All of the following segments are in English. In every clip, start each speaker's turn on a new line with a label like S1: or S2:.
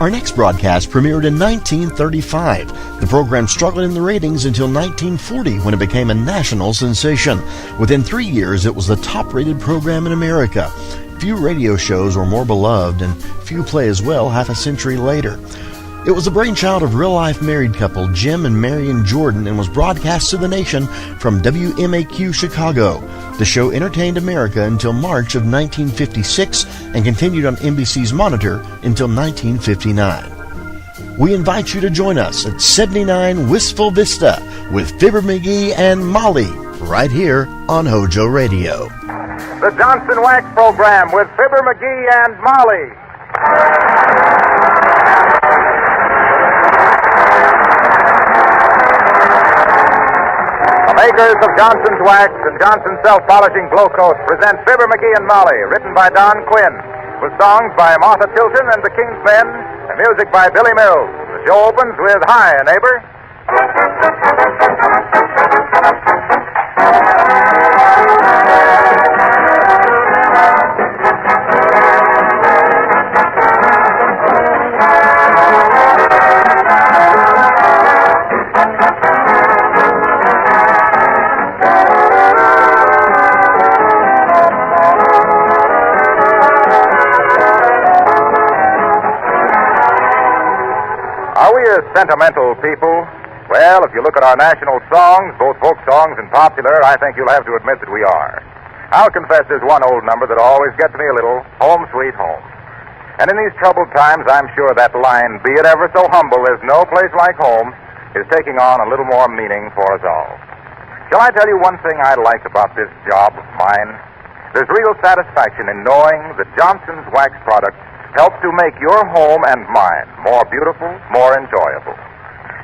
S1: Our next broadcast premiered in 1935. The program struggled in the ratings until 1940 when it became a national sensation. Within 3 years, it was the top-rated program in America. Few radio shows were more beloved, and few play as well half a century later. It was the brainchild of real-life married couple Jim and Marion Jordan and was broadcast to the nation from WMAQ Chicago. The show entertained America until March of 1956 and continued on NBC's Monitor until 1959. We invite you to join us at 79 Wistful Vista with Fibber McGee and Molly right here on HOJO Radio.
S2: The Johnson Wax Program with Fibber McGee and Molly. The makers of Johnson's Wax and Johnson's Self-Polishing Glow Coat present Fibber McGee and Molly, written by Don Quinn, with songs by Martha Tilton and the King's Men, and music by Billy Mills. The show opens with Hi, Neighbor. Sentimental people? Well, if you look at our national songs, both folk songs and popular, I think you'll have to admit that we are. I'll confess there's one old number that always gets me a little, Home Sweet Home. And in these troubled times, I'm sure that line, be it ever so humble, there's no place like home, is taking on a little more meaning for us all. Shall I tell you one thing I like about this job of mine? There's real satisfaction in knowing that Johnson's Wax products help to make your home and mine more beautiful, more enjoyable.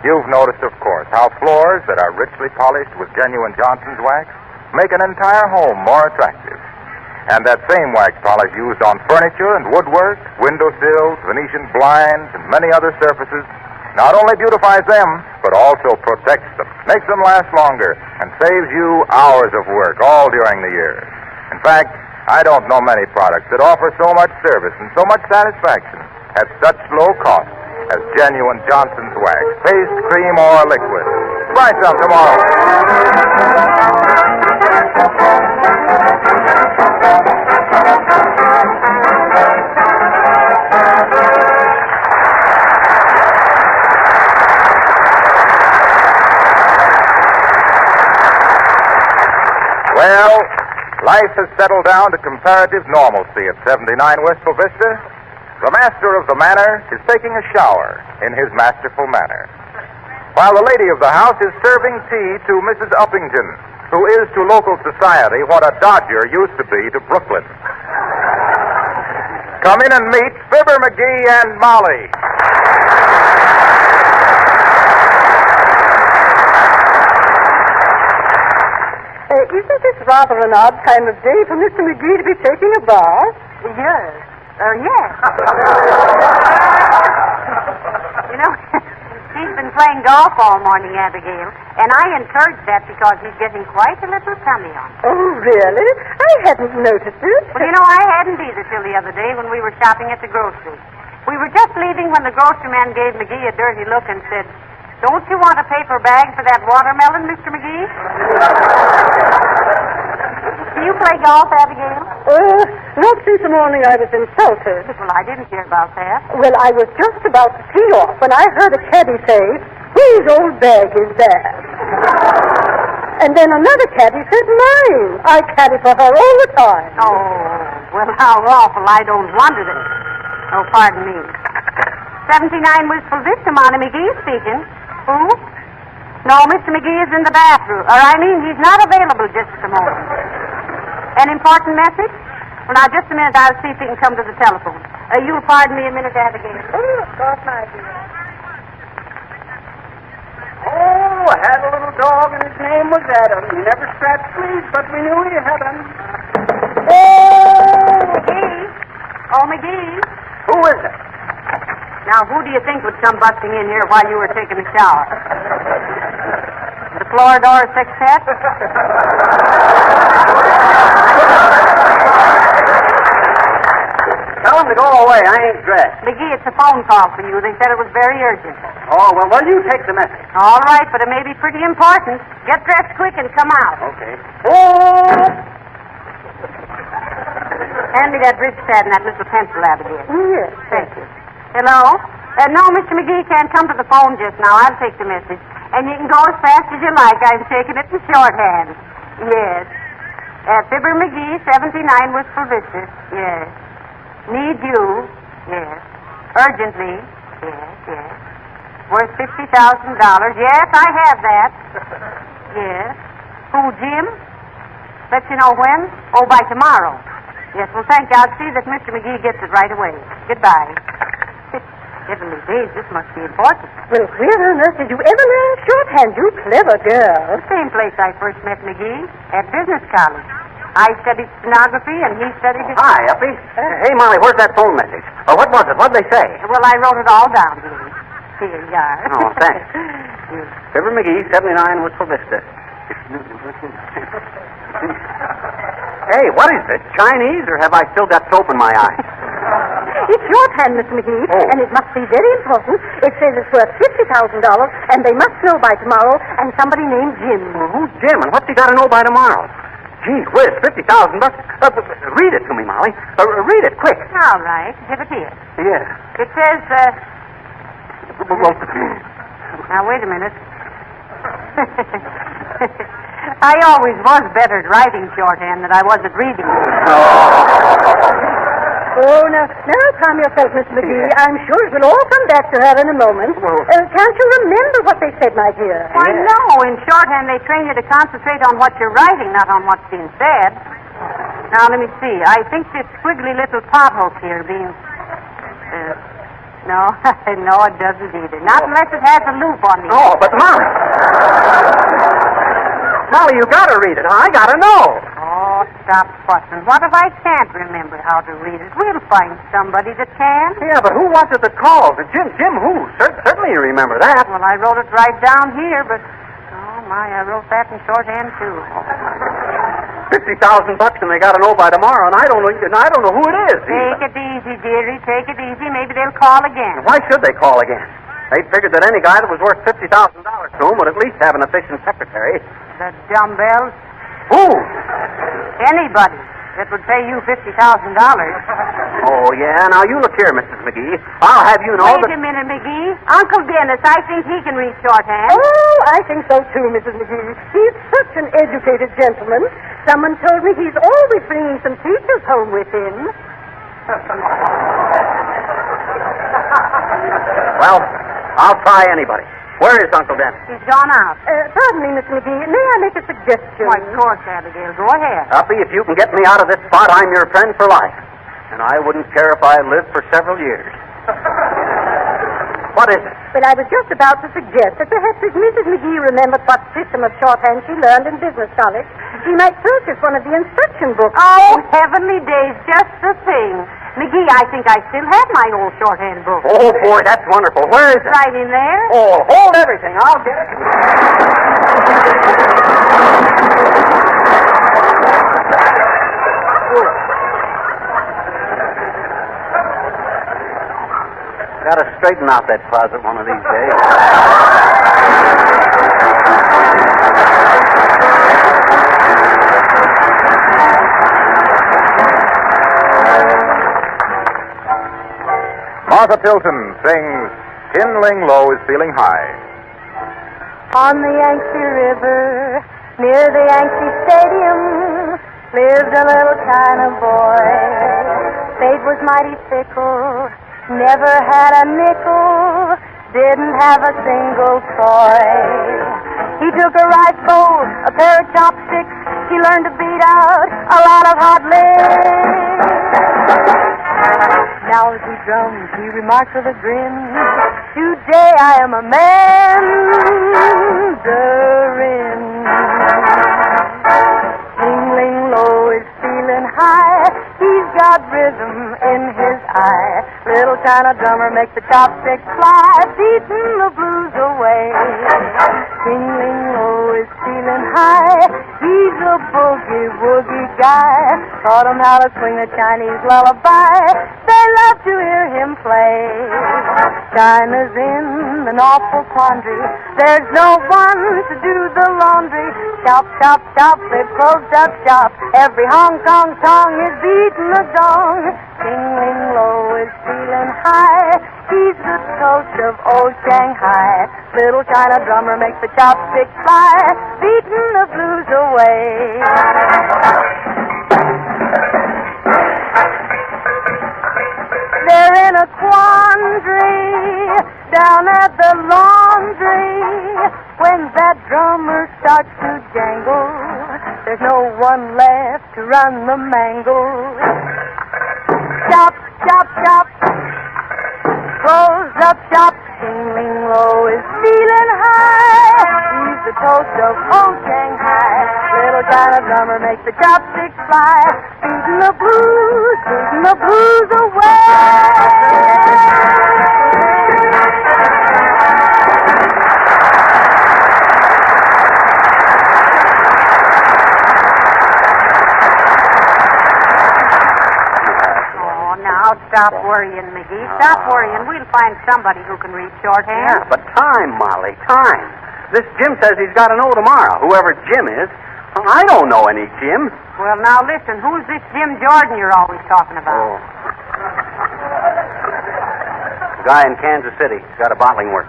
S2: You've noticed, of course, how floors that are richly polished with genuine Johnson's Wax make an entire home more attractive. And that same wax polish used on furniture and woodwork, windowsills, Venetian blinds, and many other surfaces not only beautifies them, but also protects them, makes them last longer, and saves you hours of work all during the year. In fact, I don't know many products that offer so much service and so much satisfaction at such low cost as genuine Johnson's Wax, paste, cream, or liquid. Try some tomorrow. Well, life has settled down to comparative normalcy at 79 Wistful Vista. The master of the manor is taking a shower in his masterful manner, while the lady of the house is serving tea to Mrs. Uppington, who is to local society what a Dodger used to be to Brooklyn. Come in and meet Fibber McGee and Molly.
S3: Isn't this rather an odd time of day for Mr. McGee to be taking a bath? Yes. Yes.
S4: You know, he's been playing golf all morning, Abigail, and I encourage that because he's getting quite a little tummy on.
S3: Oh, really? I hadn't noticed it.
S4: Well, you know, I hadn't either till the other day when we were shopping at the grocery. We were just leaving when the grocery man gave McGee a dirty look and said, "Don't you want a paper bag for that watermelon, Mr. McGee?" Do you play golf, Abigail?
S3: Not since the morning I was insulted.
S4: Well, I didn't hear about that.
S3: Well, I was just about to tee off when I heard a caddy say, "Whose old bag is that?" And then another caddy said, "Mine. I caddy for her all the time."
S4: Oh, well, how awful. I don't wonder that... Oh, pardon me. 79 Wistful Vista, Monty McGee speaking. Who? No, Mr. McGee is in the bathroom. He's not available just at the moment. An important message? Well, now, just a minute. I'll see if he can come to the telephone. You'll pardon me a minute, Abigail.
S3: Oh, of course, my dear.
S5: Oh, I had a little dog, and his name was Adam. He never scratched fleas, but we knew he had them.
S4: Oh, McGee. Oh, McGee.
S5: Who is it?
S4: Now, who do you think would come busting in here while you were taking a shower? The Floridor Sextet?
S5: Tell them to go away. I ain't dressed.
S4: McGee, it's a phone call for you. They said it was very urgent.
S5: Oh, well, you take the message.
S4: All right, but it may be pretty important. Get dressed quick and come out.
S5: Okay. Oh!
S4: Hand me that bridge pad and that little pencil, Abigail.
S3: Yes.
S4: Thank you. Hello? No, Mr. McGee can't come to the phone just now. I'll take the message. And you can go as fast as you like. I'm taking it in shorthand. Yes. Fibber McGee, 79 Wistful Vista. Yes. Need you. Yes. Urgently. Yes, yes. Worth $50,000. Yes, I have that. Yes. Who, Jim? Let you know when? Oh, by tomorrow. Yes, well, thank you. I'll see that Mr. McGee gets it right away. Goodbye. Heavenly days, this must be important.
S3: Well, where on earth did you ever learn shorthand, you clever girl?
S4: The same place I first met McGee, at business college. I studied stenography, and he studied...
S5: Hi, Uppy. Hey, Molly, where's that phone message? What was it? What'd they say?
S4: Well, I wrote it all down here. Here you are.
S5: Oh, thanks. Fibber McGee, 79 Wistful Vista. Hey, what is this? Chinese, or have I still got soap in my eyes?
S3: It's shorthand, Mr. McGee, and it must be very important. It says it's worth $50,000, and they must know by tomorrow, and somebody named Jim.
S5: Well, who's Jim, and what's he got to know by tomorrow? Gee whiz, $50,000. Read it to me, Molly. Read it, quick.
S4: All right, give it here.
S5: Yeah.
S4: It says, Now, wait a minute. I always was better at writing shorthand than I was at reading.
S3: Oh, now calm yourself, Mr. McGee.
S5: Yeah.
S3: I'm sure it will all come back to her in a moment. Can't you remember what they said, my dear?
S4: Why, no. In shorthand, they train you to concentrate on what you're writing, not on what's being said. Now, let me see. I think this squiggly little pothole here being... no, no, it doesn't either. Not unless it has a loop on the end.
S5: Oh, but Molly... Molly, you gotta read it. I gotta know.
S4: Oh, stop fussing. What if I can't remember how to read it? We'll find somebody that can.
S5: Yeah, but who was it that called? Jim who? Certainly you remember that.
S4: Well, I wrote it right down here, but... Oh, my, I wrote that in shorthand, too.
S5: $50,000 and they gotta know by tomorrow, and I don't know who it is.
S4: Take it easy, dearie. Take it easy. Maybe they'll call again.
S5: Why should they call again? They figured that any guy that was worth $50,000 to him would at least have an efficient secretary.
S4: The dumbbells.
S5: Who?
S4: Anybody that would pay you $50,000.
S5: Oh, yeah. Now, you look here, Mrs. McGee. I'll have you know
S4: Wait a minute, McGee. Uncle Dennis, I think he can read shorthand.
S3: Oh, I think so, too, Mrs. McGee. He's such an educated gentleman. Someone told me he's always bringing some teachers home with him.
S5: Well, I'll try anybody. Where is Uncle Dennis?
S4: He's gone out.
S3: Pardon me, Miss McGee. May I make a suggestion?
S4: Why, of course, Abigail. Go ahead.
S5: Uppy, if you can get me out of this spot, I'm your friend for life. And I wouldn't care if I lived for several years. What is it?
S3: Well, I was just about to suggest that perhaps if Mrs. McGee remembered what system of shorthand she learned in business college, she might purchase one of the instruction books.
S4: Oh, heavenly days, just the thing. McGee, I think I still have my old shorthand book.
S5: Oh, boy, that's wonderful. Where is it?
S4: Right in there.
S5: Oh, hold everything. I'll get it. Gotta straighten out that closet one of these days.
S2: Martha Tilton sings Kindling Low is Feeling High.
S3: On the Yangtze River, near the Yankee Stadium, lived a little China boy. Fate was mighty fickle, never had a nickel, didn't have a single toy. He took a rice bowl, a pair of chopsticks, he learned to beat out a lot of hot licks. Now as he drums, he remarks with a grin, today I am a mandarin. Tingling low is feeling high, he's got rhythm in his eye. Little China drummer makes the chopsticks fly, beating the blues away. Tingling low is feeling high, he's a boogie-woogie guy. Taught him how to swing the Chinese lullaby, they love to hear him play. China's in an awful quandary, there's no one to do the laundry. Chop, chop, chop, they've closed up shop, every Hong Kong song is beating the gong. Tingling low is feeling high, he's the toast of old Shanghai. Little China drummer makes the chopsticks fly, beating the blues away. They're in a quandary down at the laundry. When that drummer starts to jangle, there's no one left to run the mangle. Chop, chop, chop, close up shop. Tingling low is feeling high, he's the toast of old Shanghai. Little China drummer makes the chopsticks fly, beating the blues away.
S4: Now, stop worrying, McGee. Stop worrying. We'll find somebody who can read shorthand.
S5: Yeah, but time, Molly, time. This Jim says he's got to know tomorrow, whoever Jim is. I don't know any Jim.
S4: Well, now, listen. Who's this Jim Jordan you're always talking about?
S5: Oh. Guy in Kansas City. He's got a bottling works.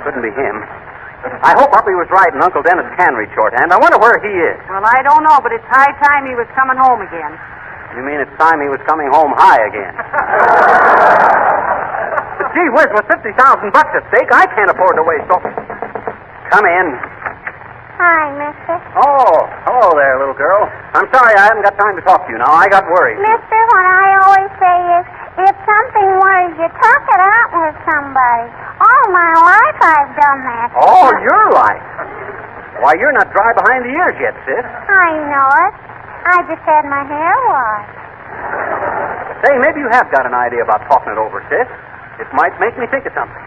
S5: Couldn't be him. I hope Uppy was right and Uncle Dennis can read shorthand. I wonder where he is.
S4: Well, I don't know, but it's high time he was coming home again.
S5: You mean it's time he was coming home high again? But gee whiz, with $50,000 at stake, I can't afford to waste so. Come in.
S6: Hi, mister.
S5: Oh, hello there, little girl. I'm sorry I haven't got time to talk to you now. I got worried.
S6: Mister, what I always say is, if something worries you, talk it out with somebody. All my life I've done that.
S5: Oh, your life. Why, you're not dry behind the ears yet, sis.
S6: I know it. I just had my hair washed.
S5: Say, maybe you have got an idea about talking it over, sis. It might make me think of something.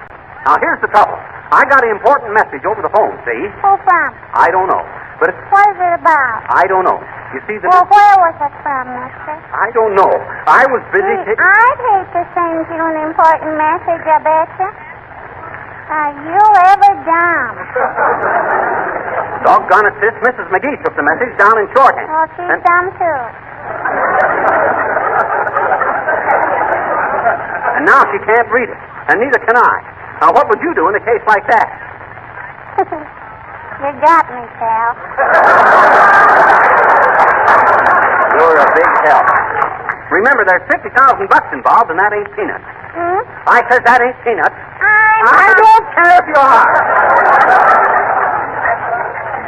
S5: Now, here's the trouble. I got an important message over the phone, see?
S6: Who from?
S5: I don't know. But it's...
S6: What is it about?
S5: I don't know. You see,
S6: Well, where was it from, mister?
S5: I don't know. I was busy...
S6: I'd hate to send you an important message, I betcha. Are you ever dumb?
S5: Doggone it, sis. Mrs. McGee took the message down in shorthand.
S6: Well, she's dumb, too.
S5: And now she can't read it. And neither can I. Now, what would you do in a case like that?
S6: You got me, pal.
S5: You're a big help. Remember, there's $50,000 involved, and that ain't peanuts.
S6: Hmm?
S5: I says that ain't peanuts.
S6: I
S5: don't care if you are.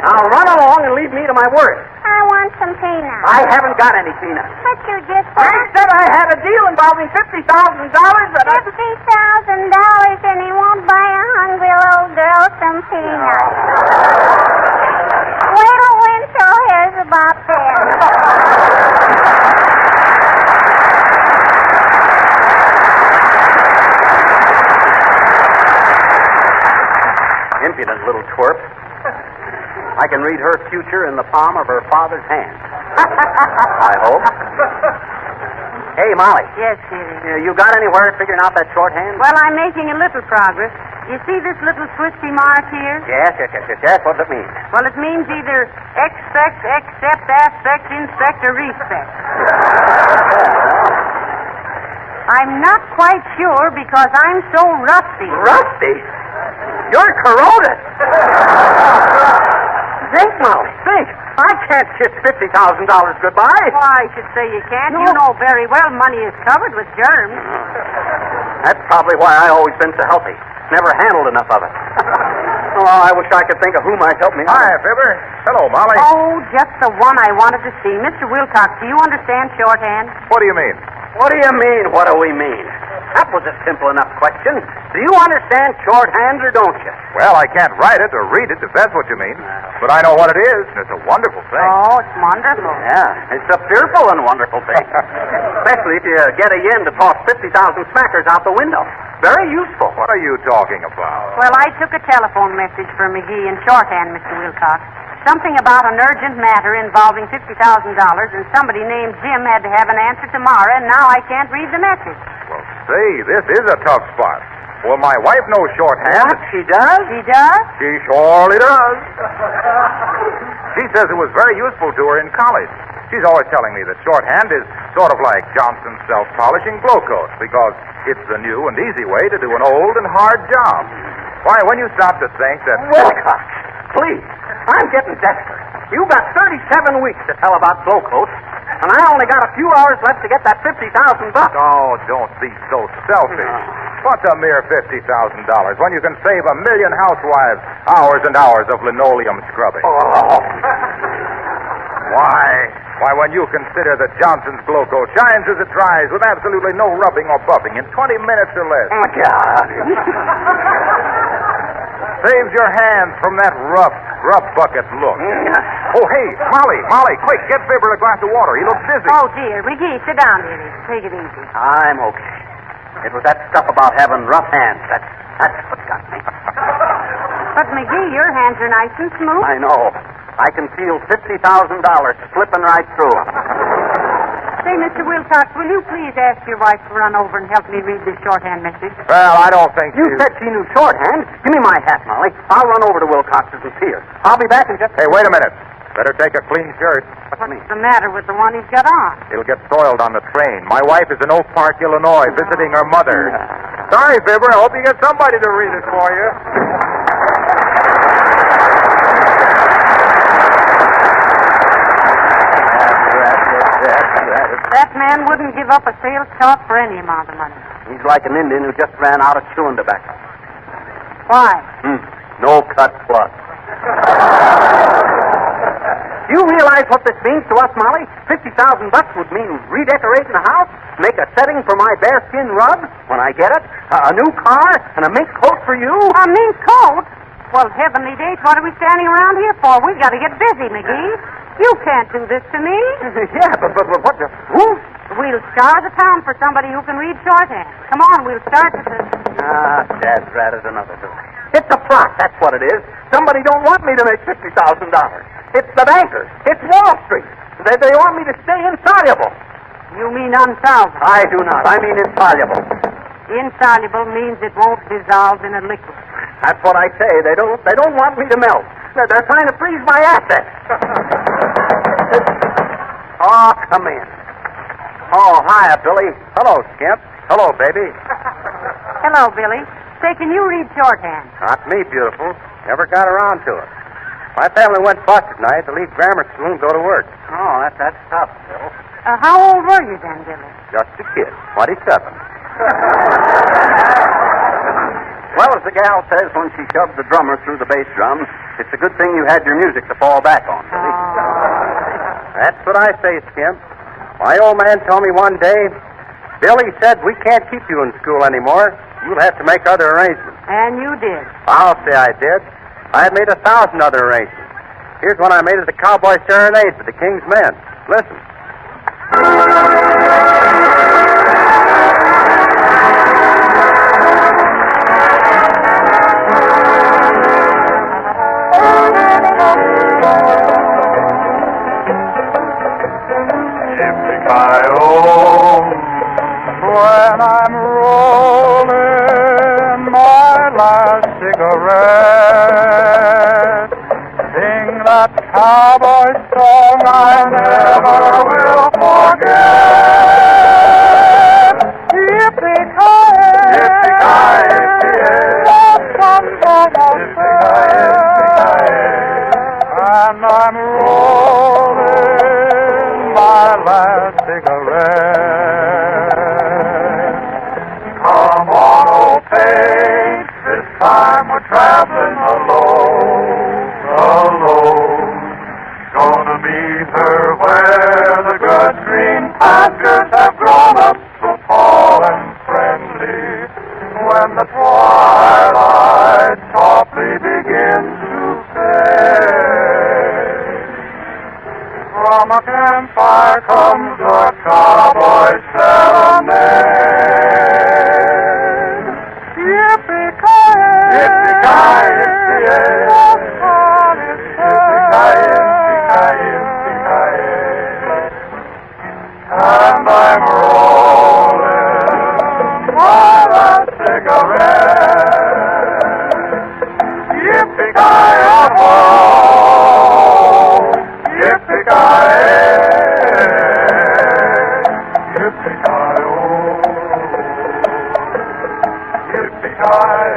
S5: Now, run along and leave me to my work.
S6: I want some peanuts.
S5: I haven't got any peanuts.
S6: But you just
S5: I said I had a deal involving $50,000 that I...
S6: $50,000 and he won't buy a hungry little girl some peanuts. Wait till Winslow hears about this.
S5: Impudent little twerp. I can read her future in the palm of her father's hand. I hope. Hey, Molly.
S4: Yes, dearie.
S5: You got anywhere figuring out that shorthand?
S4: Well, I'm making a little progress. You see this little twisty mark here?
S5: Yes. What does it mean?
S4: Well, it means either expect, accept, aspect, inspect, or respect. I'm not quite sure because I'm so rusty.
S5: Rusty? You're corroded. Think, Molly, think. I can't kiss $50,000 goodbye.
S4: Why, I should say you can't.
S5: No.
S4: You know very well money is covered with germs.
S5: That's probably why I always been so healthy. Never handled enough of it. Oh, I wish I could think of who might help me.
S2: Hi, Fibber. Hello, Molly.
S4: Oh, just the one I wanted to see. Mr. Wilcox, do you understand shorthand?
S2: What do you mean?
S5: What do you mean, what do we mean? That was a simple enough question. Do you understand shorthand or don't you?
S2: Well, I can't write it or read it, if that's what you mean. But I know what it is, and it's a wonderful thing.
S4: Oh, it's wonderful.
S5: Yeah, it's a fearful and wonderful thing. Especially if you get a yen to toss 50,000 smackers out the window. Very useful.
S2: What are you talking about?
S4: Well, I took a telephone message from McGee in shorthand, Mr. Wilcox. Something about an urgent matter involving $50,000, and somebody named Jim had to have an answer tomorrow, and now I can't read the message.
S2: Well, say, this is a tough spot. Well, my wife knows shorthand.
S5: What? She does?
S4: He does?
S2: She surely does. She says it was very useful to her in college. She's always telling me that shorthand is sort of like Johnson's self-polishing glow coat, because it's the new and easy way to do an old and hard job. Why, when you stop to think that...
S5: Wilcox, please. I'm getting desperate. You've got 37 weeks to tell about glow coats, and I only got a few hours left to get that $50,000.
S2: Oh, don't be so selfish. What's a mere $50,000 when you can save 1 million housewives hours and hours of linoleum scrubbing?
S5: Oh.
S2: Why, when you consider that Johnson's Glow Coat shines as it dries with absolutely no rubbing or buffing in 20 minutes or less.
S5: Oh, God.
S2: Saves your hands from that rough bucket look. Oh, hey, Molly, quick, get Fibber a glass of water. He looks dizzy.
S4: Oh, dear. McGee, sit down, dearie. Take it easy.
S5: I'm okay. It was that stuff about having rough hands. That's what got me.
S4: But, McGee, your hands are nice and smooth.
S5: I know. I can feel $50,000 slipping right through them.
S4: Say, Mr. Wilcox, will you please ask your wife to run over and help me read this shorthand message?
S2: Well, I don't think
S5: You said she knew shorthand. Give me my hat, Molly. I'll run over to Wilcox's and see her. I'll be back in just...
S2: Hey, wait a minute. Better take a clean shirt.
S5: What's
S4: the matter with the one he's got on?
S2: It'll get soiled on the train. My wife is in Oak Park, Illinois, visiting her mother. Sorry, Fibber. I hope you get somebody to read it for you.
S4: That man wouldn't give up a sales talk for any amount of money.
S5: He's like an Indian who just ran out of chewing tobacco.
S4: Why?
S5: No cut plus. Do you realize what this means to us, Molly? $50,000 would mean redecorating the house, make a setting for my bearskin rug when I get it, a new car, and a mink coat for you.
S4: A mink coat? Well, heavenly days, what are we standing around here for? We've got to get busy, McGee. You can't do this to me.
S5: Yeah, but what the... Who?
S4: We'll star the town for somebody who can read shorthand. Come on, we'll start with this.
S5: Dad's rat is another door. It's a plot, that's what it is. Somebody don't want me to make $50,000. It's the bankers. It's Wall Street. They want me to stay insoluble.
S4: You mean unsolvable?
S5: I do not. I mean insoluble.
S4: Insoluble means it won't dissolve in a liquid.
S5: That's what I say. They don't want me to melt. They're trying to freeze my assets. Oh, come in. Oh, hiya, Billy.
S2: Hello, Skimp. Hello, baby.
S4: Hello, Billy. Say, can you read shorthand?
S5: Not me, beautiful. Never got around to it. My family went bust at night to leave grammar school and go to work. Oh, that's tough, Bill.
S4: How old were you then, Billy?
S5: Just a kid. 27. Well, as the gal says when she shoved the drummer through the bass drum, it's a good thing you had your music to fall back on, Billy. That's what I say, Skimp. My old man told me one day, Billy said, we can't keep you in school anymore. You'll have to make other arrangements.
S4: And you did.
S5: I'll say I did. I had made 1,000 other arrangements. Here's one I made at the Cowboy Serenade for the King's Men. Listen.
S2: When I'm rolling my last cigarette, sing that cowboy song I never will forget. Yippee-ki-yay, the sun's almost set, and I'm rolling my last cigarette. Come on, old page, this time we're traveling alone. Gonna meet her where the good green pastures have grown up so tall and friendly when the twilight softly begins to fade. From a campfire comes the cowboy's serenade. Yippee-ki-yay! Yippee-ki-yay! And I'm rolling by that cigarette. Yippee-ki-yo-ho! Yippee-ki-yay! Yippee-ki-yo! Yippee-ki-yay!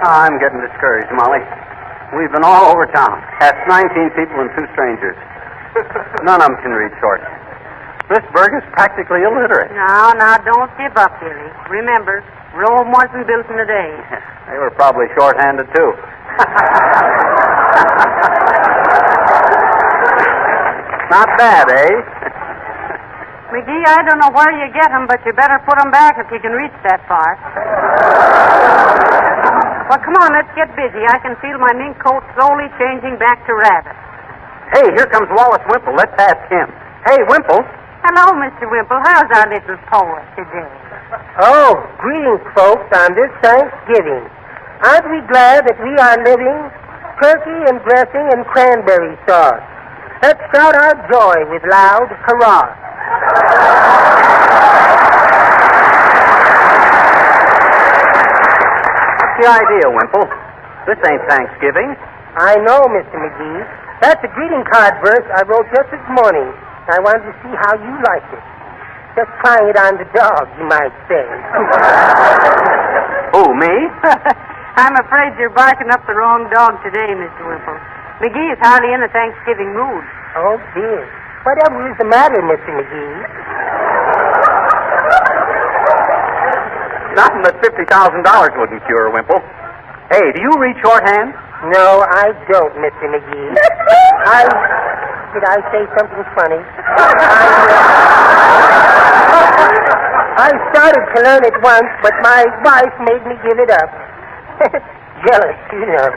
S5: I'm getting discouraged, Molly. We've been all over town. That's 19 people and 2 strangers. None of them can read short. Miss Berg is practically illiterate.
S4: Now, don't give up, Billy. Remember, Rome wasn't built in a day.
S5: They were probably short-handed, too. Not bad, eh?
S4: McGee, I don't know where you get them, but you better put them back if you can reach that far. Well, come on, let's get busy. I can feel my mink coat slowly changing back to rabbit.
S5: Hey, here comes Wallace Wimple. Let's ask him. Hey, Wimple.
S4: Hello, Mr. Wimple. How's our little poet today?
S7: Oh, greetings, folks, on this Thanksgiving. Aren't we glad that we are living? Turkey and dressing and cranberry sauce. Let's shout our joy with loud hurrah.
S5: What's the idea, Wimple? This ain't Thanksgiving.
S7: I know, Mr. McGee. That's a greeting card verse I wrote just this morning. I wanted to see how you liked it. Just trying it on the dog, you might say.
S5: Who, me?
S4: I'm afraid you're barking up the wrong dog today, Mr. Wimple. McGee is hardly in a Thanksgiving mood.
S7: Oh, dear. Whatever is the matter, Mr. McGee?
S5: Nothing that $50,000 wouldn't cure, Wimple. Hey, do you read shorthand?
S7: No, I don't, Mr. McGee. Did I say something funny? I started to learn it once, but my wife made me give it up. Jealous, you know.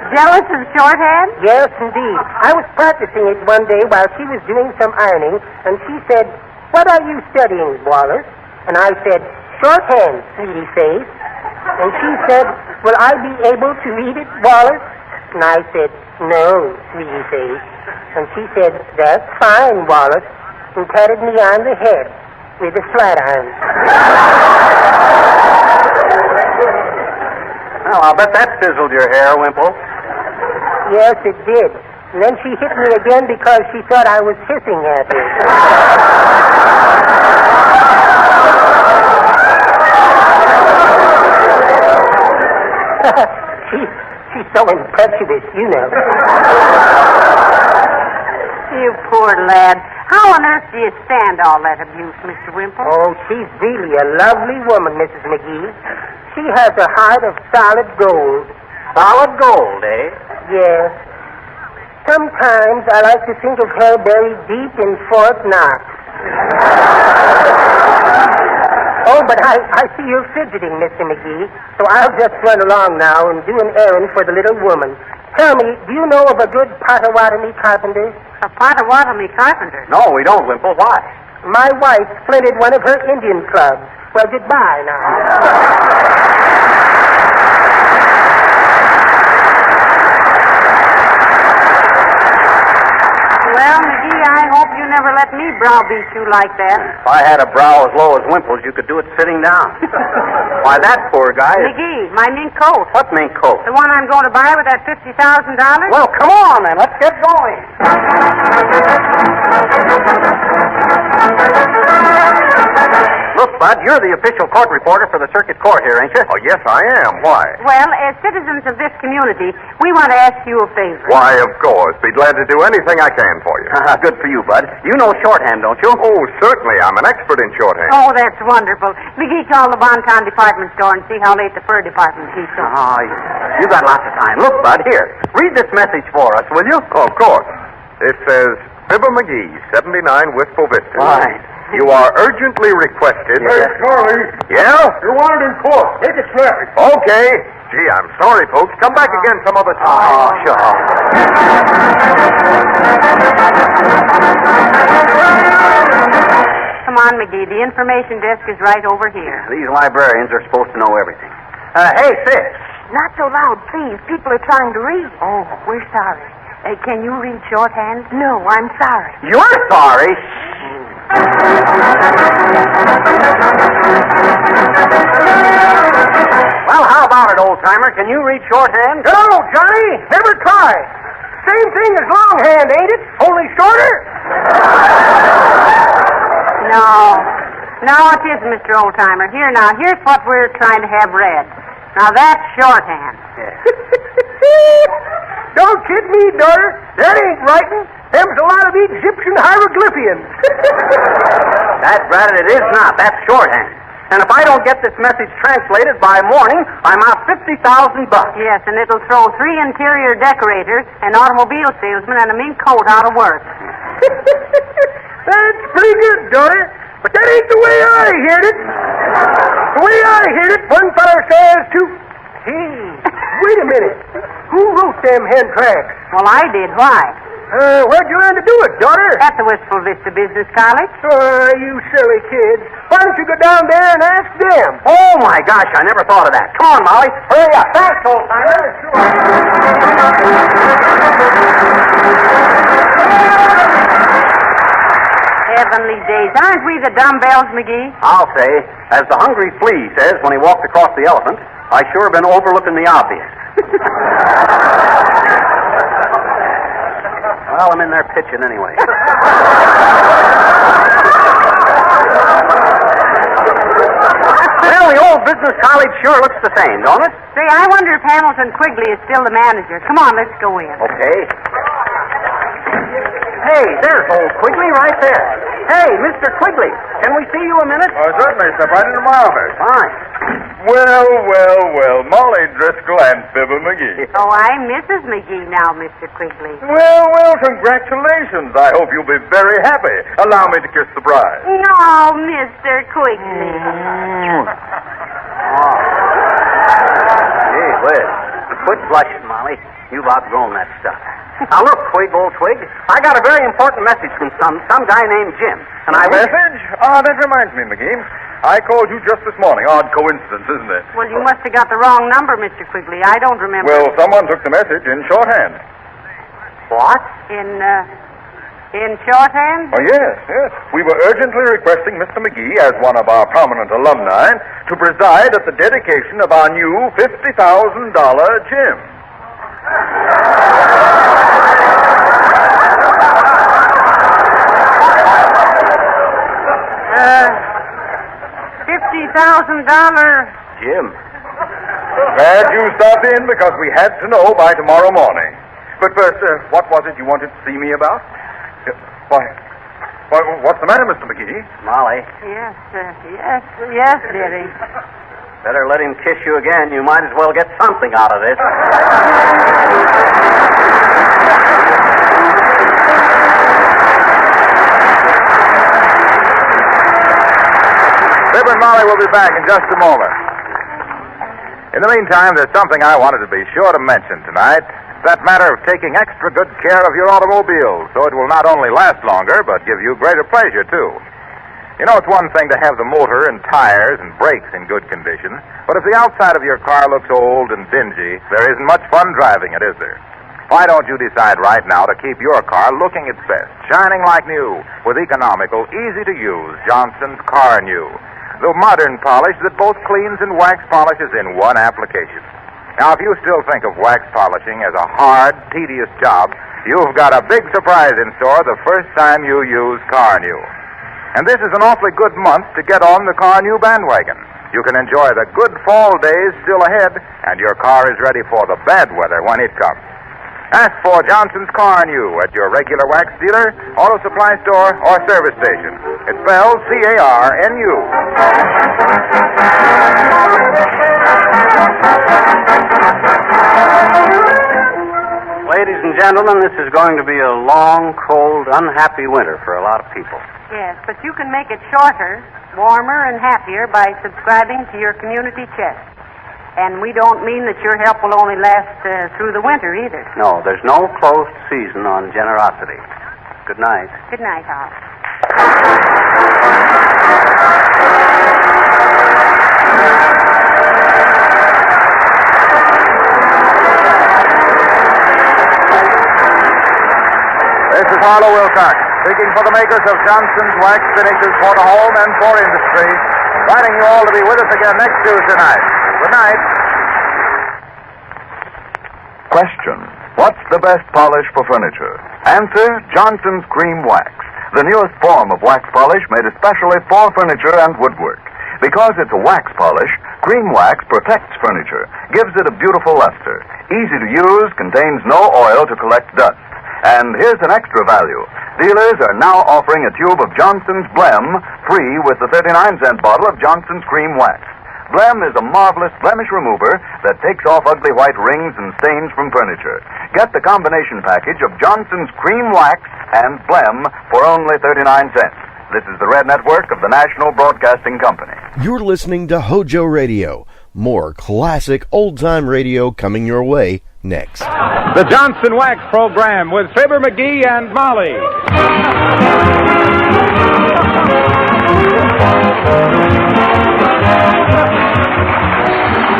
S4: Jealous of shorthand?
S7: Yes, indeed. I was practicing it one day while she was doing some ironing, and she said, "What are you studying, Wallace?" And I said, "Shorthand, sweetie face." And she said, "Will I be able to read it, Wallace?" And I said, "No, sweetie face." And she said, "That's fine, Wallace," and patted me on the head with a flat iron.
S5: Well, I'll bet that sizzled your hair, Wimple.
S7: Yes, it did. And then she hit me again because she thought I was hissing at her. She's so impetuous, you know.
S4: You poor lad. How on earth do you stand all that abuse, Mr. Wimple?
S7: Oh, she's really a lovely woman, Mrs. McGee. She has a heart of solid gold.
S5: Solid gold, eh?
S7: Yes. Sometimes I like to think of her buried deep in Fort Knox. Oh, but I see you're fidgeting, Mr. McGee, so I'll just run along now and do an errand for the little woman. Tell me, do you know of a good Potawatomi carpenter?
S4: A Potawatomi carpenter?
S5: No, we don't, Wimple. Why?
S7: My wife splintered one of her Indian clubs. Well, goodbye now.
S4: Well, McGee, I hope you never let me browbeat you like that.
S5: If I had a brow as low as Wimple's, you could do it sitting down. Why, that poor guy is...
S4: McGee, my mink coat.
S5: What mink coat?
S4: The one I'm going to buy with that $50,000?
S5: Well, come on, then. Let's get going. Look, Bud, you're the official court reporter for the circuit court here, ain't you?
S2: Oh, yes, I am. Why?
S4: Well, as citizens of this community, we want to ask you a favor.
S2: Why, of course. Be glad to do anything I can for you.
S5: Good for you, Bud. You know shorthand, don't you?
S2: Oh, certainly. I'm an expert in shorthand.
S4: Oh, that's wonderful. McGee, call the Bonton department store and see how late the fur department keeps on.
S5: Oh, you got lots of time. Look, Bud, here. Read this message for us, will you?
S2: Oh, of course. It says, Fibber McGee, 79 Wistful Vista.
S5: Right.
S2: You are urgently requested...
S8: Hey, Charlie.
S2: Yeah?
S8: You're wanted in court. Make it snappy.
S2: Okay. Gee, I'm sorry, folks. Come back again some other time.
S5: Oh, sure.
S4: Come on, McGee. The information desk is right over here.
S5: These librarians are supposed to know everything. Hey, sis.
S4: Not so loud, please. People are trying to read. Oh, we're sorry. Can you read shorthand? No, I'm sorry.
S5: You're sorry? Well, how about it, old-timer? Can you read shorthand?
S7: No, Johnny. Never try. Same thing as longhand, ain't it? Only shorter.
S4: No, it isn't, Mr. Oldtimer. Here's what we're trying to have read. Now, that's shorthand.
S7: Don't kid me, daughter. That ain't writing. Them's a lot of Egyptian hieroglyphians.
S5: That's right, it is not. That's shorthand. And if I don't get this message translated by morning, I'm out $50,000.
S4: Yes, and it'll throw 3 interior decorators, an automobile salesman, and a mink coat out of work.
S7: That's pretty good, daughter. But that ain't the way I heard it. The way I heard it, one feller says to... Hey, wait a minute. Who wrote them hand tracks?
S4: Well, I did. Why?
S7: Where'd you learn to do it, daughter?
S4: At the Wistful Vista Business College.
S7: You silly kids. Why don't you go down there and ask them?
S5: Oh, my gosh, I never thought of that. Come on, Molly. Hurry up. Thanks, old-timer.
S4: Heavenly days. Aren't we the dumbbells, McGee?
S5: I'll say, as the hungry flea says when he walked across the elephant, I sure have been overlooking the obvious. Well, I'm in there pitching anyway. Well, the old business college sure looks the same, don't it?
S4: Say, I wonder if Hamilton Quigley is still the manager. Come on, let's go in.
S5: Okay. Hey, there's old Quigley right there. Hey, Mr. Quigley, can we see you a minute?
S2: Certainly. Step right into my office.
S5: Fine.
S2: Well, Molly Driscoll and Fibber McGee.
S4: Oh, I'm Mrs. McGee now, Mr. Quigley.
S2: Well, congratulations. I hope you'll be very happy. Allow me to kiss the bride.
S4: No, Mr. Quigley.
S5: Gee whiz. Quit blushing, Molly. You've outgrown that stuff. Now, look, Twig, old Twig, I got a very important message from some guy named Jim. And I wish...
S2: Message? That reminds me, McGee. I called you just this morning. Odd coincidence, isn't it?
S4: Well, you must have got the wrong number, Mr. Quigley. I don't remember.
S2: Well, someone took the message in shorthand.
S5: What?
S4: In shorthand?
S2: Oh, yes. We were urgently requesting Mr. McGee, as one of our prominent alumni, to preside at the dedication of our new $50,000 gym. $50,000.
S5: Jim.
S2: Glad you stopped in because we had to know by tomorrow morning. But first, what was it you wanted to see me about? Why, what's the matter, Mr. McGee?
S5: Molly.
S4: Yes, dearie.
S5: Better let him kiss you again. You might as well get something out of this.
S2: Fib and Molly will be back in just a moment. In the meantime, there's something I wanted to be sure to mention tonight. It's that matter of taking extra good care of your automobile so it will not only last longer, but give you greater pleasure, too. You know, it's one thing to have the motor and tires and brakes in good condition, but if the outside of your car looks old and dingy, there isn't much fun driving it, is there? Why don't you decide right now to keep your car looking its best, shining like new, with economical, easy-to-use Johnson's Car New, the modern polish that both cleans and wax polishes in one application. Now, if you still think of wax polishing as a hard, tedious job, you've got a big surprise in store the first time you use Car New. And this is an awfully good month to get on the car new bandwagon. You can enjoy the good fall days still ahead, and your car is ready for the bad weather when it comes. Ask for Johnson's Car New at your regular wax dealer, auto supply store, or service station. It's spelled C-A-R-N-U.
S5: Ladies and gentlemen, this is going to be a long, cold, unhappy winter for a lot of people.
S4: Yes, but you can make it shorter, warmer, and happier by subscribing to your community chest. And we don't mean that your help will only last through the winter either.
S5: No, there's no closed season on generosity. Good night.
S4: Good night, Hal.
S2: This is Harlow Wilcox, speaking for the makers of Johnson's Wax Finishes for the home and for industry, inviting you all to be with us again next Tuesday night. Good night.
S9: Question: what's the best polish for furniture? Answer: Johnson's Cream Wax, the newest form of wax polish made especially for furniture and woodwork. Because it's a wax polish, Cream Wax protects furniture, gives it a beautiful luster. Easy to use, contains no oil to collect dust. And here's an extra value. Dealers are now offering a tube of Johnson's Blem free with the 39-cent bottle of Johnson's Cream Wax. Blem is a marvelous blemish remover that takes off ugly white rings and stains from furniture. Get the combination package of Johnson's Cream Wax and Blem for only 39 cents. This is the Red Network of the National Broadcasting Company.
S1: You're listening to HOJO Radio. More classic old-time radio coming your way next.
S10: The Johnson Wax Program with Fibber McGee and Molly.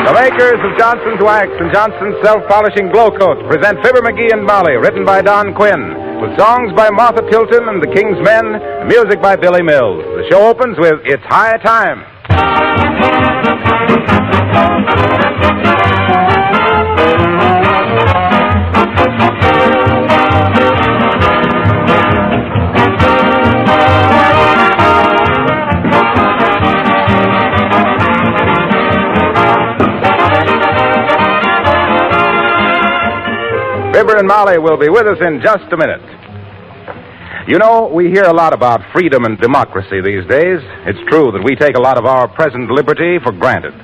S10: The makers of Johnson's Wax and Johnson's Self-Polishing Glow Coat present Fibber McGee and Molly, written by Don Quinn, with songs by Martha Tilton and the King's Men, music by Billy Mills. The show opens with It's High Time. Fibber and Molly will be with us in just a minute. You know, we hear a lot about freedom and democracy these days. It's true that we take a lot of our present liberty for granted.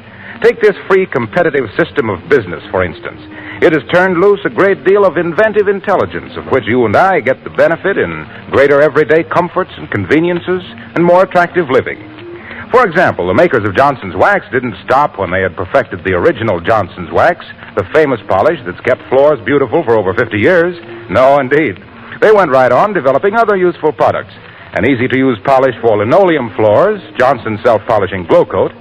S10: Take this free competitive system of business, for instance. It has turned loose a great deal of inventive intelligence, of which you and I get the benefit in greater everyday comforts and conveniences and more attractive living. For example, the makers of Johnson's Wax didn't stop when they had perfected the original Johnson's Wax, the famous polish that's kept floors beautiful for over 50 years. No, indeed. They went right on developing other useful products. An easy-to-use polish for linoleum floors, Johnson's Self-Polishing Glow Coat.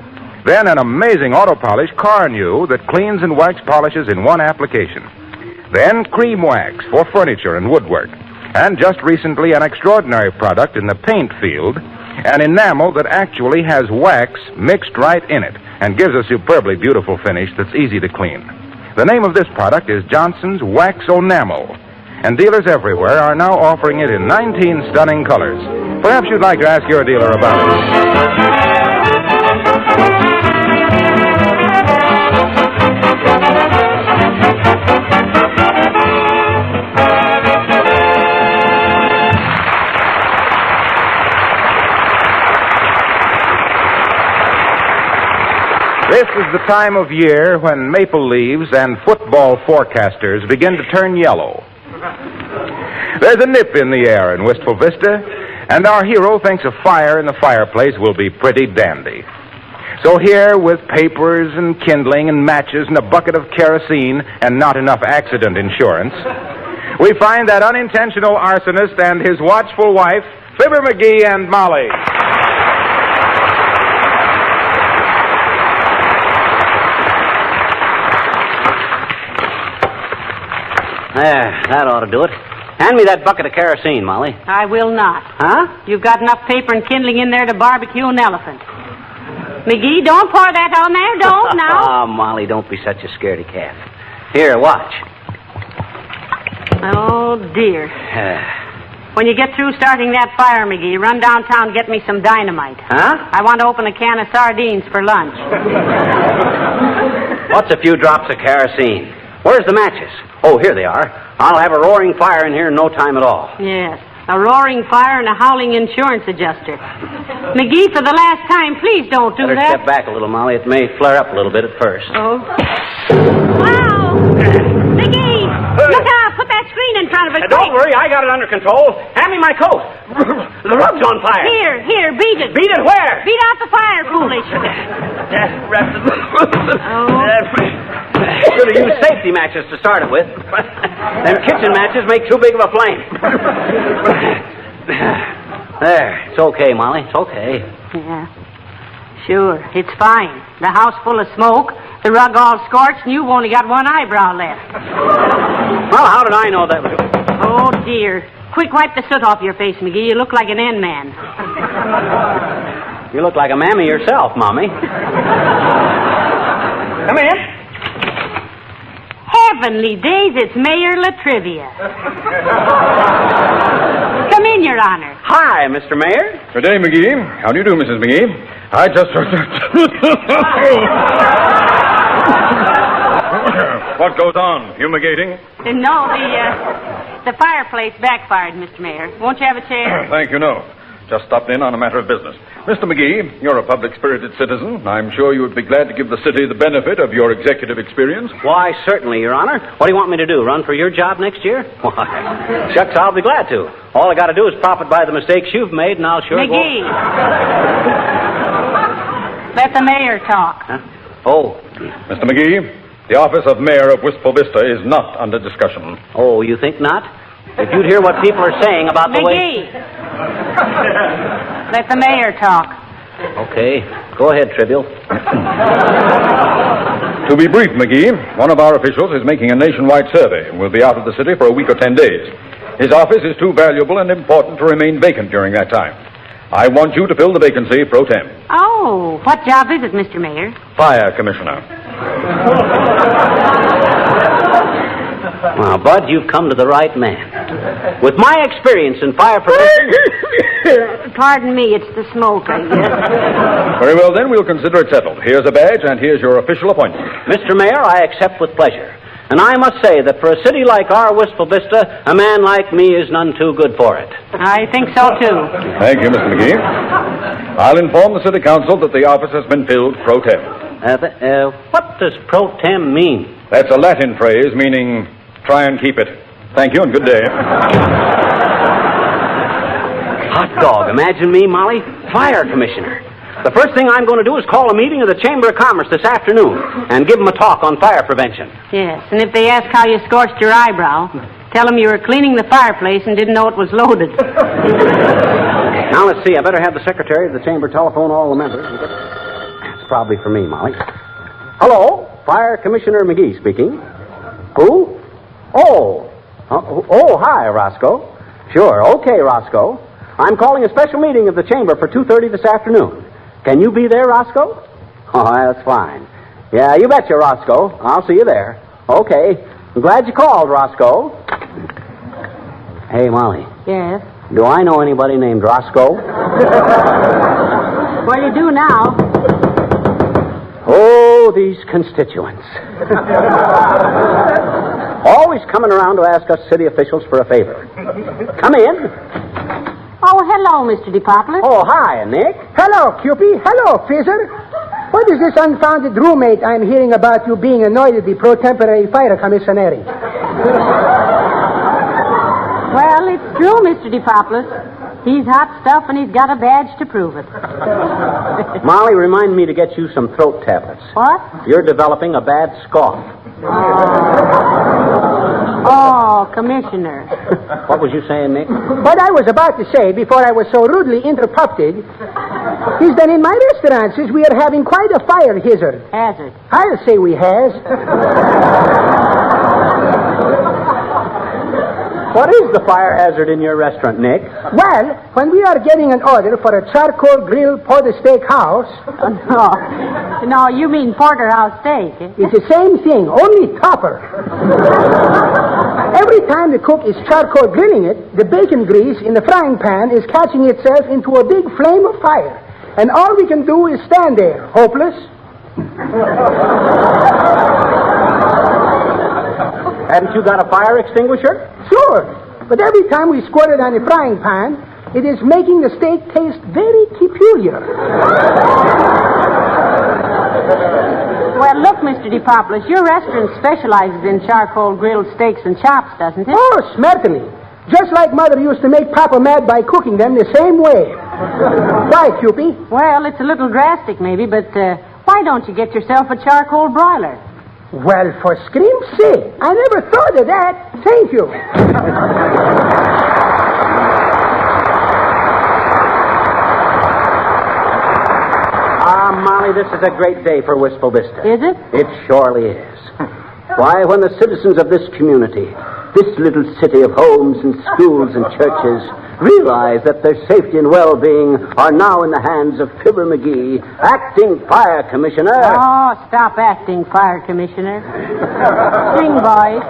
S10: Then an amazing auto polish, Car New, that cleans and wax polishes in one application. Then Cream Wax for furniture and woodwork. And just recently, an extraordinary product in the paint field, an enamel that actually has wax mixed right in it and gives a superbly beautiful finish that's easy to clean. The name of this product is Johnson's Wax Enamel, and dealers everywhere are now offering it in 19 stunning colors. Perhaps you'd like to ask your dealer about it. This is the time of year when maple leaves and football forecasters begin to turn yellow. There's a nip in the air in Wistful Vista, and our hero thinks a fire in the fireplace will be pretty dandy. So here, with papers and kindling and matches and a bucket of kerosene and not enough accident insurance, we find that unintentional arsonist and his watchful wife, Fibber McGee and Molly.
S11: There, that ought to do it. Hand me that bucket of kerosene, Molly.
S4: I will not.
S11: Huh?
S4: You've got enough paper and kindling in there to barbecue an elephant. McGee, don't pour that on there. Don't now.
S11: Oh, Molly, don't be such a scaredy cat. Here, watch.
S4: Oh, dear. When you get through starting that fire, McGee, run downtown and get me some dynamite.
S11: Huh?
S4: I want to open a can of sardines for lunch.
S11: What's a few drops of kerosene? Where's the matches? Oh, here they are. I'll have a roaring fire in here in no time at all.
S4: Yes, a roaring fire and a howling insurance adjuster. McGee, for the last time, please don't do
S11: Better
S4: that.
S11: step back a little, Molly. It may flare up a little bit at first.
S4: Oh. Wow! McGee! Look out! Put that screen in front of us.
S11: Don't worry, I got it under control. Hand me my coat. The rug's on fire.
S4: Here, beat it.
S11: Beat it where?
S4: Beat out the fire, foolish.
S11: Should have used safety matches to start it with. Them kitchen matches make too big of a flame. There. It's okay, Molly. It's okay.
S4: Yeah. Sure, it's fine. The house full of smoke, the rug all scorched, and you've only got one eyebrow left.
S11: Well, how did I know that was...
S4: Oh, dear. Quick, wipe the soot off your face, McGee. You look like an N-man.
S11: You look like a mammy yourself, Mommy. Come in.
S4: Heavenly days, it's Mayor Latrivia. Come in, Your Honor.
S11: Hi, Mr. Mayor.
S8: Good day, McGee. How do you do, Mrs. McGee? I just... What goes on? Fumigating?
S4: No, the fireplace backfired, Mr. Mayor. Won't you have a chair?
S8: Thank you, no. Just stopped in on a matter of business. Mr. McGee, you're a public-spirited citizen. I'm sure you would be glad to give the city the benefit of your executive experience.
S11: Why, certainly, Your Honor. What do you want me to do, run for your job next year? Why, shucks, I'll be glad to. All I got to do is profit by the mistakes you've made, and I'll sure
S4: McGee. Let the mayor talk.
S11: Huh? Oh.
S8: Mr. McGee, the office of mayor of Wistful Vista is not under discussion.
S11: Oh, you think not? If you'd hear what people are saying about the way...
S4: McGee. Let the mayor talk.
S11: Okay. Go ahead, Trivial.
S8: To be brief, McGee, one of our officials is making a nationwide survey and will be out of the city for a week or 10 days. His office is too valuable and important to remain vacant during that time. I want you to fill the vacancy pro tem.
S4: Oh, what job is it, Mr. Mayor?
S8: Fire Commissioner.
S11: Well, Bud, you've come to the right man. With my experience in fire prevention...
S4: Pardon me, it's the smoke, I guess.
S8: Very well, then, we'll consider it settled. Here's a badge, and here's your official appointment.
S11: Mr. Mayor, I accept with pleasure. And I must say that for a city like our Wistful Vista, a man like me is none too good for it.
S4: I think so, too.
S8: Thank you, Mr. McGee. I'll inform the city council that the office has been filled pro tem.
S11: What does pro tem mean?
S8: That's a Latin phrase meaning try and keep it. Thank you and good day.
S11: Hot dog. Imagine me, Molly, fire commissioner. The first thing I'm going to do is call a meeting of the Chamber of Commerce this afternoon and give them a talk on fire prevention.
S4: Yes, and if they ask how you scorched your eyebrow, tell them you were cleaning the fireplace and didn't know it was loaded.
S11: Now, let's see. I better have the secretary of the chamber telephone all the members. It's probably for me, Molly. Hello, Fire Commissioner McGee speaking. Who? Oh, hi, Roscoe. Sure, okay, Roscoe. I'm calling a special meeting of the chamber for 2:30 this afternoon. Can you be there, Roscoe? Oh, that's fine. Yeah, you betcha, Roscoe. I'll see you there. Okay. I'm glad you called, Roscoe. Hey, Molly.
S4: Yes?
S11: Do I know anybody named Roscoe?
S4: Well, you do now.
S11: Oh, these constituents. Always coming around to ask us city officials for a favor. Come in.
S4: Oh, hello, Mr. DePoplis.
S11: Oh, hi, Nick.
S7: Hello, Cupie. Hello, Fizzer. What is this unfounded roommate I'm hearing about you being annoyed at the pro-temporary fire commissary?
S4: Well, it's true, Mr. DePoplis. He's hot stuff, and he's got a badge to prove it.
S11: Molly, remind me to get you some throat tablets.
S4: What?
S11: You're developing a bad cough.
S4: Oh, Commissioner.
S11: What was you saying, Nick?
S7: What I was about to say before I was so rudely interrupted is that in my restaurants we are having quite a fire hazard.
S4: Hazard?
S7: I'll say we has.
S11: What is the fire hazard in your restaurant, Nick?
S7: Well, when we are getting an order for a charcoal grill porter steak house...
S4: No, you mean porterhouse steak. Eh?
S7: It's the same thing, only tougher.
S12: every time the cook is charcoal grilling it, the bacon grease in the frying pan is catching itself into a big flame of fire. And all we can do is stand there, hopeless.
S11: Haven't you got a fire extinguisher?
S12: Sure, but every time we squirt it on the frying pan, it is making the steak taste very peculiar.
S4: Well, look, Mr. DePopoulos, your restaurant specializes in charcoal grilled steaks and chops, doesn't it?
S12: Oh, certainly. Just like Mother used to make Papa mad by cooking them the same way. Why, Cupie?
S4: Well, it's a little drastic, maybe, but why don't you get yourself a charcoal broiler?
S12: Well, for scream's sake, I never thought of that. Thank you.
S11: Molly, this is a great day for Wistful Vista.
S4: Is it?
S11: It surely is. Why, when the citizens of this community, this little city of homes and schools and churches, realize that their safety and well-being are now in the hands of Fibber McGee, acting fire commissioner.
S4: Oh, stop acting fire commissioner. Sing, boys.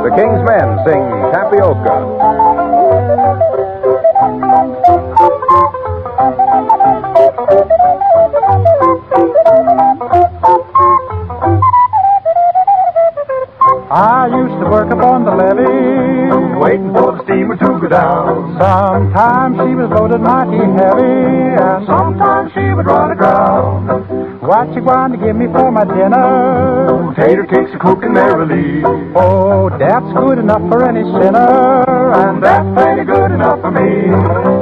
S10: The King's Men sing Tapioca.
S13: I used to work upon the levee, waiting for the steamer to go down. Sometimes she was loaded mighty heavy, and sometimes she would run aground. What you going to give me for my dinner? Tater cakes are cooking merrily. Oh, that's good enough for any sinner, and that's plenty good enough for me.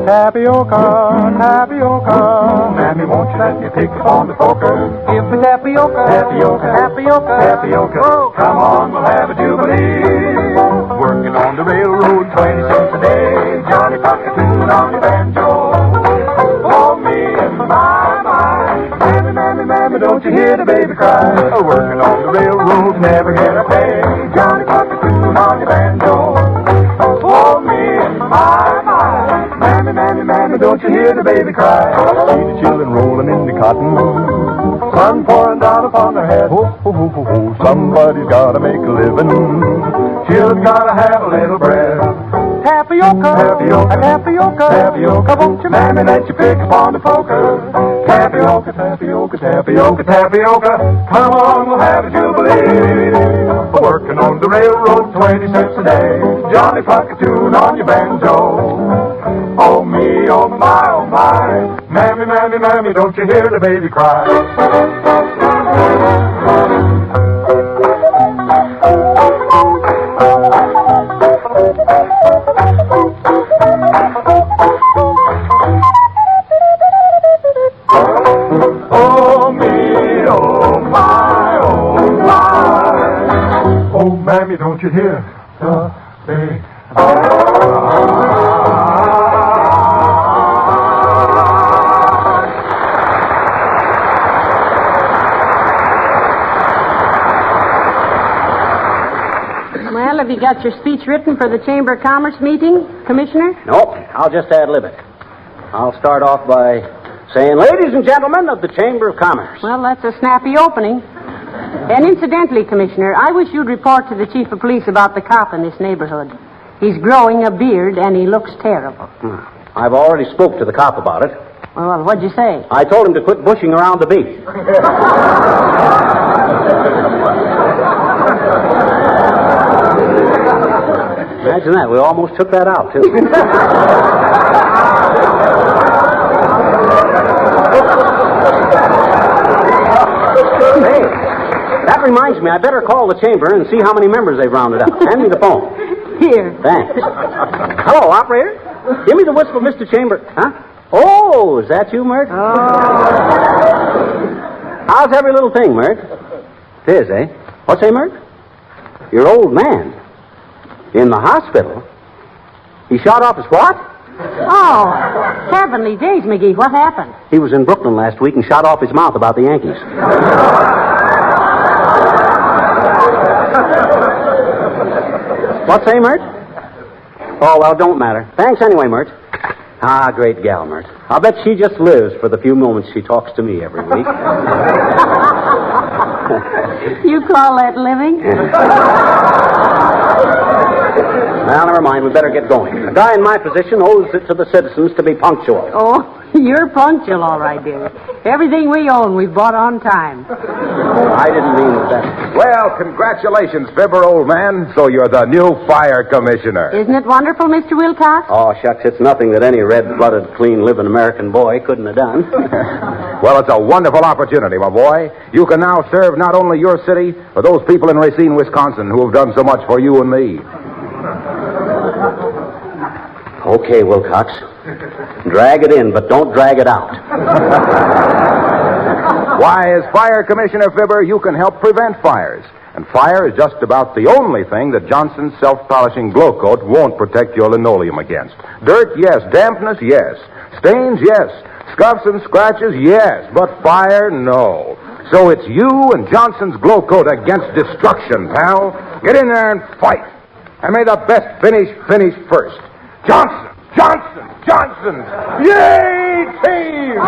S13: Tapioca, tapioca, Mammy, won't you let me pick on the poker? Give me tapioca, tapioca, tapioca, tapioca. Oh, come on, we'll have a jubilee. Working on the railroad, 20 cents a day. Johnny Cockatoo on your banjo. Oh, me and my. Mammy, mammy, mammy, don't you hear the baby cry? Working on the railroad, never get a pay. Johnny Cockatoo on your banjo. Oh, me and my. Mammy, mammy, mammy, don't you hear the baby cry? See the children rolling in the cotton. Sun pouring down upon their head. Ho, ho, ho, ho, ho. Somebody's gotta make a living. Children gotta have a little bread. Tapioca, tapioca, tapioca, tapioca. Won't you, mammy, let you pick upon the poker? Tapioca, tapioca, tapioca, tapioca. Come on, we'll have a jubilee. Working on the railroad, 20 cents a day. Johnny Cockatoo on your banjo. Oh me, oh my, Mammy, mammy, mammy, don't you hear the baby cry? Oh me, oh my, oh mammy, don't you hear the baby
S4: Well, have you got your speech written for the Chamber of Commerce meeting, Commissioner?
S11: No, I'll just ad-lib it. I'll start off by saying, ladies and gentlemen of the Chamber of Commerce.
S4: Well, that's a snappy opening. And incidentally, Commissioner, I wish you'd report to the Chief of Police about the cop in this neighborhood. He's growing a beard, and he looks terrible.
S11: I've already spoke to the cop about it.
S4: Well, what'd you say?
S11: I told him to quit bushing around the beat. Imagine that. We almost took that out, too. Hey, that reminds me. I better call the chamber and see how many members they've rounded up. Hand me the phone.
S4: Here.
S11: Thanks. Hello, operator. Give me the whistle, Mr. Chamber. Huh? Oh, is that you, Mert?
S4: Oh.
S11: How's every little thing, Mert? It is, eh? What's that, Mert? Your old man. In the hospital? He shot off his what?
S4: Oh, heavenly days, McGee. What happened?
S11: He was in Brooklyn last week and shot off his mouth about the Yankees. What say, Mert? Oh, well, don't matter. Thanks anyway, Mert. Ah, great gal, Mert. I'll bet she just lives for the few moments she talks to me every week.
S4: You call that living?
S11: Well, never mind. We better get going. A guy in my position owes it to the citizens to be punctual.
S4: Oh, you're punctual, all right, dear. Everything we own, we've bought on time.
S11: I didn't mean that.
S10: Well, congratulations, Fibber, old man. So you're the new fire commissioner.
S4: Isn't it wonderful, Mr. Wilcox?
S11: Oh, shucks, it's nothing that any red-blooded, clean-living American boy couldn't have done.
S10: Well, it's a wonderful opportunity, my boy. You can now serve not only your city, but those people in Racine, Wisconsin, who have done so much for you and me.
S11: Okay, Wilcox. Drag it in, but don't drag it out.
S10: Why, as fire commissioner, Fibber, you can help prevent fires. And fire is just about the only thing that Johnson's self-polishing glow coat won't protect your linoleum against. Dirt, yes. Dampness, yes. Stains, yes. Scuffs and scratches, yes. But fire, no. So it's you and Johnson's glow coat against destruction, pal. Get in there and fight. And may the best finish first. Johnson! Johnson! Johnson! Yay, team!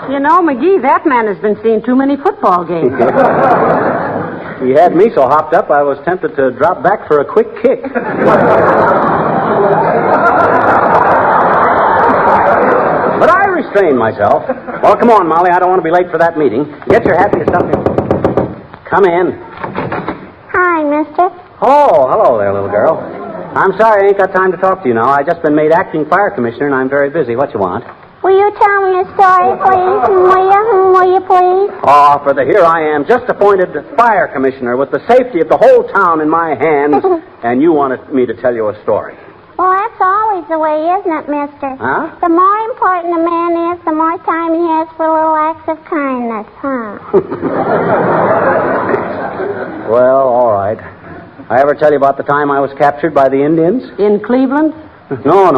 S4: You know, McGee, that man has been seeing too many football games.
S11: He had me so hopped up I was tempted to drop back for a quick kick. But I restrained myself. Well, come on, Molly. I don't want to be late for that meeting. Get your hat and your stuff in. Come in.
S6: Hi, mister.
S11: Oh, hello there, little girl. I'm sorry I ain't got time to talk to you now. I just been made acting fire commissioner, and I'm very busy. What you want?
S6: Will you tell me a story, please? Will you please?
S11: Oh, for the here I am, just appointed fire commissioner with the safety of the whole town in my hands, and you wanted me to tell you a story.
S6: Well, that's always the way, isn't it, mister?
S11: Huh?
S6: The more important a man is, the more time he has for little acts of kindness, huh?
S11: Well, all right. I ever tell you about the time I was captured by the Indians?
S4: In Cleveland?
S11: No.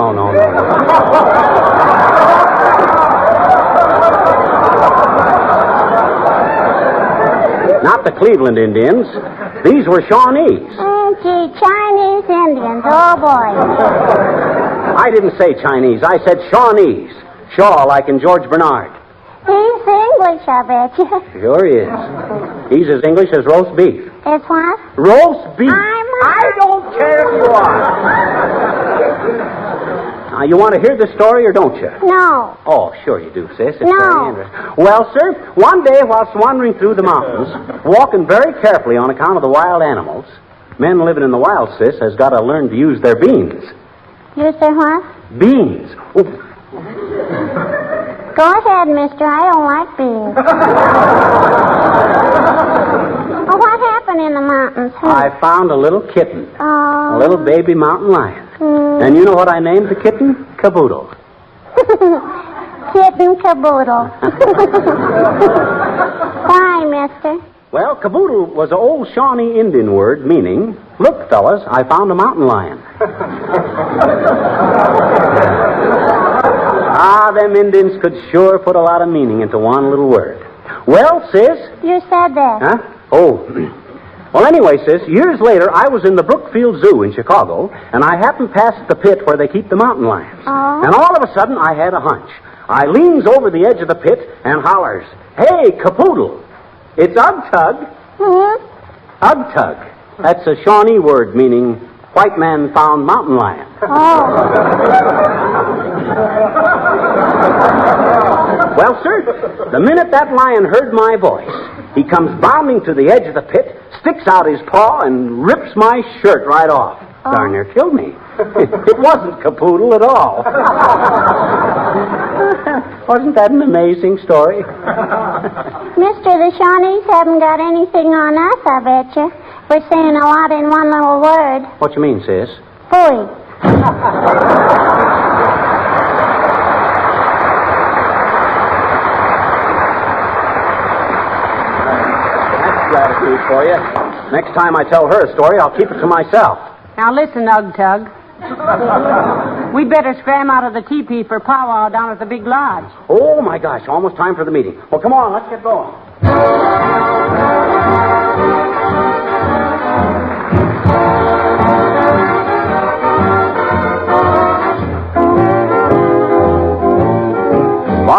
S11: Not the Cleveland Indians. These were Shawnees.
S6: Oh, gee, Chinese Indians. Oh, boy.
S11: I didn't say Chinese. I said Shawnees. Shaw, like in George Bernard.
S6: He's English, I bet you.
S11: Sure he is. He's as English as roast beef.
S6: It's what?
S11: Roast beef.
S6: I
S11: don't care if you are. Now, you want to hear this story or don't you?
S6: No.
S11: Oh, sure you do, sis. It's
S6: No.
S11: very interesting. Well, sir, one day whilst wandering through the mountains, walking very carefully on account of the wild animals, men living in the wild, sis, has got to learn to use their beans.
S6: You say what?
S11: Beans. Oh.
S6: Go ahead, mister. I don't like beans. Well, what happened in the mountains?
S11: I found a little kitten.
S6: Oh.
S11: A little baby mountain lion. And you know what I named the kitten? Caboodle.
S6: Kitten caboodle. Why, mister?
S11: Well, caboodle was an old Shawnee Indian word meaning, look, fellas, I found a mountain lion. Them Indians could sure put a lot of meaning into one little word. Well, sis?
S6: You said that.
S11: Huh? Oh. Well, anyway, sis, years later, I was in the Brookfield Zoo in Chicago, and I happened past the pit where they keep the mountain lions.
S6: Oh.
S11: And all of a sudden, I had a hunch. I leans over the edge of the pit and hollers, "Hey, capoodle, it's Ugtug."
S6: Mm-hmm.
S11: Ugtug. That's a Shawnee word meaning white man found mountain lion.
S6: Oh.
S11: Well, sir, the minute that lion heard my voice, he comes bounding to the edge of the pit, sticks out his paw, and rips my shirt right off.
S6: Oh.
S11: Darn near killed me. It wasn't capoodle at all. Wasn't that an amazing story?
S6: Mister, the Shawnees haven't got anything on us, I bet you. We're saying a lot in one little word.
S11: What you mean, sis?
S6: Phooey.
S11: Gratitude for you. Next time I tell her a story, I'll keep it to myself.
S4: Now listen, Ugtug. We'd better scram out of the teepee for powwow down at the big lodge.
S11: Oh, my gosh, almost time for the meeting. Well, come on, let's get going.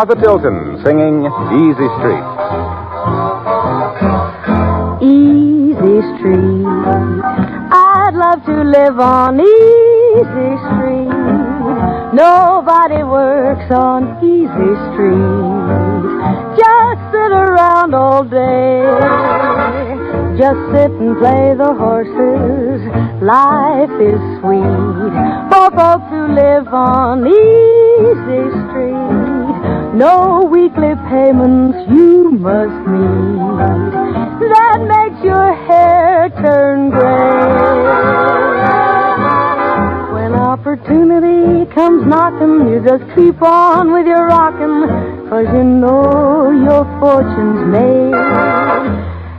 S10: Martha Tilton singing Easy Street.
S3: Easy Street, I'd love to live on Easy Street. Nobody works on Easy Street. Just sit around all day. Just sit and play the horses. Life is sweet for folks who live on Easy Street. No weekly payments you must meet. That makes your hair turn gray. When opportunity comes knocking, you just keep on with your rockin', 'cause you know your fortune's made.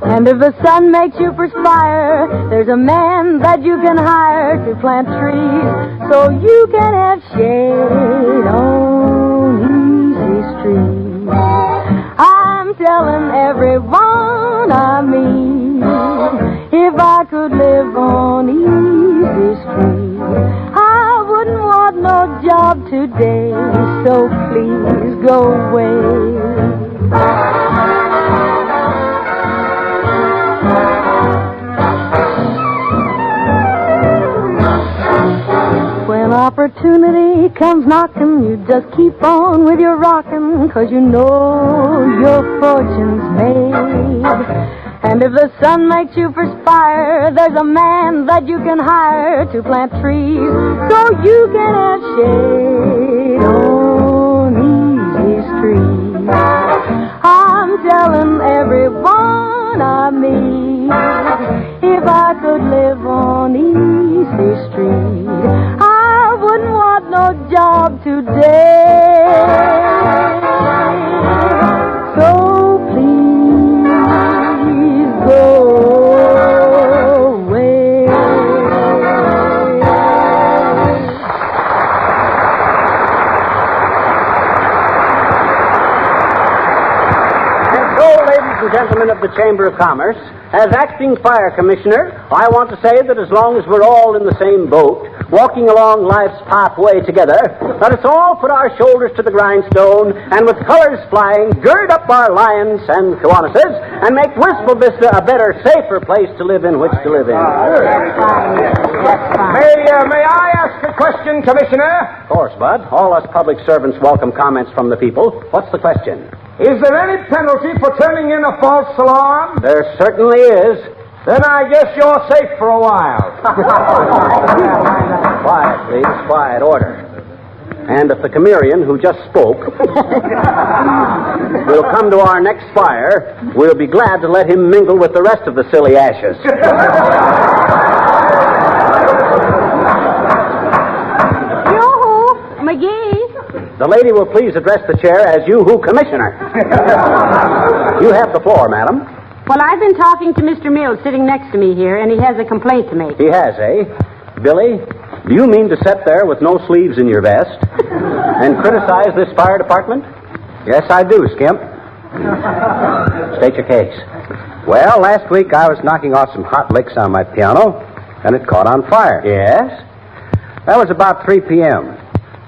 S3: And if the sun makes you perspire, there's a man that you can hire to plant trees so you can have shade on Easy Street. I'm telling everyone I meet, if I could live on Easy Street, I wouldn't want no job today, so please go away. When opportunity comes knocking, you just keep on with your rockin', 'cause you know your fortune's made. And if the sun makes you perspire, there's a man that you can hire to plant trees so you can have shade on Easy Street. I'm telling everyone I meet, if I could live on Easy Street, I wouldn't want no job today. So please go away.
S11: And so, ladies and gentlemen of the Chamber of Commerce, as acting fire commissioner, I want to say that as long as we're all in the same boat, walking along life's pathway together, let us all put our shoulders to the grindstone and with colors flying, gird up our lions and kiwanuses and make Wistful Vista a better, safer place to live in which to live in.
S10: May I ask a question, Commissioner?
S11: Of course, Bud. All us public servants welcome comments from the people. What's the question?
S10: Is there any penalty for turning in a false alarm?
S11: There certainly is.
S10: Then I guess you're safe for a while.
S11: Quiet, please. Quiet. Order. And if the Cimmerian who just spoke will come to our next fire, we'll be glad to let him mingle with the rest of the silly ashes.
S4: Yoo-hoo, McGee.
S11: The lady will please address the chair as you-hoo Commissioner. You have the floor, madam.
S4: Well, I've been talking to Mr. Mills sitting next to me here, and he has a complaint to make.
S11: He has, eh? Billy, do you mean to sit there with no sleeves in your vest and criticize this fire department? Yes, I do, Skimp. State your case.
S14: Well, last week I was knocking off some hot licks on my piano, and it caught on fire.
S11: Yes?
S14: That was about 3 p.m.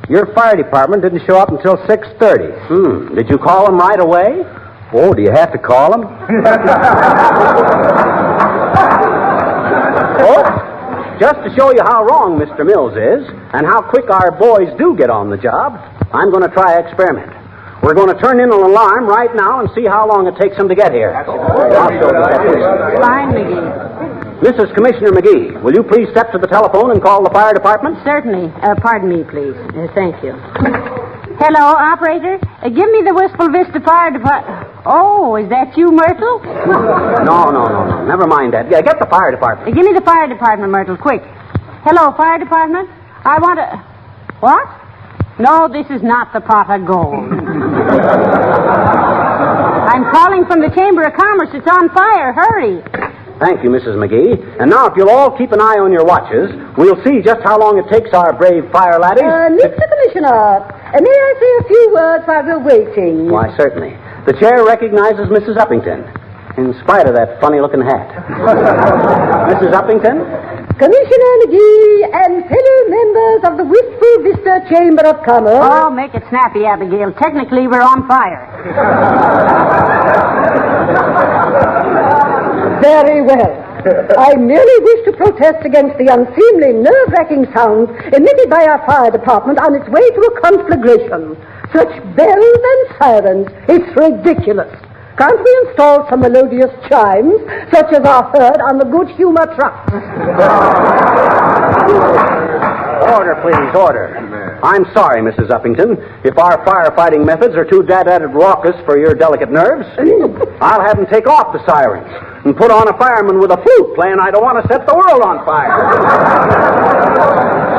S14: Your fire department didn't show up until 6:30.
S11: Did you call him right away?
S14: Oh, do you have to call them?
S11: Oh, just to show you how wrong Mr. Mills is and how quick our boys do get on the job, I'm going to try an experiment. We're going to turn in an alarm right now and see how long it takes them to get here.
S4: Fine, McGee.
S11: Mrs. Commissioner McGee, will you please step to the telephone and call the fire department?
S4: Certainly. Pardon me, please. Thank you. Hello, operator. Give me the Wistful Vista Fire Department. Oh, is that you, Myrtle?
S11: No. Never mind that. Yeah, get the fire department.
S4: Give me the fire department, Myrtle, quick. Hello, fire department. I want to... What? No, this is not the pot of gold. I'm calling from the Chamber of Commerce. It's on fire. Hurry.
S11: Thank you, Mrs. McGee. And now, if you'll all keep an eye on your watches, we'll see just how long it takes our brave fire laddies...
S15: Mr. Commissioner, may I say a few words while we're waiting?
S11: Why, certainly. The chair recognizes Mrs. Uppington, in spite of that funny-looking hat. Mrs. Uppington,
S15: Commissioner McGee and fellow members of the Wistful Vista Chamber of Commerce.
S4: Oh, make it snappy, Abigail. Technically, we're on fire.
S15: Very well. I merely wish to protest against the unseemly, nerve-wracking sounds emitted by our fire department on its way to a conflagration. Such bells and sirens, it's ridiculous. Can't we install some melodious chimes, such as are heard on the Good Humor truck?
S11: Order, please, order. I'm sorry, Mrs. Uppington. If our firefighting methods are too dad-added raucous for your delicate nerves, I'll have them take off the sirens and put on a fireman with a flute playing I Don't Want to Set the World on Fire.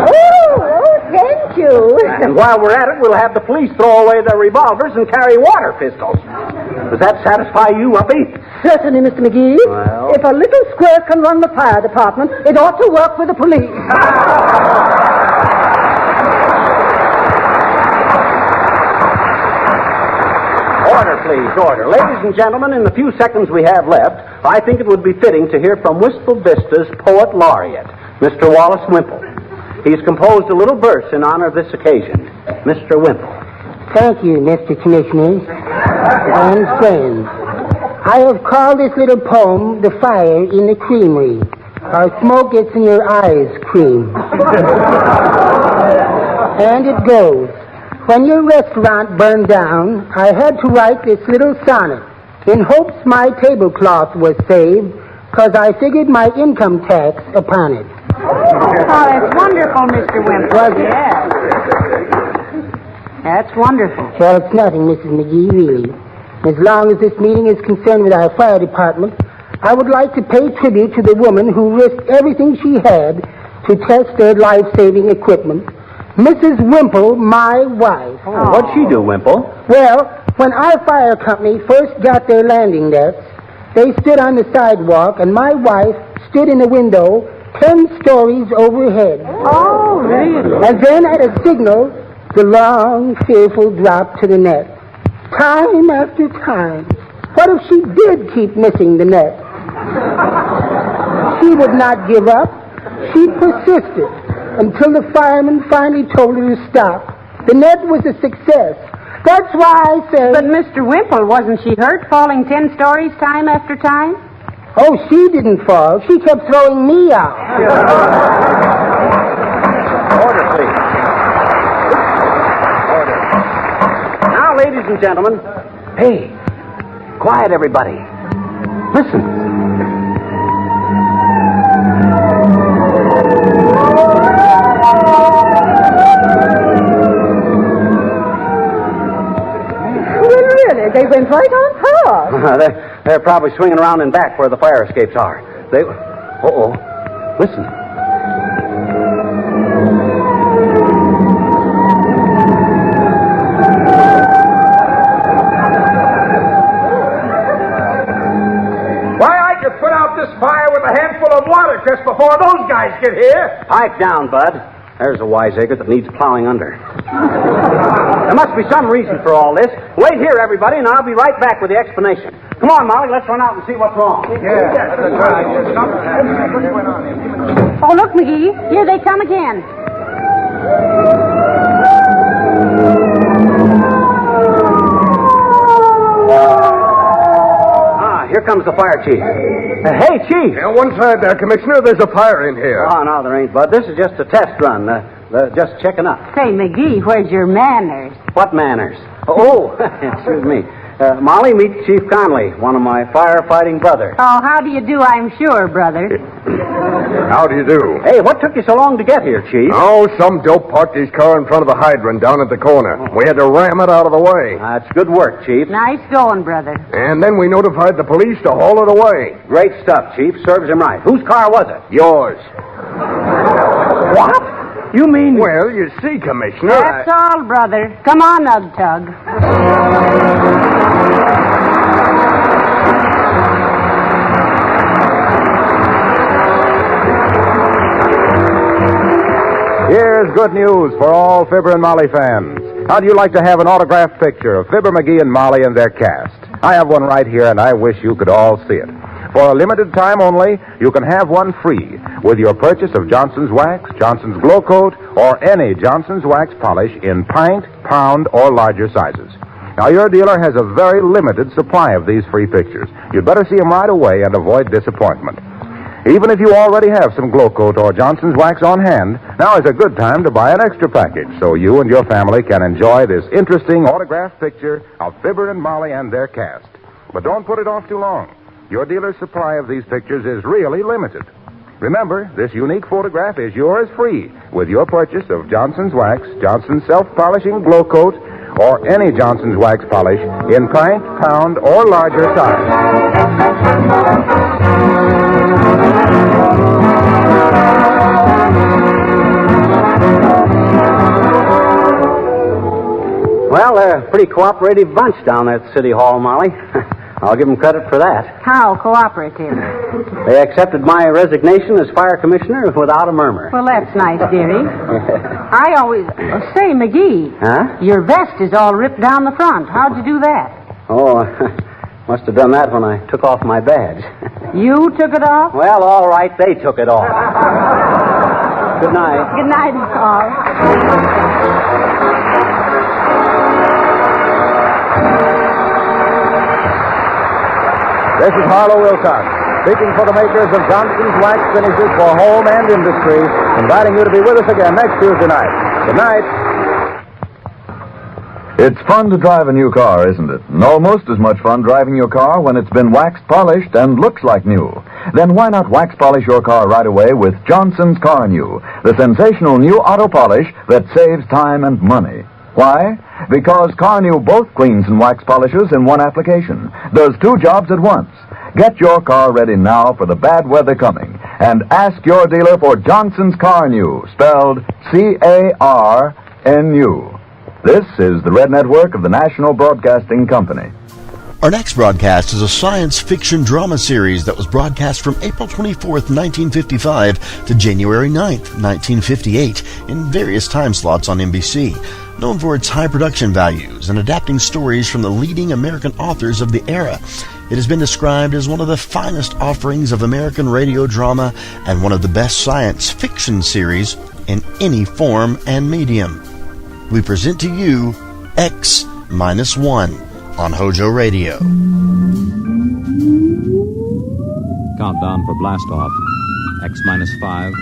S15: Oh, thank you.
S11: And while we're at it, we'll have the police throw away their revolvers and carry water pistols. Does that satisfy you, Uppy?
S15: Certainly, Mr. McGee.
S11: Well...
S15: If a little square can run the fire department, it ought to work with the police.
S11: Order, please, order. Ladies and gentlemen, in the few seconds we have left, I think it would be fitting to hear from Wistful Vista's poet laureate, Mr. Wallace Wimple. He's composed a little verse in honor of this occasion. Mr. Wimple.
S12: Thank you, Mr. Commissioner and friends. I have called this little poem The Fire in the Creamery. Our smoke gets in your eyes, cream. And it goes. When your restaurant burned down, I had to write this little sonnet in hopes my tablecloth was saved, because I figured my income tax upon it.
S4: Oh, that's wonderful, Mr. Wimple.
S12: Was it?
S4: Yes. That's wonderful.
S12: Well, it's nothing, Mrs. McGee, really. As long as this meeting is concerned with our fire department, I would like to pay tribute to the woman who risked everything she had to test their life-saving equipment, Mrs. Wimple, my wife.
S11: Oh, what'd she do, Wimple?
S12: Well, when our fire company first got their landing nets, they stood on the sidewalk, and my wife stood in the window 10 stories overhead.
S4: Oh, really?
S12: And then at a signal, the long, fearful drop to the net. Time after time. What if she did keep missing the net? She would not give up. She persisted until the fireman finally told her to stop. The net was a success. That's why I say...
S4: But, Mr. Wimple, wasn't she hurt falling 10 stories time after time?
S12: Oh, she didn't fall. She kept throwing me out.
S11: Order, please. Order. Now, ladies and gentlemen, hey, quiet, everybody. Listen.
S15: They went right on past.
S11: They're probably swinging around in back where the fire escapes are. Uh-oh. Listen.
S16: Why, I could put out this fire with a handful of water just before those guys get here.
S11: Pipe down, Bud. There's a wiseacre that needs plowing under. There must be some reason for all this. Wait here, everybody, and I'll be right back with the explanation. Come on, Molly, let's run out and see what's wrong.
S16: Yeah, that's right.
S4: Oh, look, McGee. Here they come again.
S11: Here comes the fire chief. Hey, Chief.
S16: Yeah, one side there, Commissioner. There's a fire in here.
S11: Oh, no, there ain't, Bud. This is just a test run. Just checking up.
S4: Say, McGee, where's your manners?
S11: What manners? Oh, excuse me. Molly, meet Chief Conley, one of my firefighting brothers.
S4: Oh, how do you do, I'm sure, brother.
S16: How do you do?
S11: Hey, what took you so long to get here, Chief?
S16: Oh, some dope parked his car in front of the hydrant down at the corner. We had to ram it out of the way.
S11: That's good work, Chief.
S4: Nice going, brother.
S16: And then we notified the police to haul it away.
S11: Great stuff, Chief. Serves him right. Whose car was it?
S16: Yours.
S11: What? You mean...
S16: Well, you see, Commissioner...
S4: That's all, brother. Come on, Ugtug.
S10: Here's good news for all Fibber and Molly fans. How'd you like to have an autographed picture of Fibber, McGee, and Molly and their cast? I have one right here, and I wish you could all see it. For a limited time only, you can have one free with your purchase of Johnson's Wax, Johnson's Glow Coat, or any Johnson's Wax polish in pint, pound, or larger sizes. Now, your dealer has a very limited supply of these free fixtures. You'd better see them right away and avoid disappointment. Even if you already have some Glow Coat or Johnson's Wax on hand, now is a good time to buy an extra package so you and your family can enjoy this interesting autographed picture of Fibber and Molly and their cast. But don't put it off too long. Your dealer's supply of these pictures is really limited. Remember, this unique photograph is yours free with your purchase of Johnson's Wax, Johnson's Self-Polishing Glow Coat, or any Johnson's Wax polish in pint, pound, or larger size.
S14: Well, they're a pretty cooperative bunch down there at City Hall, Molly. I'll give them credit for that.
S4: How cooperative?
S14: They accepted my resignation as fire commissioner without a murmur.
S4: Well, that's nice, dearie. I always... say, McGee.
S14: Huh?
S4: Your vest is all ripped down the front. How'd you do that?
S14: Oh, must have done that when I took off my badge.
S4: You took it off?
S14: Well, all right, they took it off. Good night.
S4: Good night, all.
S10: This is Harlow Wilcox, speaking for the makers of Johnson's Wax Finishes for home and industry, inviting you to be with us again next Tuesday night. Good night.
S9: It's fun to drive a new car, isn't it? And almost as much fun driving your car when it's been waxed, polished, and looks like new. Then why not wax polish your car right away with Johnson's Car New, the sensational new auto polish that saves time and money. Why? Because Car New both cleans and wax polishes in one application. Does two jobs at once. Get your car ready now for the bad weather coming. And ask your dealer for Johnson's Car New, spelled C-A-R-N-U. This is the Red Network of the National Broadcasting Company.
S1: Our next broadcast is a science fiction drama series that was broadcast from April 24th, 1955 to January 9th, 1958 in various time slots on NBC. Known for its high production values and adapting stories from the leading American authors of the era, it has been described as one of the finest offerings of American radio drama and one of the best science fiction series in any form and medium. We present to you X-1 on HOJO Radio.
S17: Countdown for blast off. X-5,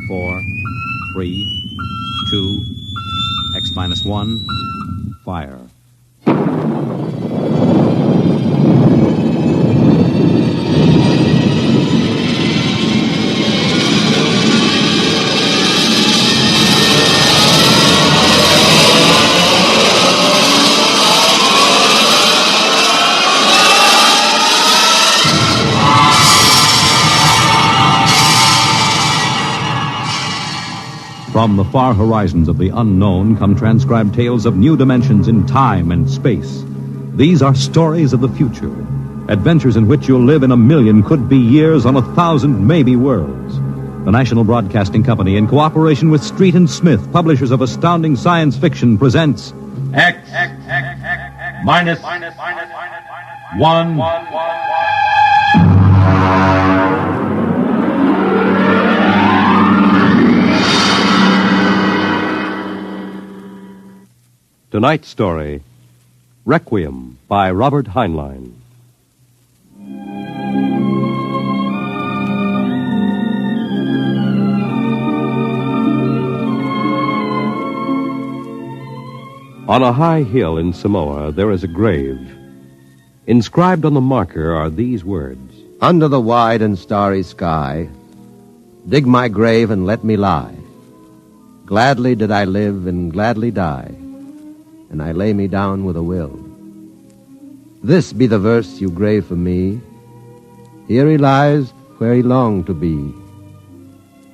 S17: 4, 3, 2, X-1, fire. From the far horizons of the unknown come transcribed tales of new dimensions in time and space. These are stories of the future, adventures in which you'll live in 1,000,000 could-be years on 1,000 maybe worlds. The National Broadcasting Company, in cooperation with Street and Smith, publishers of astounding science fiction, presents X-1. Tonight's story, Requiem by Robert Heinlein. On a high hill in Samoa, there is a grave. Inscribed on the marker are these words:
S18: Under the wide and starry sky, dig my grave and let me lie. Gladly did I live and gladly die, and I lay me down with a will. This be the verse you grave for me. Here he lies where he longed to be.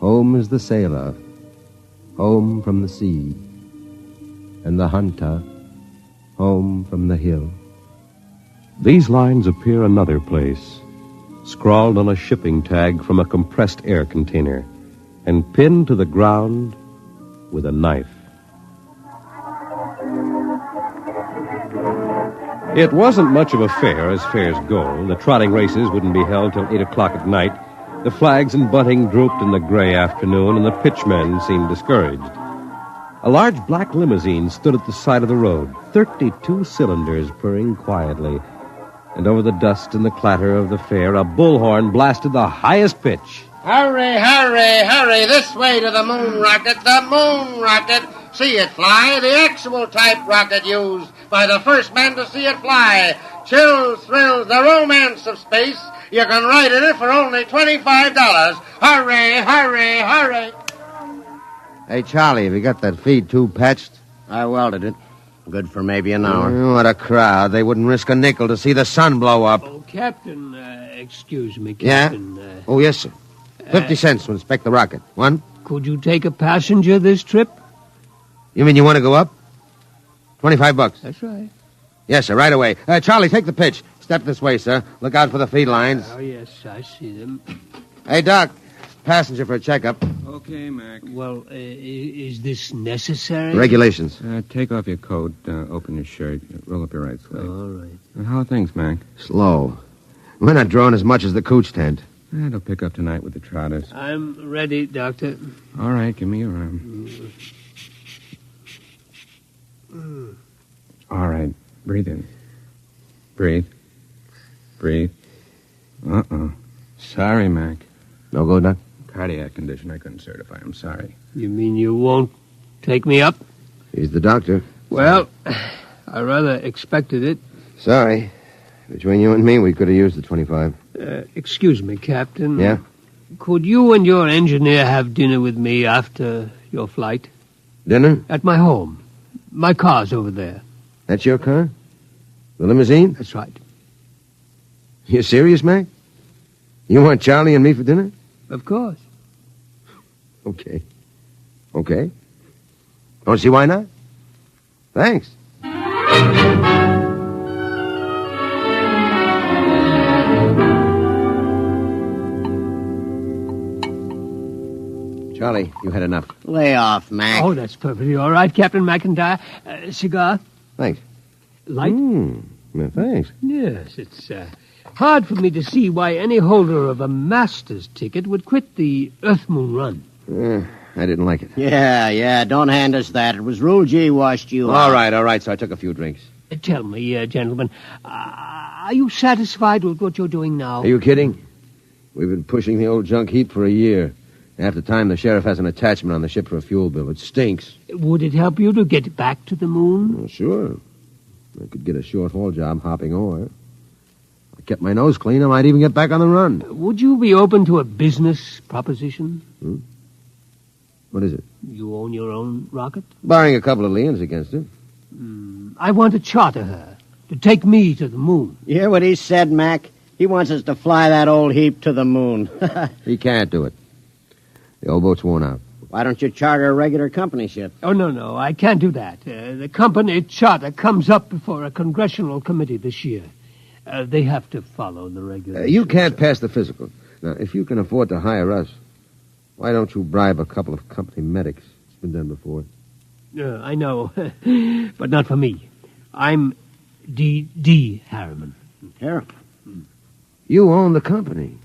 S18: Home is the sailor, home from the sea, and the hunter, home from the hill.
S17: These lines appear another place, scrawled on a shipping tag from a compressed air container, and pinned to the ground with a knife. It wasn't much of a fair, as fairs go. The trotting races wouldn't be held till 8 o'clock at night.
S19: The flags and bunting drooped in the gray afternoon, and the pitchmen seemed discouraged. A large black limousine stood at the side of the road, 32 cylinders purring quietly. And over the dust and the clatter of the fair, a bullhorn blasted the highest pitch.
S20: Hurry, hurry, hurry, this way to the moon rocket, the moon rocket. See it fly, the actual type rocket used by the first man to see it fly. Chills, thrills, the romance of space. You can ride in it for only $25. Hurry, hurry, hurry.
S18: Hey, Charlie, have you got that feed tube patched?
S14: I welded it. Good for maybe an hour.
S18: What a crowd. They wouldn't risk a nickel to see the sun blow up.
S21: Oh, Captain, excuse me,
S18: Yeah?
S21: Captain.
S18: Oh, yes, sir. 50 cents to inspect the rocket. One?
S21: Could you take a passenger this trip?
S18: You mean you want to go up? $25.
S21: That's right.
S18: Yes, sir, right away. Charlie, take the pitch. Step this way, sir. Look out for the feed lines.
S21: Oh, yes, I see them.
S18: Hey, Doc. Passenger for a checkup.
S22: Okay, Mac.
S21: Well, is this necessary?
S18: Regulations.
S22: Take off your coat, open your shirt, roll up your right sleeve.
S21: All right.
S22: How are things, Mac?
S18: Slow. We're not drawing as much as the cooch tent.
S22: It'll pick up tonight with the trotters.
S21: I'm ready, Doctor.
S22: All right, give me your arm. All right, breathe in. Breathe. Breathe. Sorry, Mac.
S18: No go, Doc?
S22: Cardiac condition I couldn't certify. I'm sorry.
S21: You mean you won't take me up?
S18: He's the doctor.
S21: Well, I rather expected it.
S18: Sorry. Between you and me, we could have used the 25.
S21: Excuse me, Captain.
S18: Yeah?
S21: Could you and your engineer have dinner with me after your flight?
S18: Dinner?
S21: At my home. My car's over there.
S18: That's your car? The limousine?
S21: That's right.
S18: You serious, Mac? You want Charlie and me for dinner?
S21: Of course.
S18: Okay. Okay. Don't see why not? Thanks. Charlie, you had enough.
S14: Lay off, Mac.
S21: Oh, that's perfectly all right, Captain McIntyre. Cigar?
S18: Thanks.
S21: Light?
S18: Yeah, thanks.
S21: Yes, it's hard for me to see why any holder of a master's ticket would quit the Earth-Moon run.
S18: I didn't like it.
S14: Yeah, don't hand us that. It was Rule G washed you out.
S18: All right, so I took a few drinks.
S21: Tell me, gentlemen, are you satisfied with what you're doing now?
S18: Are you kidding? We've been pushing the old junk heap for a year. Half the time, the sheriff has an attachment on the ship for a fuel bill. It stinks.
S21: Would it help you to get back to the moon?
S18: Well, sure. I could get a short-haul job hopping ore. If I kept my nose clean, I might even get back on the run.
S21: Would you be open to a business proposition?
S18: What is it?
S21: You own your own rocket?
S18: Barring a couple of liens against it.
S21: I want to charter her to take me to the moon.
S14: You hear what he said, Mac? He wants us to fly that old heap to the moon.
S18: He can't do it. The old boat's worn out.
S14: Why don't you charter a regular company ship?
S21: Oh, no, I can't do that. The company charter comes up before a congressional committee this year. They have to follow the regulations.
S18: You can't pass the physical. Now, if you can afford to hire us, why don't you bribe a couple of company medics? It's been done before.
S21: I know, but not for me. I'm D. Harriman.
S14: Harriman?
S18: You own the company.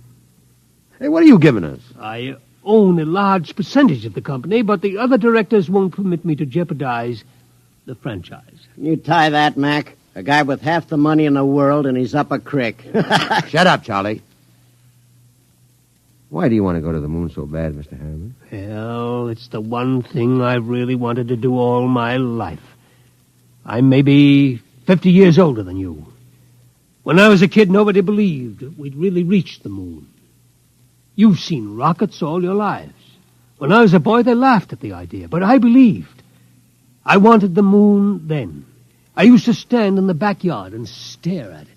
S18: Hey, what are you giving us?
S21: I own a large percentage of the company, but the other directors won't permit me to jeopardize the franchise.
S14: You tie that, Mac. A guy with half the money in the world, and he's up a creek.
S18: Shut up, Charlie. Why do you want to go to the moon so bad, Mr. Harriman?
S21: Well, it's the one thing I've really wanted to do all my life. I'm maybe 50 years older than you. When I was a kid, nobody believed we'd really reached the moon. You've seen rockets all your lives. When I was a boy, they laughed at the idea, but I believed. I wanted the moon then. I used to stand in the backyard and stare at it.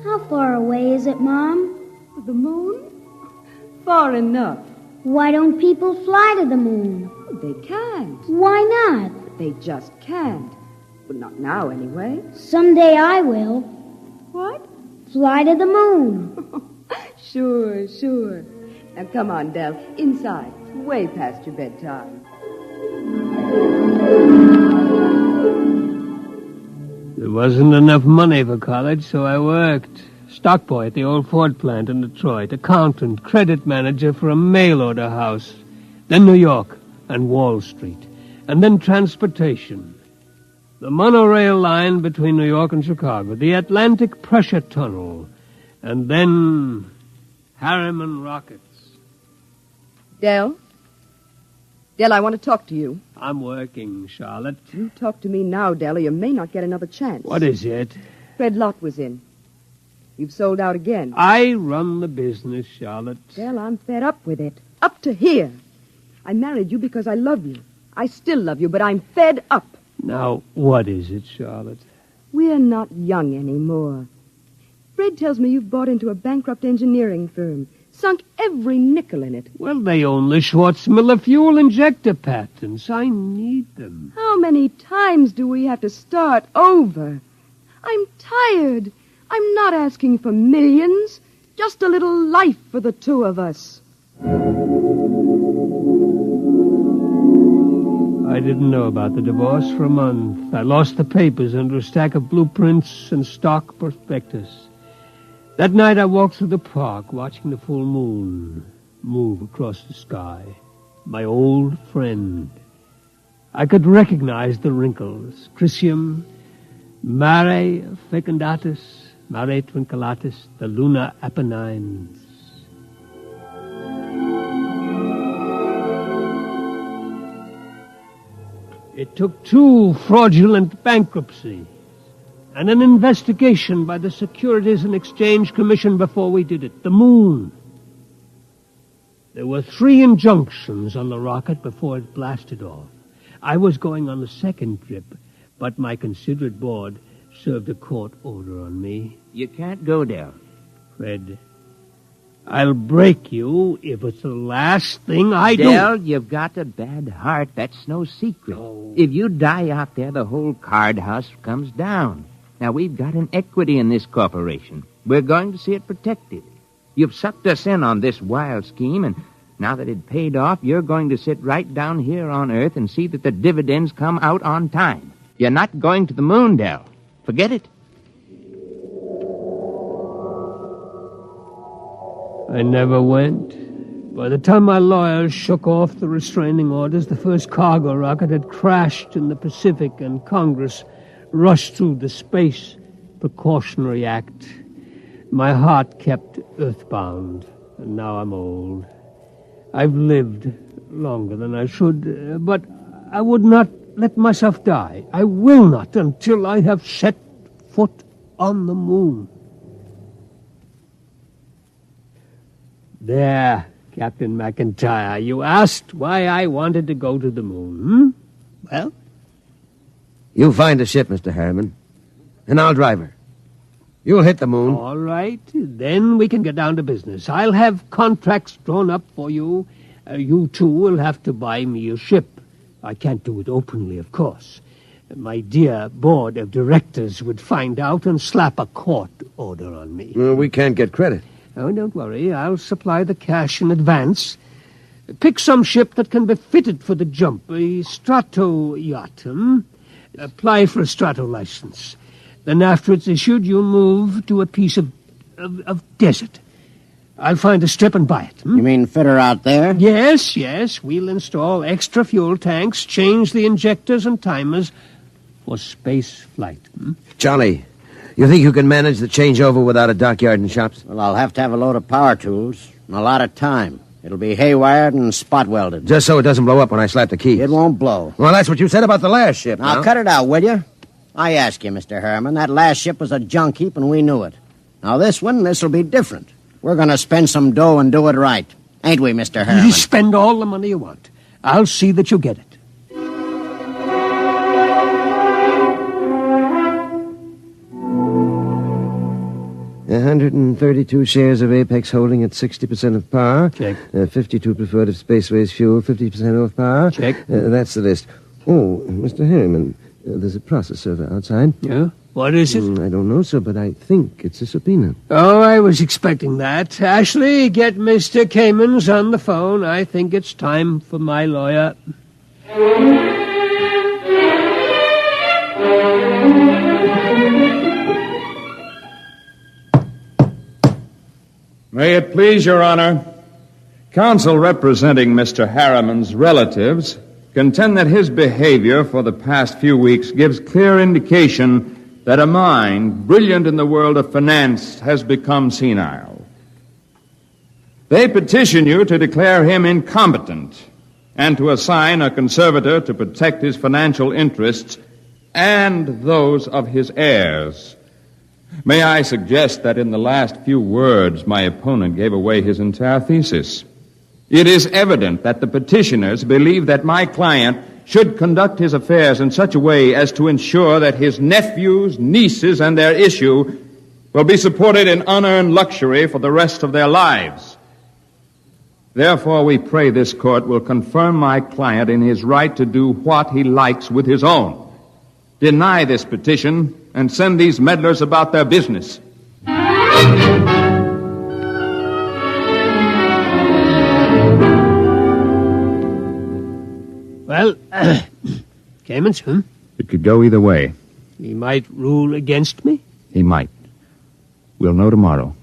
S6: How far away is it, Mom?
S15: The moon? Far enough.
S6: Why don't people fly to the moon?
S15: They can't.
S6: Why not?
S15: They just can't. But not now, anyway.
S6: Someday I will.
S15: What?
S6: Fly to the moon.
S15: Sure. Now, come on, Del. Inside. Way past your bedtime.
S21: There wasn't enough money for college, so I worked. Stock boy at the old Ford plant in Detroit, accountant, credit manager for a mail order house, then New York and Wall Street, and then transportation. The monorail line between New York and Chicago, the Atlantic Pressure Tunnel, and then Harriman rockets.
S2: Del? Del, I want to talk to you.
S21: I'm working, Charlotte.
S2: You talk to me now, Del, or you may not get another chance.
S21: What is it?
S2: Fred Lott was in. You've sold out again.
S21: I run the business, Charlotte.
S2: Del, I'm fed up with it. Up to here. I married you because I love you. I still love you, but I'm fed up.
S21: Now, what is it, Charlotte?
S2: We're not young anymore. Fred tells me you've bought into a bankrupt engineering firm, sunk every nickel in it.
S21: Well, they own the Schwarzmiller fuel injector patents. I need them.
S2: How many times do we have to start over? I'm tired. I'm not asking for millions, just a little life for the two of us.
S21: I didn't know about the divorce for a month. I lost the papers under a stack of blueprints and stock prospectus. That night I walked through the park, watching the full moon move across the sky. My old friend. I could recognize the wrinkles. Chrysium, Mare fecundatus, Mare twinkulatus, the lunar Apennines. It took 2 fraudulent bankruptcies and an investigation by the Securities and Exchange Commission before we did it. The moon. There were 3 injunctions on the rocket before it blasted off. I was going on the second trip, but my considerate board served a court order on me.
S5: You can't go there.
S21: Fred, I'll break you if it's the last thing I do.
S5: Del, you've got a bad heart. That's no secret.
S21: No.
S5: If you die out there, the whole card house comes down. Now, we've got an equity in this corporation. We're going to see it protected. You've sucked us in on this wild scheme, and now that it paid off, you're going to sit right down here on Earth and see that the dividends come out on time. You're not going to the moon, Del. Forget it.
S21: I never went. By the time my lawyers shook off the restraining orders, the first cargo rocket had crashed in the Pacific, and Congress rushed through the Space Precautionary Act. My heart kept earthbound, and now I'm old. I've lived longer than I should, but I would not let myself die. I will not until I have set foot on the moon. There, Captain McIntyre, you asked why I wanted to go to the moon, Well?
S18: You find a ship, Mr. Harriman, and I'll drive her. You'll hit the moon.
S21: All right, then we can get down to business. I'll have contracts drawn up for you. You two will have to buy me a ship. I can't do it openly, of course. My dear board of directors would find out and slap a court order on me.
S18: We can't get credit.
S21: Oh, don't worry. I'll supply the cash in advance. Pick some ship that can be fitted for the jump. A strato yacht, Apply for a strato license. Then after it's issued, you'll move to a piece of desert. I'll find a strip and buy it.
S11: You mean fit her out there?
S21: Yes. We'll install extra fuel tanks, change the injectors and timers for space flight.
S18: Johnny, you think you can manage the changeover without a dockyard and shops?
S11: Well, I'll have to have a load of power tools and a lot of time. It'll be haywired and spot welded.
S18: Just so it doesn't blow up when I slap the key.
S11: It won't blow.
S18: Well, that's what you said about the last ship.
S11: Now, cut it out, will you? I ask you, Mr. Harriman, that last ship was a junk heap and we knew it. Now, this'll be different. We're going to spend some dough and do it right. Ain't we, Mr. Harriman?
S21: You spend all the money you want. I'll see that you get it.
S18: $132 shares of Apex Holding at 60% of par.
S21: Check.
S18: 52 preferred of Spaceways Fuel, 50% off par.
S21: Check.
S18: That's the list. Oh, Mr. Harriman, there's a process server outside.
S21: Yeah? What is it?
S18: I don't know, sir, but I think it's a subpoena.
S21: Oh, I was expecting that. Ashley, get Mr. Kamens on the phone. I think it's time for my lawyer.
S7: May it please your honor, counsel representing Mr. Harriman's relatives contend that his behavior for the past few weeks gives clear indication that a mind brilliant in the world of finance has become senile. They petition you to declare him incompetent and to assign a conservator to protect his financial interests and those of his heirs. May I suggest that in the last few words my opponent gave away his entire thesis. It is evident that the petitioners believe that my client should conduct his affairs in such a way as to ensure that his nephews, nieces, and their issue will be supported in unearned luxury for the rest of their lives. Therefore, we pray this court will confirm my client in his right to do what he likes with his own. Deny this petition and send these meddlers about their business.
S21: Well, Clemens,
S22: It could go either way.
S21: He might rule against me?
S22: He might. We'll know tomorrow.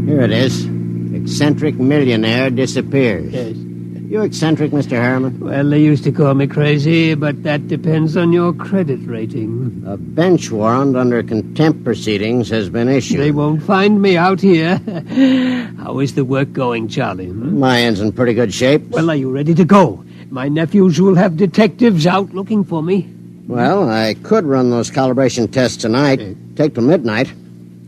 S8: Here it is. Eccentric millionaire disappears.
S21: Yes.
S8: You eccentric, Mr. Harriman?
S21: Well, they used to call me crazy, but that depends on your credit rating.
S8: A bench warrant under contempt proceedings has been issued.
S21: They won't find me out here. How is the work going, Charlie?
S8: My end's in pretty good shape.
S21: Well, are you ready to go? My nephews will have detectives out looking for me.
S8: Well, I could run those calibration tests tonight. Take till midnight.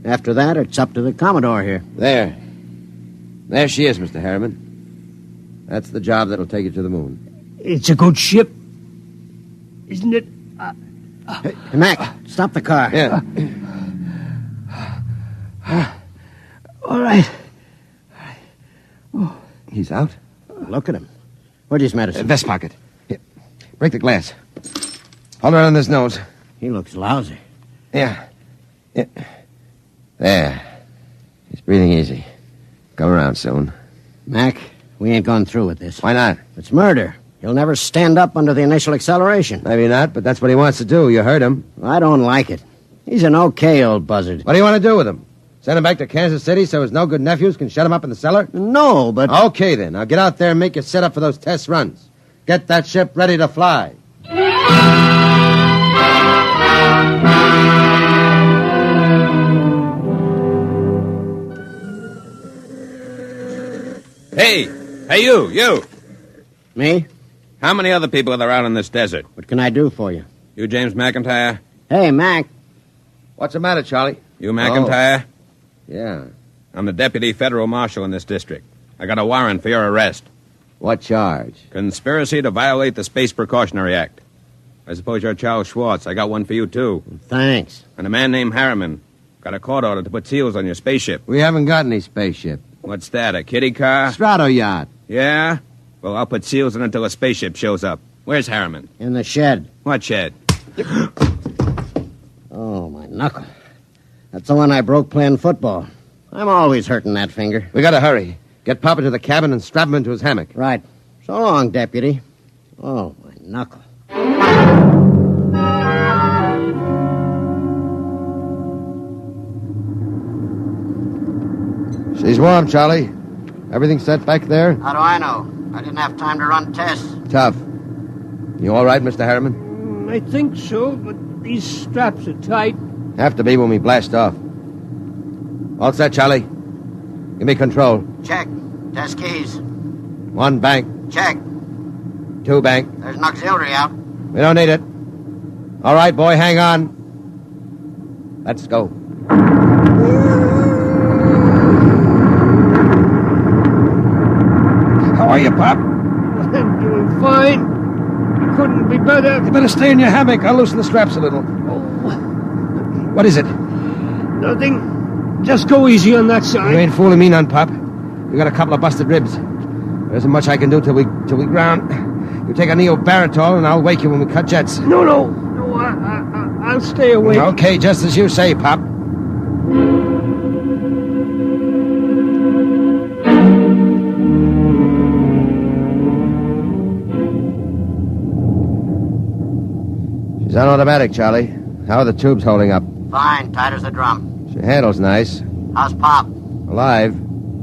S8: After that, it's up to the Commodore here.
S18: There. There she is, Mr. Harriman. That's the job that'll take you to the moon.
S21: It's a good ship, isn't it?
S8: Hey, Mac, stop the car.
S18: Yeah.
S21: All right.
S18: Oh. He's out?
S8: Look at him. Where's his medicine?
S18: Vest pocket. Here. Break the glass. Hold it on his nose.
S8: He looks lousy.
S18: Yeah. There. He's breathing easy. Come around soon.
S8: Mac, we ain't gone through with this.
S18: Why not?
S8: It's murder. He'll never stand up under the initial acceleration.
S18: Maybe not, but that's what he wants to do. You heard him.
S8: I don't like it. He's an okay old buzzard.
S18: What do you want to do with him? Send him back to Kansas City so his no-good nephews can shut him up in the cellar?
S8: No, but...
S18: Okay, then. Now get out there and make your setup for those test runs. Get that ship ready to fly.
S23: Hey, you.
S8: Me?
S23: How many other people are there out in this desert?
S8: What can I do for you?
S23: You James McIntyre?
S8: Hey, Mac.
S18: What's the matter, Charlie?
S23: You McIntyre?
S18: Oh. Yeah.
S23: I'm the deputy federal marshal in this district. I got a warrant for your arrest.
S18: What charge?
S23: Conspiracy to violate the Space Precautionary Act. I suppose you're Charles Schwartz. I got one for you, too.
S8: Thanks.
S23: And a man named Harriman. Got a court order to put seals on your spaceship.
S18: We haven't got any spaceship.
S23: What's that, a kiddie car?
S18: Strato yacht.
S23: Yeah? Well, I'll put seals on it until a spaceship shows up. Where's Harriman?
S8: In the shed.
S23: What shed?
S8: Oh, my knuckle. That's the one I broke playing football. I'm always hurting that finger.
S18: We gotta hurry. Get Papa to the cabin and strap him into his hammock.
S8: Right. So long, deputy. Oh, my knuckle.
S18: She's warm, Charlie. Everything set back there?
S8: How do I know? I didn't have time to run tests.
S18: Tough. You all right, Mr. Harriman?
S21: I think so, but these straps are tight.
S18: Have to be when we blast off. All set, Charlie. Give me control.
S8: Check. Test keys.
S18: 1 bank.
S8: Check.
S18: 2 bank.
S8: There's an auxiliary out.
S18: We don't need it. All right, boy, hang on. Let's go.
S16: How are you, Pop?
S21: I'm doing fine. Couldn't be better.
S16: You better stay in your hammock. I'll loosen the straps a little. What is it?
S21: Nothing. Just go easy on that side.
S16: You ain't fooling me none, Pop. You got a couple of busted ribs. There isn't much I can do till we ground. You take a neobaritol and I'll wake you when we cut jets.
S21: No, I'll stay awake.
S16: Okay, just as you say, Pop. It's on automatic, Charlie. How are the tubes holding up?
S8: Fine, tight as a drum.
S16: Your handle's nice.
S8: How's Pop?
S16: Alive,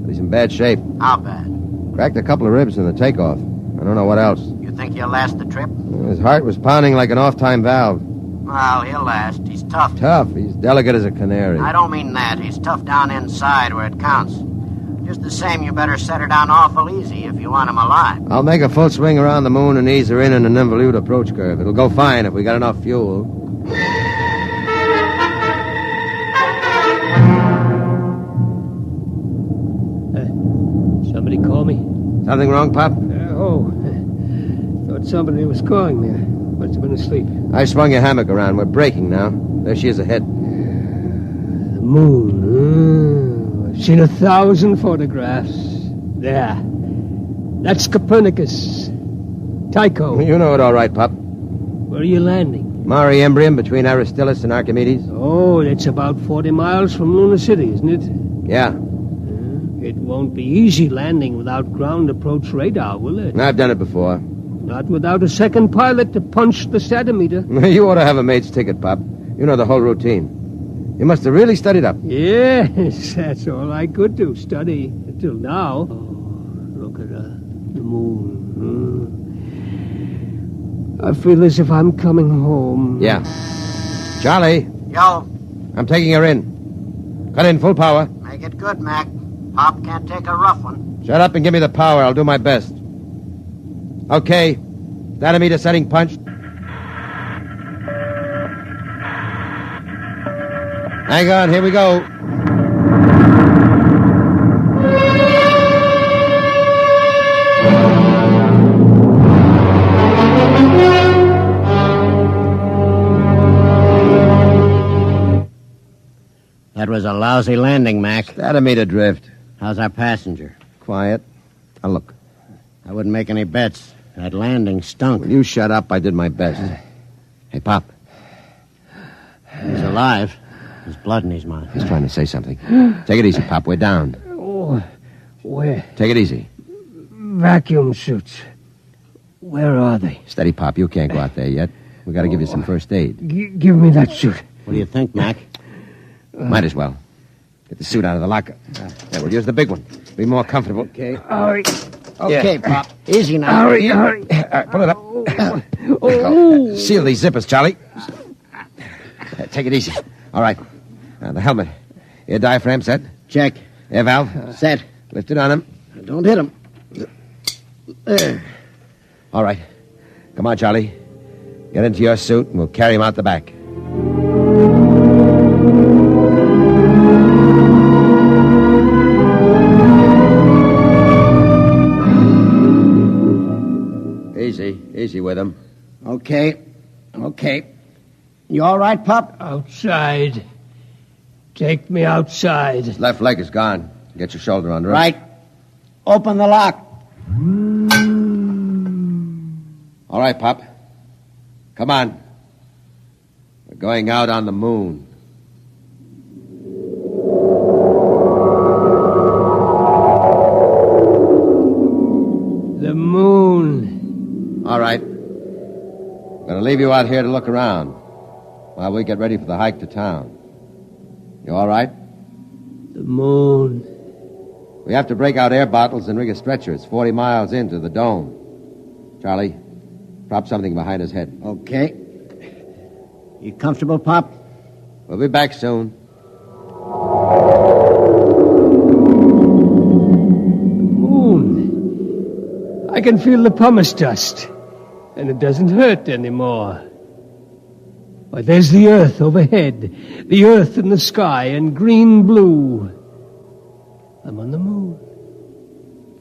S16: but he's in bad shape.
S8: How bad?
S16: Cracked a couple of ribs in the takeoff. I don't know what else.
S8: You think he'll last the trip?
S16: His heart was pounding like an off-time valve.
S8: Well, he'll last. He's tough.
S16: Tough. He's delicate as a canary.
S8: I don't mean that. He's tough down inside where it counts. Just the same, you better set her down awful easy if you want him alive.
S16: I'll make a full swing around the moon and ease her in an involute approach curve. It'll go fine if we got enough fuel.
S21: Somebody call me?
S16: Something wrong, Pop?
S21: Thought somebody was calling me. Must have been asleep.
S16: I swung your hammock around. We're braking now. There she is ahead.
S21: The moon. I've seen 1,000 photographs. There. That's Copernicus. Tycho.
S16: You know it all right, Pop.
S21: Where are you landing?
S16: Mare Imbrium between Aristillus and Archimedes.
S21: Oh, that's about 40 miles from Lunar City, isn't it?
S16: Yeah.
S21: It won't be easy landing without ground approach radar, will it?
S16: I've done it before.
S21: Not without a second pilot to punch the satimeter.
S16: You ought to have a mate's ticket, Pop. You know the whole routine. You must have really studied up.
S21: Yes, that's all I could do, study, until now. Oh, look at the moon. I feel as if I'm coming home.
S16: Yeah. Charlie.
S8: Yo.
S16: I'm taking her in. Cut in full power.
S8: Make it good, Mac. Pop can't take a rough one.
S16: Shut up and give me the power. I'll do my best. Okay. Statometer setting punched. Hang on, here we go.
S8: That was a lousy landing, Mac.
S16: Statometer drift.
S8: How's our passenger?
S16: Quiet. Now look.
S8: I wouldn't make any bets. That landing stunk.
S16: Will you shut up? I did my best. Hey, Pop.
S8: He's alive. There's blood in his mouth.
S16: He's trying to say something. Take it easy, Pop. We're down.
S21: Oh, where?
S16: Take it easy.
S21: Vacuum suits. Where are they?
S16: Steady, Pop. You can't go out there yet. We got to give you some first aid.
S21: Give me that suit.
S8: What do you think, Mac?
S16: Might as well. Get the suit out of the locker. There, we'll use the big one. Be more comfortable.
S21: Okay. Hurry.
S8: Okay, Pop. Easy now.
S21: Hurry.
S16: All right, pull it up. Seal these zippers, Charlie. Take it easy. All right. Now, the helmet. Air diaphragm set?
S8: Check.
S16: Air valve?
S8: Set.
S16: Lift it on him.
S8: Don't hit him. There.
S16: All right. Come on, Charlie. Get into your suit, and we'll carry him out the back. Easy with him.
S8: Okay. You all right, Pop?
S21: Outside. Take me outside.
S16: His left leg is gone. Get your shoulder under him.
S8: Right. Open the lock.
S16: All right, Pop. Come on. We're going out on the moon.
S21: The moon.
S16: All right. I'm going to leave you out here to look around while we get ready for the hike to town. You all right?
S21: The moon.
S16: We have to break out air bottles and rig a stretcher. It's 40 miles into the dome. Charlie, prop something behind his head.
S8: Okay. You comfortable, Pop?
S16: We'll be back soon.
S21: Moon. I can feel the pumice dust. And it doesn't hurt anymore. Why, there's the earth overhead. The earth in the sky and green-blue. I'm on the moon.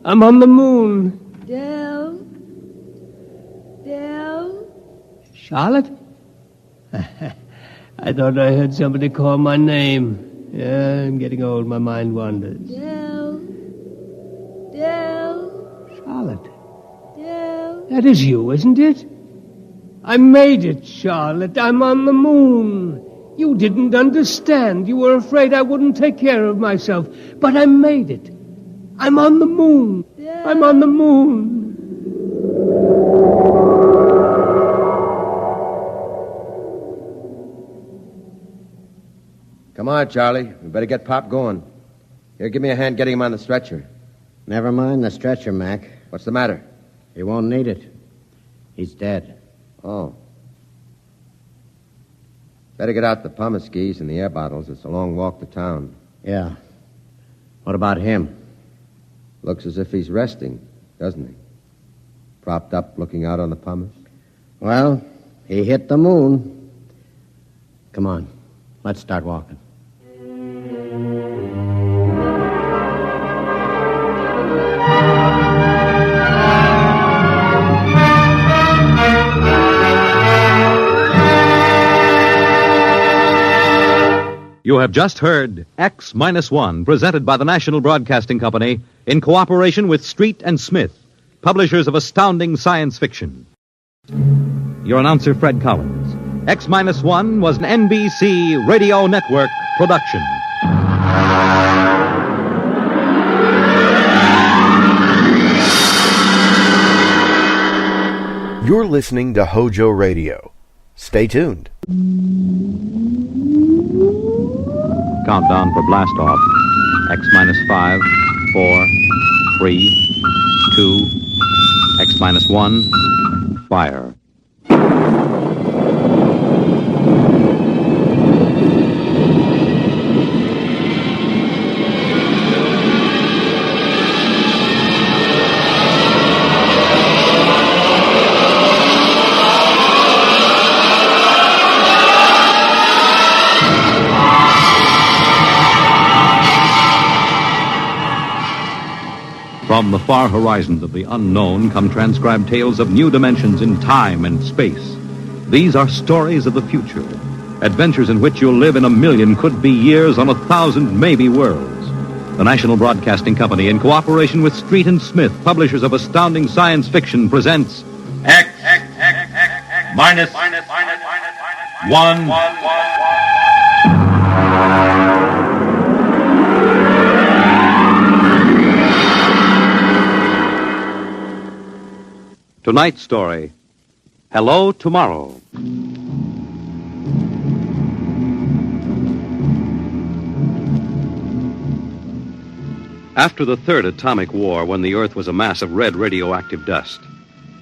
S21: I'm on the moon.
S2: Del?
S21: Charlotte? I thought I heard somebody call my name. Yeah, I'm getting old. My mind wanders.
S2: Del?
S21: Charlotte. That is you, isn't it? I made it, Charlotte. I'm on the moon. You didn't understand. You were afraid I wouldn't take care of myself. But I made it. I'm on the moon. I'm on the moon.
S16: on, Charlie. We better get Pop going. Here, give me a hand getting him on the stretcher.
S8: Never mind the stretcher, Mac.
S16: What's the matter?
S8: He won't need it. He's dead.
S16: Oh. Better get out the pumice skis and the air bottles. It's a long walk to town.
S8: Yeah. What about him?
S16: Looks as if he's resting, doesn't he? Propped up, looking out on the pumice.
S8: Well, he hit the moon. Come on. Let's start walking.
S17: You have just heard X-1, presented by the National Broadcasting Company in cooperation with Street and Smith, publishers of astounding science fiction. Your announcer, Fred Collins. X-1 was an NBC Radio Network production.
S1: You're listening to HOJO Radio. Stay tuned.
S17: Countdown for blast off. X-5, 4, 3, 2, X-1, fire. From the far horizons of the unknown come transcribed tales of new dimensions in time and space. These are stories of the future, adventures in which you'll live in a million could-be years on 1,000 maybe worlds. The National Broadcasting Company, in cooperation with Street and Smith, publishers of astounding science fiction, presents
S3: X minus 1.
S17: Tonight's story, Hello Tomorrow. After the third atomic war, when the Earth was a mass of red radioactive dust,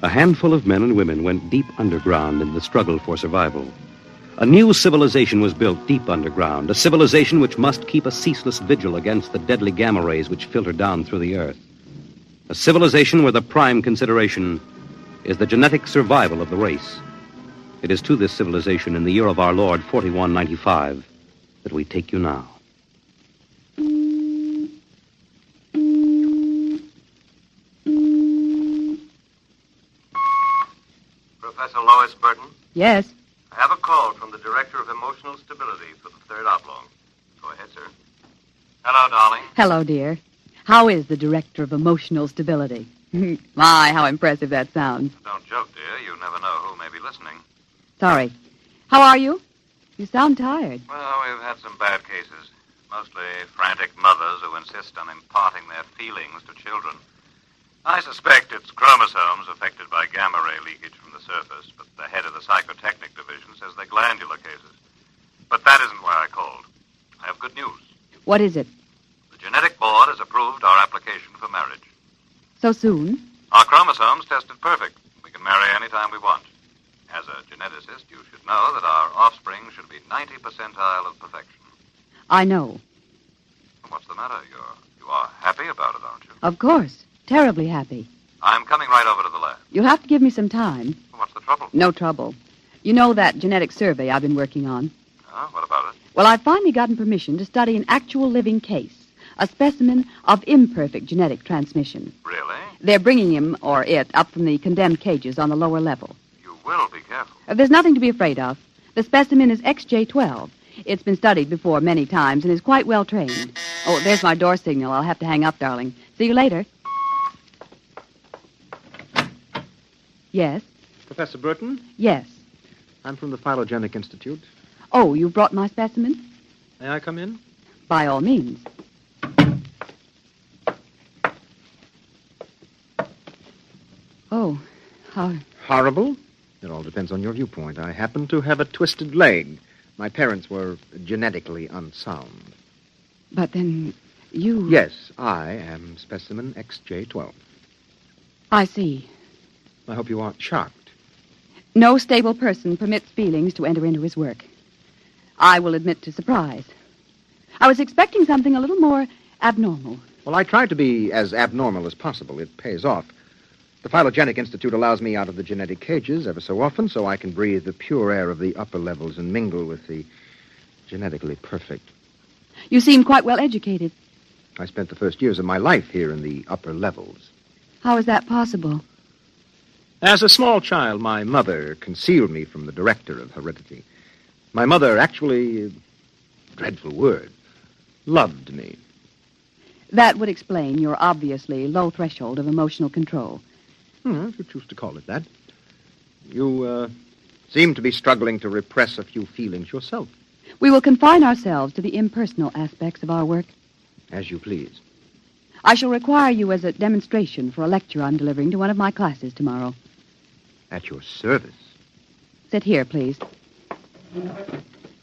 S17: a handful of men and women went deep underground in the struggle for survival. A new civilization was built deep underground, a civilization which must keep a ceaseless vigil against the deadly gamma rays which filter down through the Earth. A civilization where the prime consideration is the genetic survival of the race. It is to this civilization in the year of our Lord 4195 that we take you now.
S12: Professor Lois Burton?
S2: Yes.
S12: I have a call from the Director of Emotional Stability for the Third Oblong. Go ahead, sir. Hello, darling.
S13: Hello, dear. How is the Director of Emotional Stability? My, how impressive that sounds.
S12: Don't joke, dear. You never know who may be listening.
S13: Sorry. How are you? You sound tired.
S12: Well, we've had some bad cases. Mostly frantic mothers who insist on imparting their feelings to children. I suspect it's chromosomes affected by gamma ray leakage from the surface, but the head of the psychotechnic division says they're glandular cases. But that isn't why I called. I have good news.
S13: What is it?
S12: The genetic board has approved our application for marriage.
S13: So soon?
S12: Our chromosomes tested perfect. We can marry any time we want. As a geneticist, you should know that our offspring should be 90 percentile of perfection.
S13: I know.
S12: What's the matter? You are happy about it, aren't you?
S13: Of course. Terribly happy.
S12: I'm coming right over to the lab.
S13: You'll have to give me some time.
S12: What's the trouble?
S13: No trouble. You know that genetic survey I've been working on?
S12: What about it?
S13: Well, I've finally gotten permission to study an actual living case. A specimen of imperfect genetic transmission.
S12: Really?
S13: They're bringing him, or it, up from the condemned cages on the lower level.
S12: You will be careful.
S13: There's nothing to be afraid of. The specimen is XJ12. It's been studied before many times and is quite well trained. Oh, there's my door signal. I'll have to hang up, darling. See you later. Yes?
S24: Professor Burton?
S13: Yes.
S24: I'm from the Phylogenic Institute.
S13: Oh, you brought my specimen?
S24: May I come in?
S13: By all means. Oh, how...
S24: Horrible? It all depends on your viewpoint. I happen to have a twisted leg. My parents were genetically unsound.
S13: But then you...
S24: Yes, I am specimen XJ12.
S13: I see.
S24: I hope you aren't shocked.
S13: No stable person permits feelings to enter into his work. I will admit to surprise. I was expecting something a little more abnormal.
S24: Well, I tried to be as abnormal as possible. It pays off. The Phylogenetic Institute allows me out of the genetic cages ever so often so I can breathe the pure air of the upper levels and mingle with the genetically perfect.
S13: You seem quite well educated.
S24: I spent the first years of my life here in the upper levels.
S13: How is that possible?
S24: As a small child, my mother concealed me from the director of heredity. My mother actually, dreadful word, loved me.
S13: That would explain your obviously low threshold of emotional control.
S24: If you choose to call it that. You seem to be struggling to repress a few feelings yourself.
S13: We will confine ourselves to the impersonal aspects of our work.
S24: As you please.
S13: I shall require you as a demonstration for a lecture I'm delivering to one of my classes tomorrow.
S24: At your service.
S13: Sit here, please.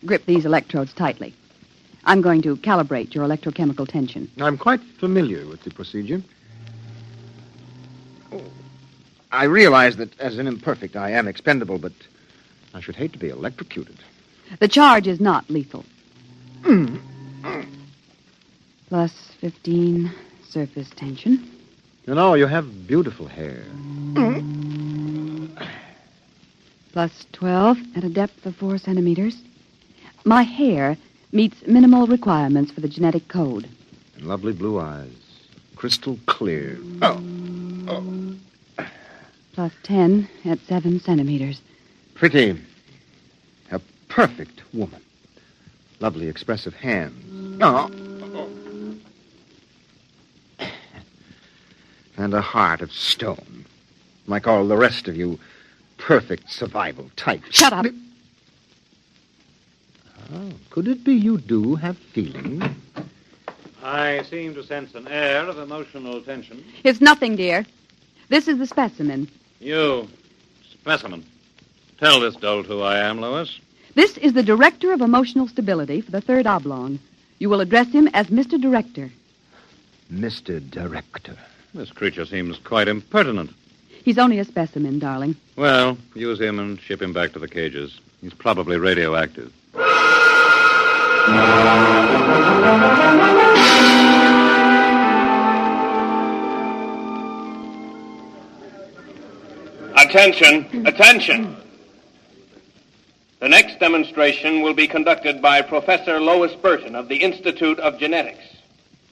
S13: Grip these electrodes tightly. I'm going to calibrate your electrochemical tension.
S24: I'm quite familiar with the procedure. I realize that as an imperfect I am expendable, but I should hate to be electrocuted.
S13: The charge is not lethal. Plus 15 surface tension.
S24: You know, you have beautiful hair.
S13: Plus 12 at a depth of 4 centimeters. My hair meets minimal requirements for the genetic code.
S24: And lovely blue eyes. Crystal clear.
S13: Plus 10 at 7 centimeters.
S24: Pretty. A perfect woman. Lovely expressive hands. And a heart of stone. Like all the rest of you perfect survival types.
S13: Shut up.
S24: Oh, could it be you do have feelings?
S12: I seem to sense an air of emotional tension.
S13: It's nothing, dear. This is the specimen.
S12: You, specimen. Tell this dolt who I am, Lois.
S13: This is the Director of Emotional Stability for the Third Oblong. You will address him as Mr. Director.
S24: Mr. Director.
S12: This creature seems quite impertinent.
S13: He's only a specimen, darling.
S12: Well, use him and ship him back to the cages. He's probably radioactive.
S4: Attention, attention. The next demonstration will be conducted by Professor Lois Burton of the Institute of Genetics.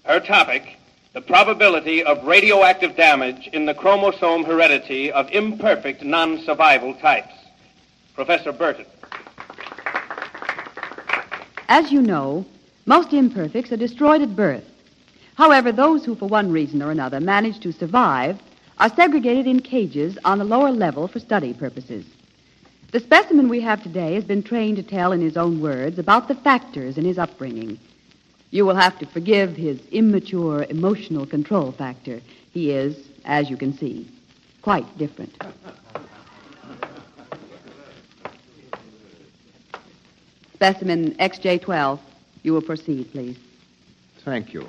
S4: Her topic, the probability of radioactive damage in the chromosome heredity of imperfect non-survival types. Professor Burton.
S13: As you know, most imperfects are destroyed at birth. However, those who for one reason or another manage to survive are segregated in cages on the lower level for study purposes. The specimen we have today has been trained to tell in his own words about the factors in his upbringing. You will have to forgive his immature emotional control factor. He is, as you can see, quite different. Specimen XJ12. You will proceed, please.
S24: Thank you.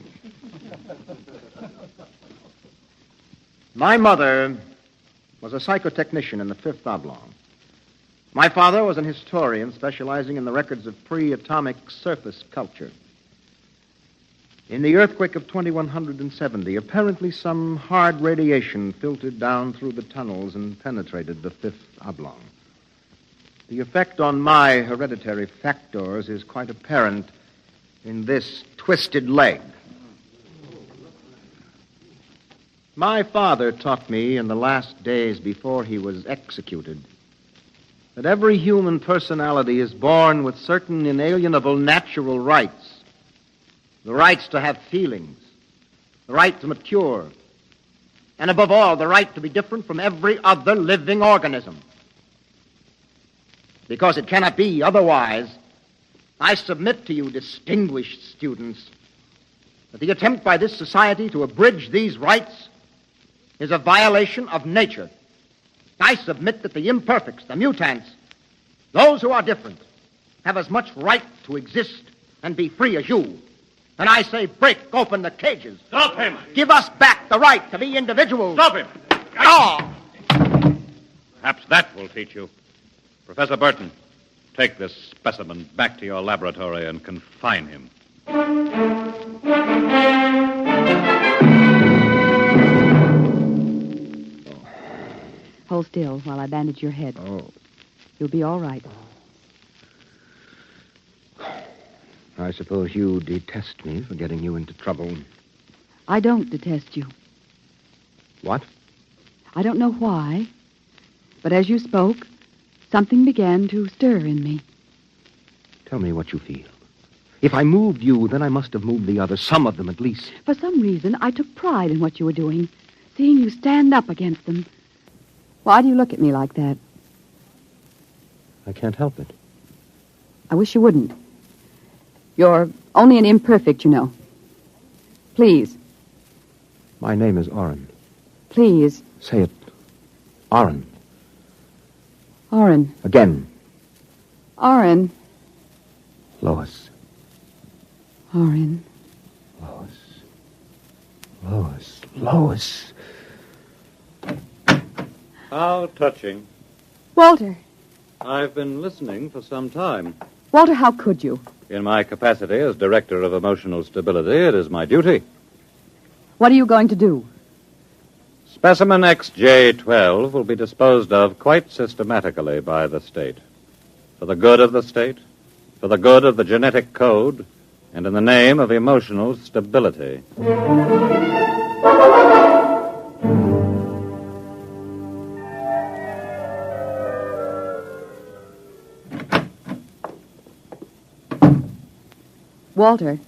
S24: My mother was a psychotechnician in the Fifth Oblong. My father was an historian specializing in the records of pre-atomic surface culture. In the earthquake of 2170, apparently some hard radiation filtered down through the tunnels and penetrated the Fifth Oblong. The effect on my hereditary factors is quite apparent in this twisted leg. My father taught me in the last days before he was executed that every human personality is born with certain inalienable natural rights. The rights to have feelings, the right to mature, and above all, the right to be different from every other living organism. Because it cannot be otherwise, I submit to you, distinguished students, that the attempt by this society to abridge these rights is a violation of nature. I submit that the imperfects, the mutants, those who are different, have as much right to exist and be free as you. And I say break open the cages.
S3: Stop him!
S24: Give us back the right to be individuals.
S3: Stop him!
S24: Oh!
S3: Perhaps that will teach you. Professor Burton, take this specimen back to your laboratory and confine him.
S13: Hold still while I bandage your head.
S24: Oh.
S13: You'll be all right.
S24: I suppose you detest me for getting you into trouble.
S13: I don't detest you.
S24: What?
S13: I don't know why, but as you spoke, something began to stir in me.
S24: Tell me what you feel. If I moved you, then I must have moved the others, some of them at least.
S13: For some reason, I took pride in what you were doing, seeing you stand up against them. Why do you look at me like that?
S24: I can't help it.
S13: I wish you wouldn't. You're only an imperfect, you know. Please.
S24: My name is Orrin.
S13: Please.
S24: Say it. Orrin.
S13: Orrin.
S24: Again.
S13: Orrin.
S24: Lois.
S13: Orrin.
S24: Lois.
S23: How touching.
S13: Walter.
S23: I've been listening for some time.
S13: Walter, how could you?
S23: In my capacity as Director of Emotional Stability, it is my duty.
S13: What are you going to do?
S23: Specimen XJ12 will be disposed of quite systematically by the state. For the good of the state, for the good of the genetic code, and in the name of emotional stability.
S13: Walter,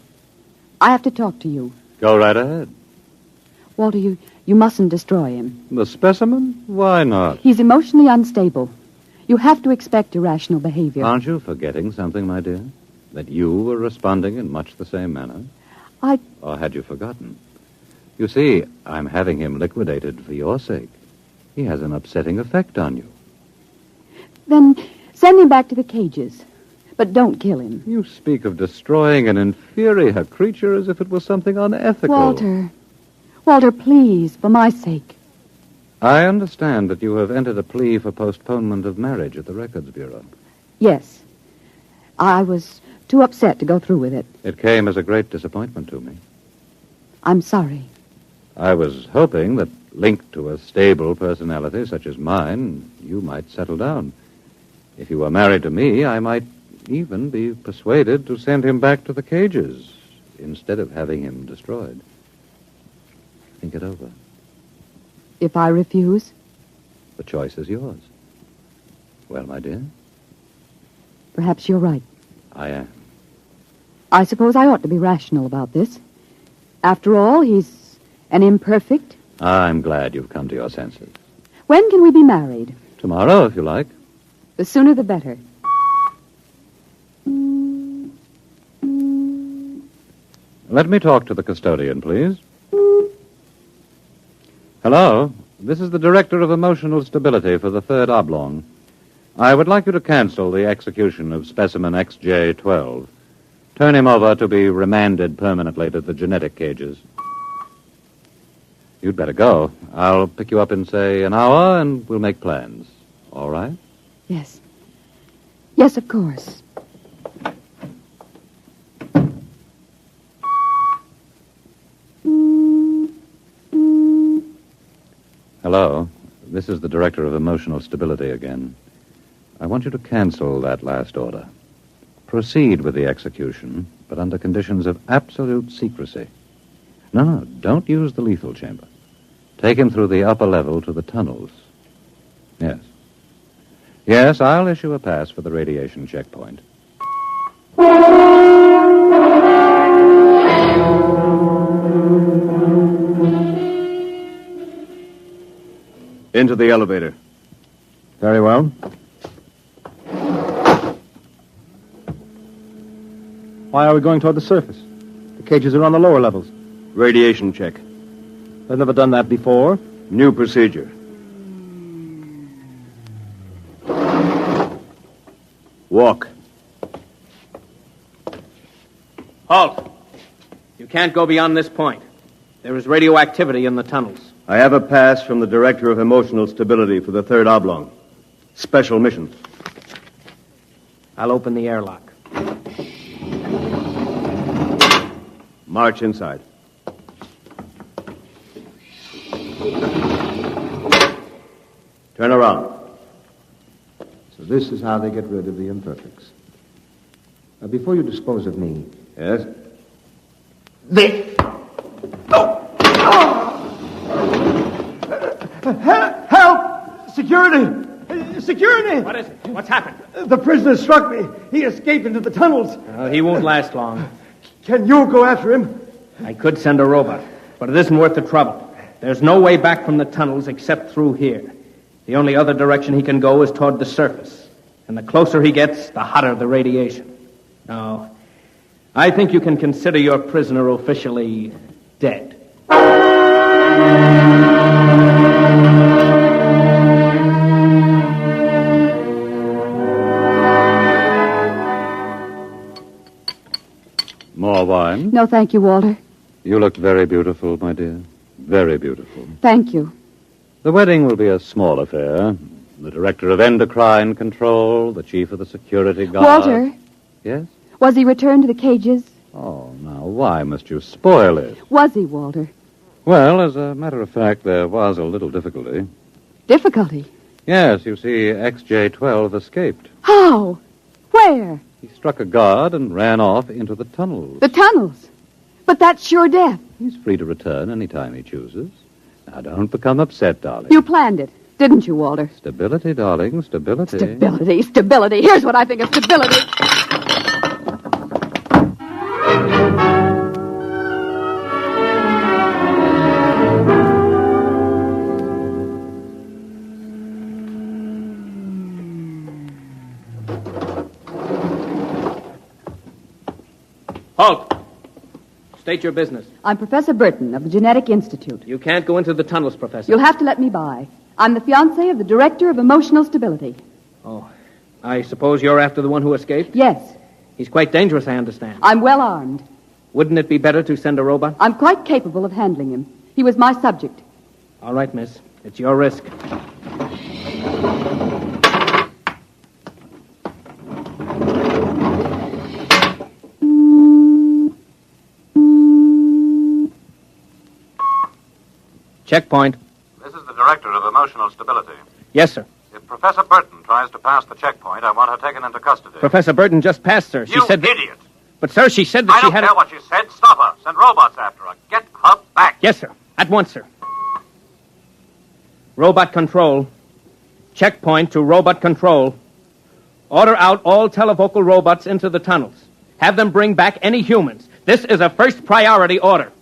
S13: I have to talk to you.
S23: Go right ahead.
S13: Walter, you mustn't destroy him.
S23: The specimen? Why not?
S13: He's emotionally unstable. You have to expect irrational behavior.
S23: Aren't you forgetting something, my dear? That you were responding in much the same manner? Or had you forgotten? You see, I'm having him liquidated for your sake. He has an upsetting effect on you.
S13: Then send him back to the cages. But don't kill him.
S23: You speak of destroying an inferior creature as if it was something unethical.
S13: Walter, please, for my sake.
S23: I understand that you have entered a plea for postponement of marriage at the Records Bureau.
S13: Yes. I was too upset to go through with it.
S23: It came as a great disappointment to me.
S13: I'm sorry.
S23: I was hoping that, linked to a stable personality such as mine, you might settle down. If you were married to me, I might even be persuaded to send him back to the cages instead of having him destroyed. Think it over.
S13: If I refuse?
S23: The choice is yours. Well, my dear?
S13: Perhaps you're right.
S23: I am.
S13: I suppose I ought to be rational about this. After all, he's an imperfect.
S23: I'm glad you've come to your senses.
S13: When can we be married?
S23: Tomorrow, if you like.
S13: The sooner the better.
S23: Let me talk to the custodian, please. Hello. This is the Director of Emotional Stability for the 3rd Oblong. I would like you to cancel the execution of specimen XJ12. Turn him over to be remanded permanently to the genetic cages. You'd better go. I'll pick you up in, say, an hour, and we'll make plans. All right?
S13: Yes. Yes, of course.
S23: Hello. This is the Director of Emotional Stability again. I want you to cancel that last order. Proceed with the execution, but under conditions of absolute secrecy. No, don't use the lethal chamber. Take him through the upper level to the tunnels. Yes. Yes, I'll issue a pass for the radiation checkpoint.
S24: Into the elevator. Very well. Why are we going toward the surface? The cages are on the lower levels.
S23: Radiation check.
S24: I've never done that before.
S23: New procedure.
S24: Walk. Halt! You can't go beyond this point. There is radioactivity in the tunnels.
S9: I have a pass from the Director of Emotional Stability for the Third Oblong. Special mission.
S24: I'll open the airlock.
S9: March inside. Turn around.
S10: So this is how they get rid of the imperfects. Before you dispose of me...
S9: Yes?
S19: Help! Security! Security!
S24: What is it? What's happened?
S19: The prisoner struck me. He escaped into the tunnels.
S24: He won't last long.
S19: Can you go after him?
S24: I could send a robot, but it isn't worth the trouble. There's no way back from the tunnels except through here. The only other direction he can go is toward the surface. And the closer he gets, the hotter the radiation. No, I think you can consider your prisoner officially dead.
S23: More wine?
S2: No, thank you, Walter.
S23: You look very beautiful, my dear. Very beautiful.
S2: Thank you.
S23: The wedding will be a small affair. The director of endocrine control, the chief of the security guard.
S2: Walter?
S23: Yes?
S2: Was he returned to the cages?
S23: Oh, now, why must you spoil it?
S2: Was he, Walter?
S23: Well, as a matter of fact, there was a little difficulty.
S2: Difficulty?
S23: Yes, you see, XJ-12 escaped.
S2: How? Where?
S23: He struck a guard and ran off into the tunnels.
S2: The tunnels? But that's sure death.
S23: He's free to return any time he chooses. Now, don't become upset, darling.
S2: You planned it, didn't you, Walter?
S23: Stability, darling, stability.
S2: Stability, stability. Here's what I think of stability.
S24: Halt! State your business.
S13: I'm Professor Burton of the Genetic Institute.
S24: You can't go into the tunnels, Professor.
S13: You'll have to let me by. I'm the fiancée of the Director of Emotional Stability.
S24: Oh, I suppose you're after the one who escaped?
S13: Yes.
S24: He's quite dangerous, I understand.
S13: I'm well armed.
S24: Wouldn't it be better to send a robot?
S13: I'm quite capable of handling him. He was my subject.
S24: All right, miss. It's your risk. Checkpoint.
S12: This is the Director of Emotional Stability.
S24: Yes, sir.
S12: If Professor Burton tries to pass the checkpoint, I want her taken into custody.
S24: Professor Burton just passed, sir. She
S12: You
S24: said that...
S12: idiot!
S24: But, sir, she said that
S12: I
S24: she
S12: don't
S24: had...
S12: care what she said. Stop her. Send robots after her. Get her back.
S24: Yes, sir. At once, sir. Robot control. Checkpoint to robot control. Order out all televocal robots into the tunnels. Have them bring back any humans. This is a first priority order.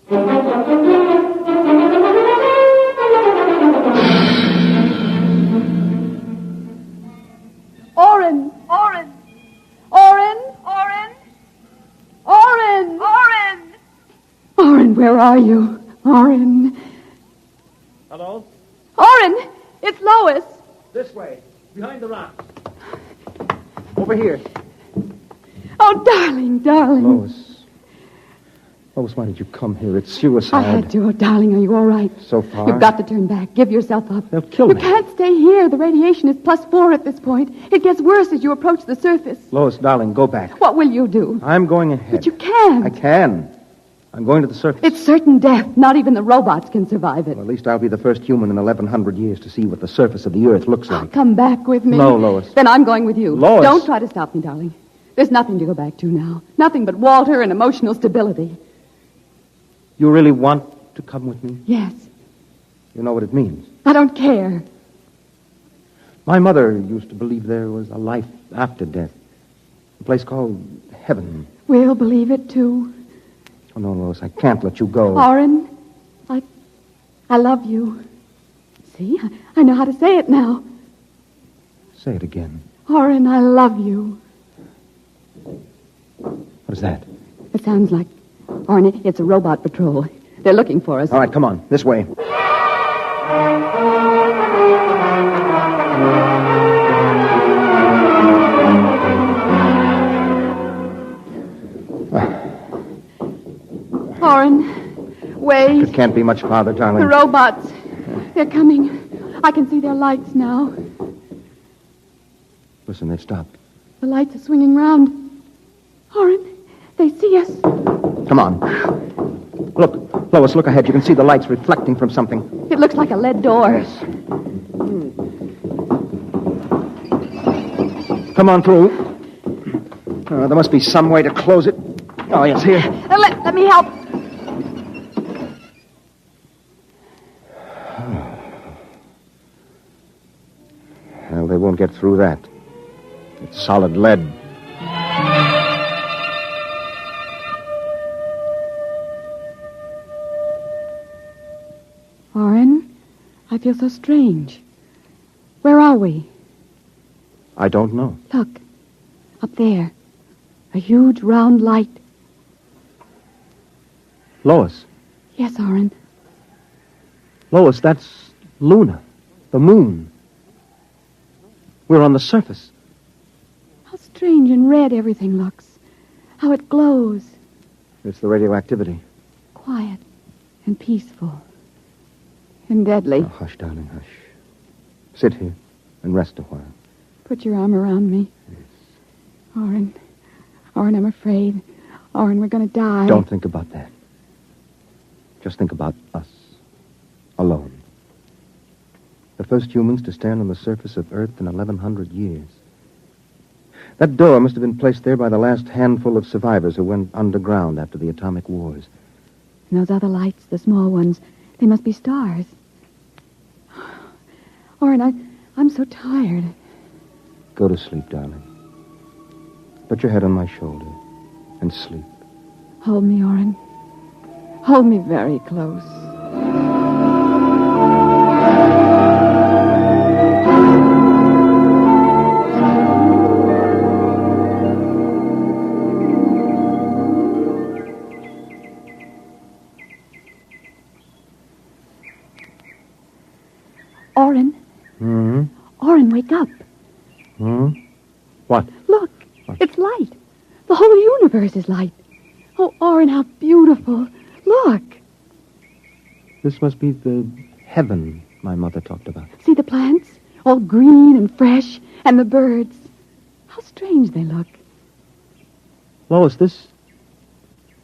S2: Oren! Oren! Oren! Oren! Oren! Oren! Oren, where are you? Oren!
S24: Hello?
S2: Oren! It's Lois!
S24: This way. Behind the rocks. Over here.
S2: Oh, darling, darling.
S10: Lois, why did you come here? It's suicide.
S2: I had to. Oh, darling, are you all right?
S10: So far.
S2: You've got to turn back. Give yourself up.
S10: They'll kill
S2: You
S10: me.
S2: can't stay here. The radiation is +4 at this point. It gets worse as you approach the surface.
S10: Lois, darling, go back.
S2: What will you do?
S10: I'm going ahead.
S2: But you can't.
S10: I can. I'm going to the surface.
S2: It's certain death. Not even the robots can survive it.
S10: Well, at least I'll be the first human in 1,100 years to see what the surface of the Earth looks like.
S2: Come back with me.
S10: No, Lois.
S2: Then I'm going with you.
S10: Lois.
S2: Don't try to stop me, darling. There's nothing to go back to now. Nothing but Walter and emotional stability.
S10: You really want to come with me?
S2: Yes.
S10: You know what it means.
S2: I don't care.
S10: My mother used to believe there was a life after death. A place called heaven.
S2: We'll believe it, too.
S10: Oh, no, Lois, I can't let you go.
S2: Oren, I love you. See, I know how to say it now.
S10: Say it again.
S2: Oren, I love you.
S10: What is that?
S2: It sounds like... Oren, it's a robot patrol. They're looking for us.
S10: All right, come on. This way.
S13: Wait.
S24: It can't be much farther, darling.
S13: The robots. They're coming. I can see their lights now.
S24: Listen, they've stopped.
S13: The lights are swinging round. Orin, they see us.
S24: Come on. Look, Lois, look ahead. You can see the lights reflecting from something.
S13: It looks like a lead door.
S24: Yes. Come on through. There must be some way to close it. Oh, yes, here.
S13: Let me help.
S24: Well, they won't get through that. It's solid lead.
S13: Orin, I feel so strange. Where are we?
S24: I don't know.
S13: Look, up there. A huge round light.
S24: Lois.
S13: Yes, Orin.
S24: Lois, that's Luna, the moon. We're on the surface.
S13: How strange and red everything looks. How it glows.
S24: It's the radioactivity.
S13: Quiet and peaceful. And deadly.
S24: Oh, hush, darling, hush. Sit here and rest a while.
S13: Put your arm around me.
S24: Yes.
S13: Orin, I'm afraid. Orin, we're going to die.
S24: Don't think about that. Just think about us. Alone. The first humans to stand on the surface of Earth in 1,100 years. That door must have been placed there by the last handful of survivors who went underground after the atomic wars.
S13: And those other lights, the small ones, they must be stars. Orin, I'm so tired.
S24: Go to sleep, darling. Put your head on my shoulder and sleep.
S13: Hold me, Orin. Hold me very close. Orin.
S24: Hmm?
S13: Orin, wake up.
S24: Hmm? What?
S13: Look, it's light. The whole universe is light. Oh, Orin, how beautiful. Look.
S24: This must be the heaven my mother talked about.
S13: See the plants? All green and fresh. And the birds. How strange they look.
S24: Lois, this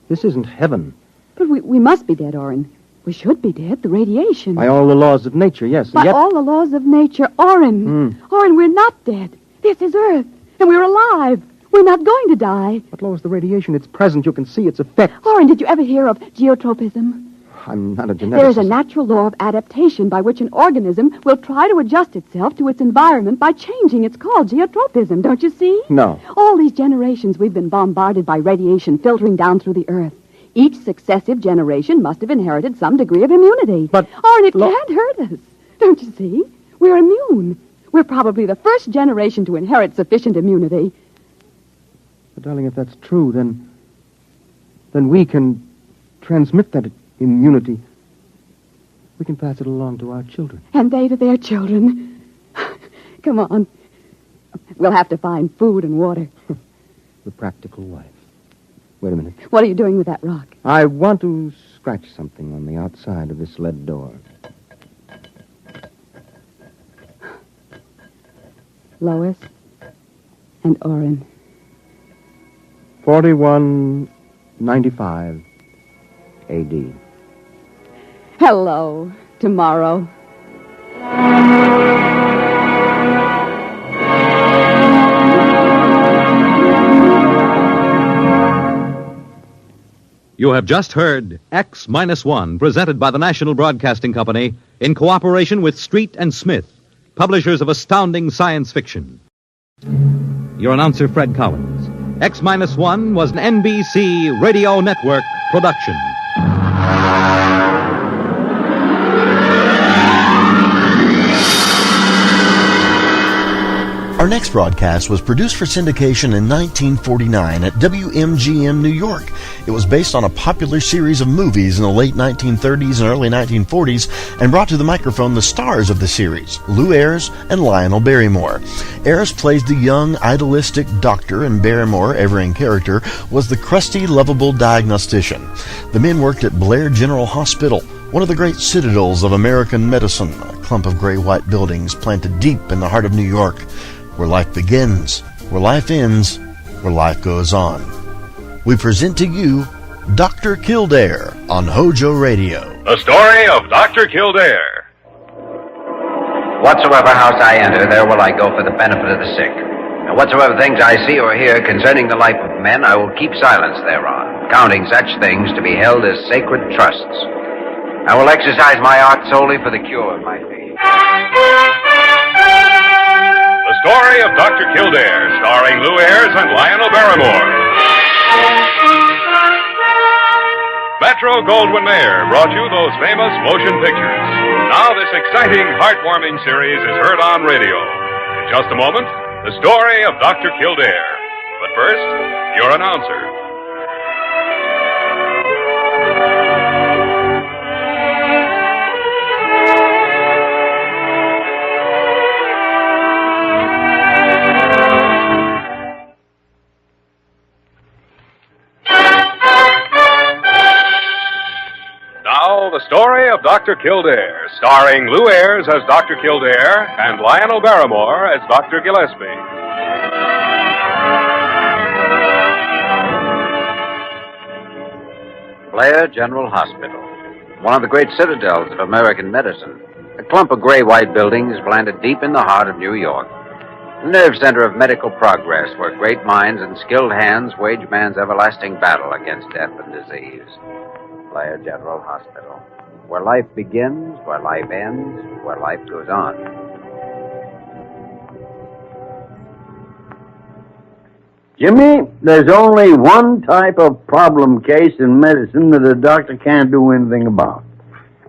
S24: isn't heaven.
S13: But we must be dead, Orin. We should be dead. The radiation.
S24: By all the laws of nature, yes.
S13: By
S24: yet...
S13: all the laws of nature. Orin. Orin, we're not dead. This is Earth. And we're alive. We're not going to die.
S24: But, Lois, the radiation, it's present. You can see its effect.
S13: Orin, did you ever hear of geotropism?
S24: I'm not a geneticist.
S13: There is a natural law of adaptation by which an organism will try to adjust itself to its environment by changing. It's called geotropism, don't you see?
S24: No.
S13: All these generations we've been bombarded by radiation filtering down through the Earth. Each successive generation must have inherited some degree of immunity.
S24: But...
S13: Orin, it can't hurt us. Don't you see? We're immune. We're probably the first generation to inherit sufficient immunity.
S24: But, darling, if that's true, then we can transmit that immunity. We can pass it along to our children.
S13: And they to their children. Come on. We'll have to find food and water.
S24: The practical wife. Wait a minute.
S13: What are you doing with that rock?
S24: I want to scratch something on the outside of this lead door.
S13: Lois and Orin.
S24: 4195 AD.
S13: Hello, tomorrow.
S17: You have just heard X-1, presented by the National Broadcasting Company in cooperation with Street and Smith, publishers of astounding science fiction. Your announcer, Fred Collins. X-1 was an NBC Radio Network production.
S1: Our next broadcast was produced for syndication in 1949 at WMGM New York. It was based on a popular series of movies in the late 1930s and early 1940s and brought to the microphone the stars of the series, Lou Ayres and Lionel Barrymore. Ayres plays the young, idealistic doctor, and Barrymore, ever in character, was the crusty, lovable diagnostician. The men worked at Blair General Hospital, one of the great citadels of American medicine, a clump of gray-white buildings planted deep in the heart of New York, where life begins, where life ends, where life goes on. We present to you Dr. Kildare on HOJO Radio.
S6: The story of Dr. Kildare.
S14: Whatsoever house I enter, there will I go for the benefit of the sick. And whatsoever things I see or hear concerning the life of men, I will keep silence thereon, counting such things to be held as sacred trusts. I will exercise my art solely for the cure of my faith.
S6: The story of Dr. Kildare, starring Lou Ayres and Lionel Barrymore. Metro-Goldwyn-Mayer brought you those famous motion pictures. Now this exciting, heartwarming series is heard on radio. In just a moment, the story of Dr. Kildare. But first, your announcer. Now, the story of Dr. Kildare, starring Lou Ayres as Dr. Kildare and Lionel Barrymore as Dr. Gillespie.
S14: Blair General Hospital, one of the great citadels of American medicine. A clump of gray-white buildings planted deep in the heart of New York. The nerve center of medical progress, where great minds and skilled hands wage man's everlasting battle against death and disease. Blair General Hospital, where life begins, where life ends, where life goes on.
S15: Jimmy, there's only one type of problem case in medicine that a doctor can't do anything about.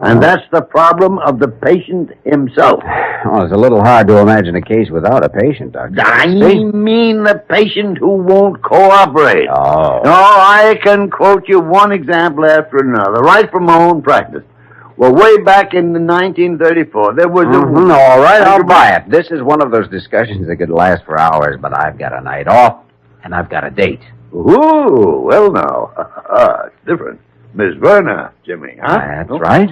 S15: And that's the problem of the patient himself.
S14: Well, it's a little hard to imagine a case without a patient, Doctor.
S15: I mean the patient who won't cooperate.
S14: Oh.
S15: No, I can quote you one example after another, right from my own practice. Well, way back in 1934, there was a...
S14: All right, I'll buy it. This is one of those discussions that could last for hours, but I've got a night off, and I've got a date.
S15: Ooh, well now. It's different. Miss Verna, Jimmy, huh?
S14: That's right.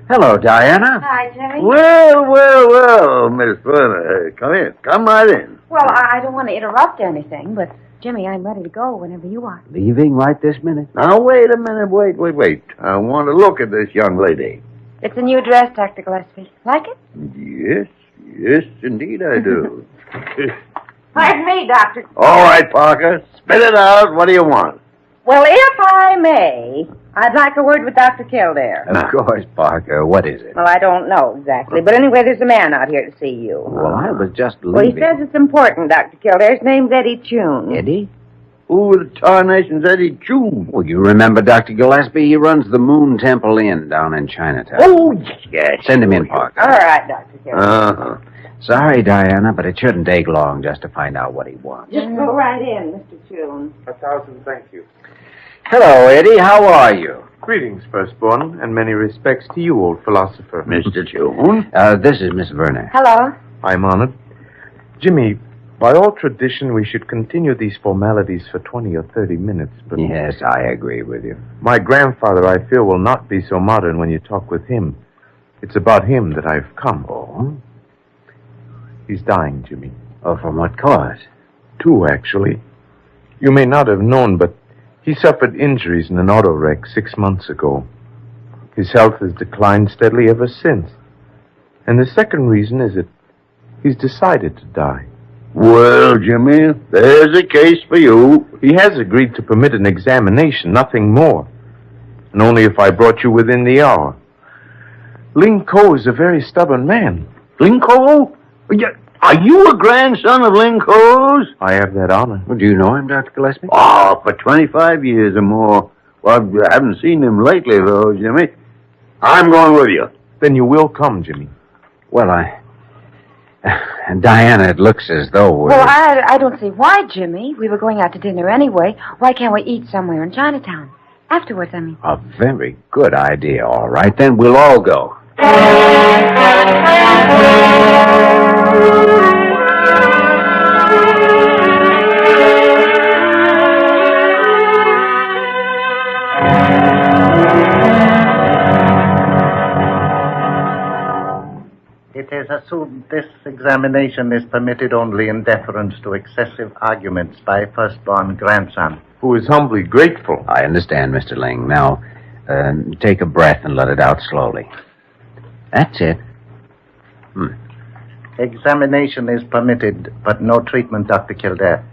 S14: Hello, Diana.
S20: Hi, Jimmy.
S15: Well, Miss Verna, come in. Come right in.
S20: Well, I don't want to interrupt anything, but, Jimmy, I'm ready to go whenever you are.
S14: Leaving right this minute?
S15: Now, wait a minute. Wait. I want to look at this young lady.
S20: It's a new dress, Dr. Gillespie. Like it?
S15: Yes, indeed I do.
S20: Pardon me, Doctor.
S15: All right, Parker. Spit it out. What do you want?
S20: Well, if I may, I'd like a word with Dr. Kildare.
S14: Of course, Parker. What is it?
S20: Well, I don't know exactly, but anyway, there's a man out here to see you.
S14: Well, I was just leaving.
S20: Well, he says it's important, Dr. Kildare. His name's Eddie Chune.
S14: Eddie?
S15: Who the tarnation's Eddie Chune?
S14: Well, you remember Dr. Gillespie? He runs the Moon Temple Inn down in Chinatown.
S15: Oh, yes.
S14: Send him in, Parker.
S20: All right, Dr. Kildare.
S15: Uh-huh.
S14: Sorry, Diana, but it shouldn't take long just to find out what he wants.
S20: Just go right in, Mr. Chune.
S25: 1,000 thank you.
S14: Hello, Eddie. How are you?
S25: Greetings, firstborn, and many respects to you, old philosopher.
S15: Mr. Chune?
S14: This is Miss Verner.
S20: Hello.
S25: I'm honored. Jimmy, by all tradition, we should continue these formalities for 20 or 30 minutes, but...
S14: Yes, I agree with you.
S25: My grandfather, I fear, will not be so modern when you talk with him. It's about him that I've come.
S14: Oh?
S25: He's dying, Jimmy.
S14: Oh, from what cause?
S25: 2, actually. You may not have known, but he suffered injuries in an auto wreck 6 months ago. His health has declined steadily ever since. And the second reason is that he's decided to die.
S15: Well, Jimmy, there's a case for you.
S25: He has agreed to permit an examination, nothing more. And only if I brought you within the hour. Ling Ko is a very stubborn man.
S15: Ling Ko? Are you a grandson of Ling Ko's?
S25: I have that honor.
S14: Well, do you know him, Dr. Gillespie?
S15: Oh, for 25 years or more. Well, I haven't seen him lately, though, Jimmy. I'm going with you.
S25: Then you will come, Jimmy.
S14: Well, Diana, it looks as though we're...
S5: Well, I don't see why, Jimmy. We were going out to dinner anyway. Why can't we eat somewhere in Chinatown? Afterwards, I mean.
S14: A very good idea. All right, then we'll all go.
S7: It is assumed this examination is permitted only in deference to excessive arguments by firstborn grandson.
S25: Who is humbly grateful.
S14: I understand, Mr. Ling. Now, take a breath and let it out slowly. That's it.
S7: Examination is permitted, but no treatment, Dr. Kildare.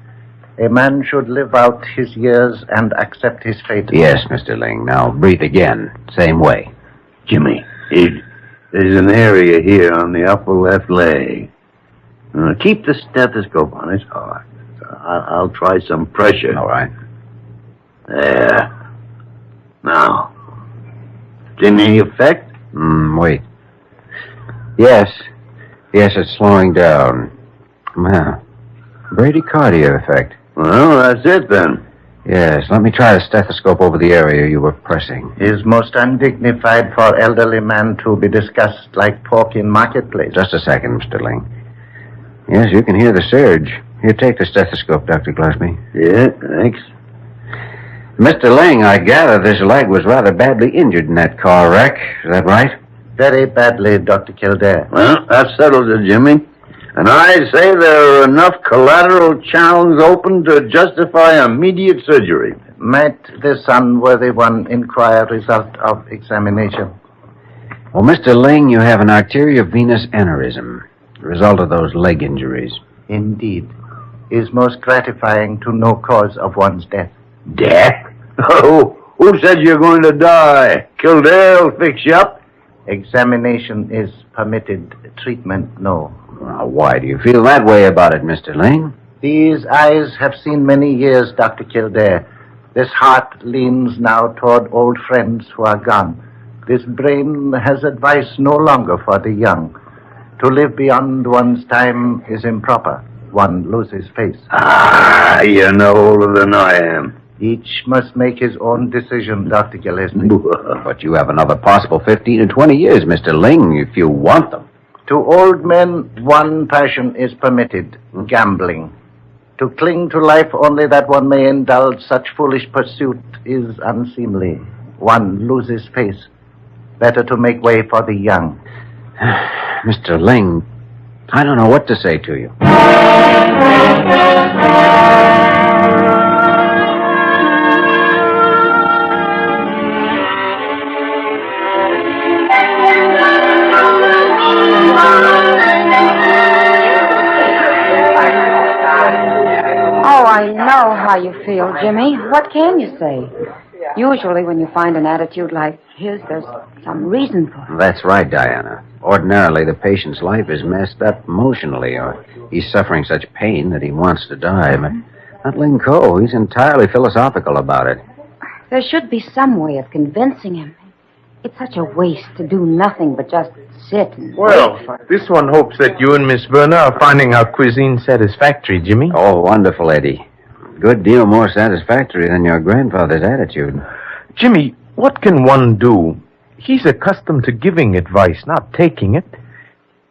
S7: A man should live out his years and accept his fate.
S14: Yes, Mr. Ling. Now, breathe again. Same way.
S15: Jimmy, there's an area here on the upper left leg. Keep the stethoscope on his heart. I'll try some pressure.
S14: All right.
S15: There. Now. Any effect?
S14: Wait. Yes, it's slowing down. Well, bradycardia effect.
S15: Well, that's it then.
S14: Yes, let me try the stethoscope over the area you were pressing.
S7: It is most undignified for elderly man to be discussed like pork in marketplace.
S14: Just a second, Mr. Ling. Yes, you can hear the surge. Here, take the stethoscope, Dr. Gillespie.
S15: Yeah, thanks.
S14: Mr. Ling, I gather this leg was rather badly injured in that car wreck. Is that right?
S7: Very badly, Dr. Kildare.
S15: Well, that settles it, Jimmy. And I say there are enough collateral channels open to justify immediate surgery.
S7: Might this unworthy one inquire result of examination?
S14: Well, Mr. Ling, you have an arteriovenous aneurysm, the result of those leg injuries.
S7: Indeed. It is most gratifying to know cause of one's death.
S15: Death? Oh, who said you're going to die? Kildare will fix you up.
S7: Examination is permitted. Treatment, no.
S14: Well, why do you feel that way about it, Mr. Ling?
S7: These eyes have seen many years, Dr. Kildare. This heart leans now toward old friends who are gone. This brain has advice no longer for the young. To live beyond one's time is improper. One loses face.
S15: Ah, you're no older than I am.
S7: Each must make his own decision, Dr. Gillespie.
S14: But you have another possible 15 or 20 years, Mr. Ling, if you want them.
S7: To old men, one passion is permitted, gambling. To cling to life only that one may indulge such foolish pursuit is unseemly. One loses face. Better to make way for the young.
S14: Mr. Ling, I don't know what to say to you.
S5: Oh, I know how you feel, Jimmy. What can you say? Usually when you find an attitude like his, there's some reason for it.
S14: That's right, Diana. Ordinarily, the patient's life is messed up emotionally, or he's suffering such pain that he wants to die. But not FUNKO. He's entirely philosophical about it.
S5: There should be some way of convincing him. It's such a waste to do nothing but just sit and
S25: Well,
S5: wait.
S25: this one hopes that you and Miss Verna are finding our cuisine satisfactory, Jimmy.
S14: Oh, wonderful, Eddie. Good deal more satisfactory than your grandfather's attitude.
S25: Jimmy, what can one do? He's accustomed to giving advice, not taking it.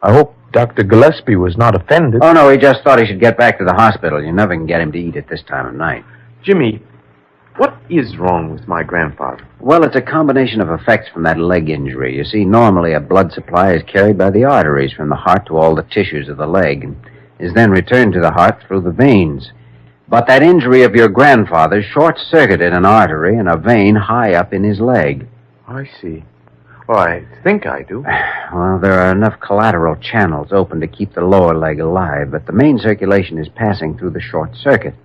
S25: I hope Dr. Gillespie was not offended.
S14: Oh, no, he just thought he should get back to the hospital. You never can get him to eat at this time of night.
S25: Jimmy, what is wrong with my grandfather?
S14: Well, it's a combination of effects from that leg injury. You see, normally a blood supply is carried by the arteries from the heart to all the tissues of the leg and is then returned to the heart through the veins. But that injury of your grandfather short-circuited an artery and a vein high up in his leg.
S25: I see. Well, I think I do.
S14: Well, there are enough collateral channels open to keep the lower leg alive, but the main circulation is passing through the short circuit.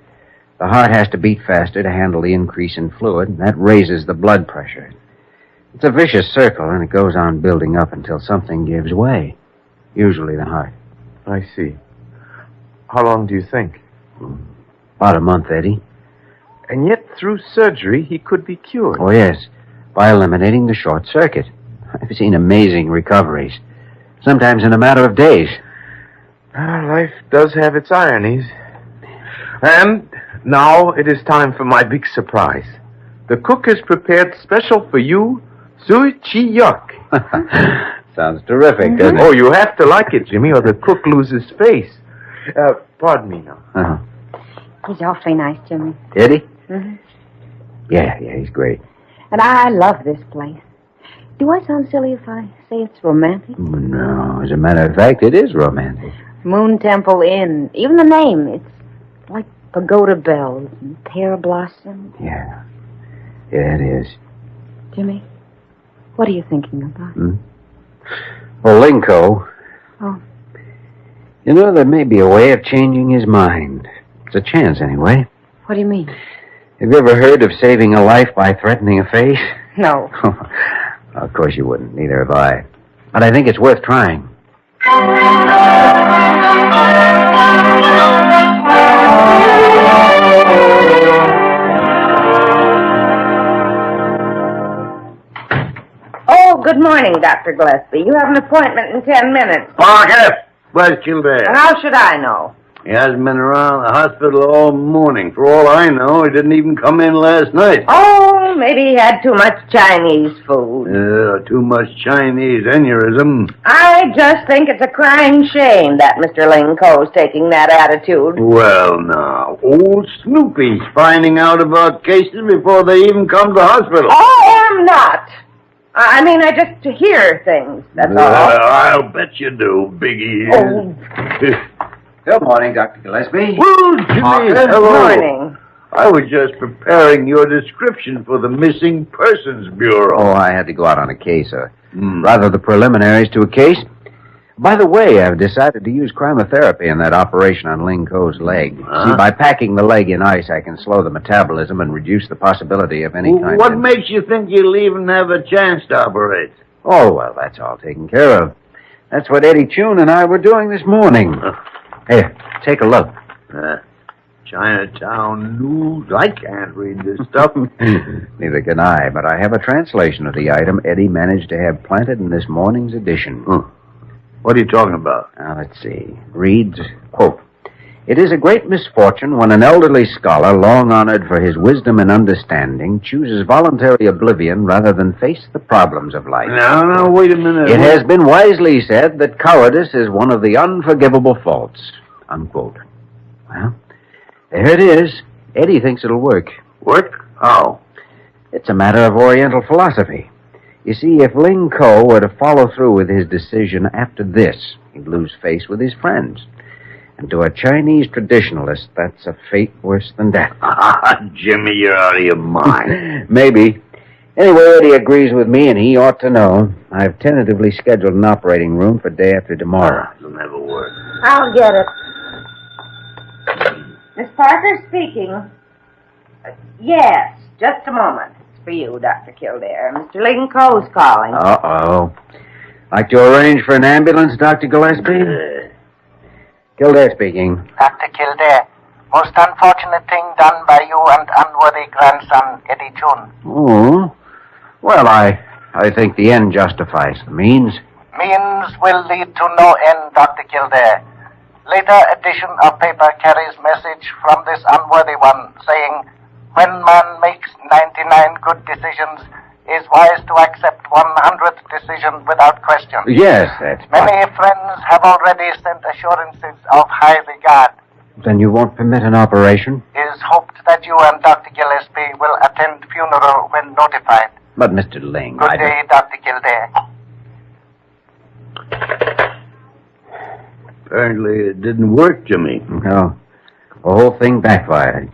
S14: The heart has to beat faster to handle the increase in fluid, and that raises the blood pressure. It's a vicious circle, and it goes on building up until something gives way. Usually the heart.
S25: I see. How long do you think?
S14: About a month, Eddie.
S25: And yet, through surgery, he could be cured.
S14: Oh, yes, by eliminating the short circuit. I've seen amazing recoveries, sometimes in a matter of days.
S25: Life does have its ironies. And now it is time for my big surprise. The cook has prepared special for you, sui chi yuck.
S14: Sounds terrific, doesn't it?
S25: Oh, you have to like it, Jimmy, or the cook loses face. Pardon me now.
S14: Uh-huh.
S5: He's awfully nice, Jimmy.
S14: Eddie?
S5: Mm-hmm.
S14: Yeah, he's great.
S5: And I love this place. Do I sound silly if I say it's romantic?
S14: No, as a matter of fact, it is romantic.
S5: Moon Temple Inn. Even the name. It's like pagoda bells and pear blossom.
S14: Yeah, it is.
S5: Jimmy, what are you thinking about?
S14: Well, Linko.
S5: Oh.
S14: You know, there may be a way of changing his mind. It's a chance, anyway.
S5: What do you mean?
S14: Have you ever heard of saving a life by threatening a face?
S5: No.
S14: Of course you wouldn't. Neither have I. But I think it's worth trying.
S20: Oh, good morning, Dr. Gillespie. You have an appointment in 10 minutes.
S15: Parker! Where's Kildare?
S20: How should I know?
S15: He hasn't been around the hospital all morning. For all I know, he didn't even come in last night.
S20: Oh, maybe he had too much Chinese food.
S15: Too much Chinese aneurysm.
S20: I just think it's a crying shame that Mr. Linko's taking that attitude.
S15: Well, now, old Snoopy's finding out about cases before they even come to hospital.
S20: I am not. I mean, I just hear things, that's all.
S15: I'll bet you do, Biggie.
S20: Oh.
S14: Good morning, Dr. Gillespie.
S15: Well, Jimmy,
S20: Good
S15: hello.
S20: morning.
S15: I was just preparing your description for the Missing Persons Bureau.
S14: Oh, I had to go out on a case, rather the preliminaries to a case. By the way, I've decided to use cryotherapy in that operation on Ling Ko's leg.
S15: Huh?
S14: See, by packing the leg in ice, I can slow the metabolism and reduce the possibility of any kind
S15: What
S14: of...
S15: makes you think you'll even have a chance to operate?
S14: Oh, well, that's all taken care of. That's what Eddie Chun and I were doing this morning. Here, take a look.
S15: Chinatown News. I can't read this stuff.
S14: Neither can I, but I have a translation of the item Eddie managed to have planted in this morning's edition.
S15: What are you talking about?
S14: Now, let's see. Reads, quote, "It is a great misfortune when an elderly scholar, long honored for his wisdom and understanding, chooses voluntary oblivion rather than face the problems of life.
S15: Now, wait a minute.
S14: It has been wisely said that cowardice is one of the unforgivable faults." Unquote. Well, there it is. Eddie thinks it'll work.
S15: Work? How?
S14: It's a matter of Oriental philosophy. You see, if Ling Ko were to follow through with his decision after this, he'd lose face with his friends. And to a Chinese traditionalist, that's a fate worse than death.
S15: Jimmy, you're out of your mind.
S14: Maybe. Anyway, Eddie agrees with me, and he ought to know. I've tentatively scheduled an operating room for day after tomorrow.
S15: It'll never work.
S20: I'll get it. Miss Parker speaking. Yes, just a moment. It's for you, Dr. Kildare. Mr. Linko's calling.
S14: Uh-oh. Like to arrange for an ambulance, Dr. Gillespie? Kildare speaking.
S11: Dr. Kildare, most unfortunate thing done by you and unworthy grandson, Eddie Chun.
S14: Oh. Well, I think the end justifies the means.
S11: Means will lead to no end, Dr. Kildare. Later edition of paper carries message from this unworthy one saying, when man makes 99 good decisions, is wise to accept 100th decision without question.
S14: Yes, that's
S11: Many friends have already sent assurances of high regard.
S14: Then you won't permit an operation?
S11: It is hoped that you and Dr. Gillespie will attend funeral when notified.
S14: But, Mr. Ling,
S11: Good day, Dr. Kildare.
S15: Apparently it didn't work, Jimmy.
S14: No. The whole thing backfired.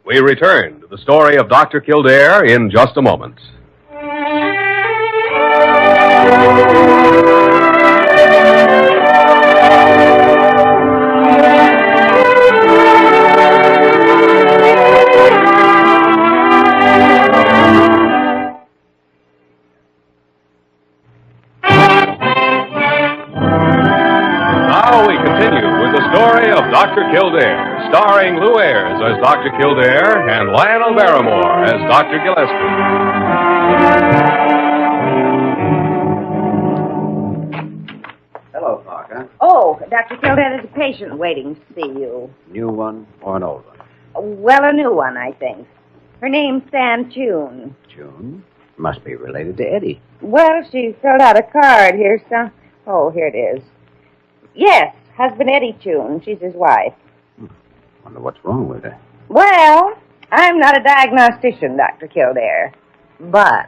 S6: We return to the story of Dr. Kildare in just a moment. Now we continue with the story of Dr. Kildare, starring Lou Ayres as Dr. Kildare and Lionel Barrymore as Dr. Gillespie.
S14: Hello, Parker.
S20: Oh, Dr. Kildare, there's a patient waiting to see you.
S14: New one or an old one?
S20: Well, a new one, I think. Her name's Sam Tune.
S14: June? Must be related to Eddie.
S20: Well, she filled out a card here, so... Oh, here it is. Yes, husband Eddie Tune. She's his wife.
S14: Wonder what's wrong with her.
S20: Well, I'm not a diagnostician, Dr. Kildare. But...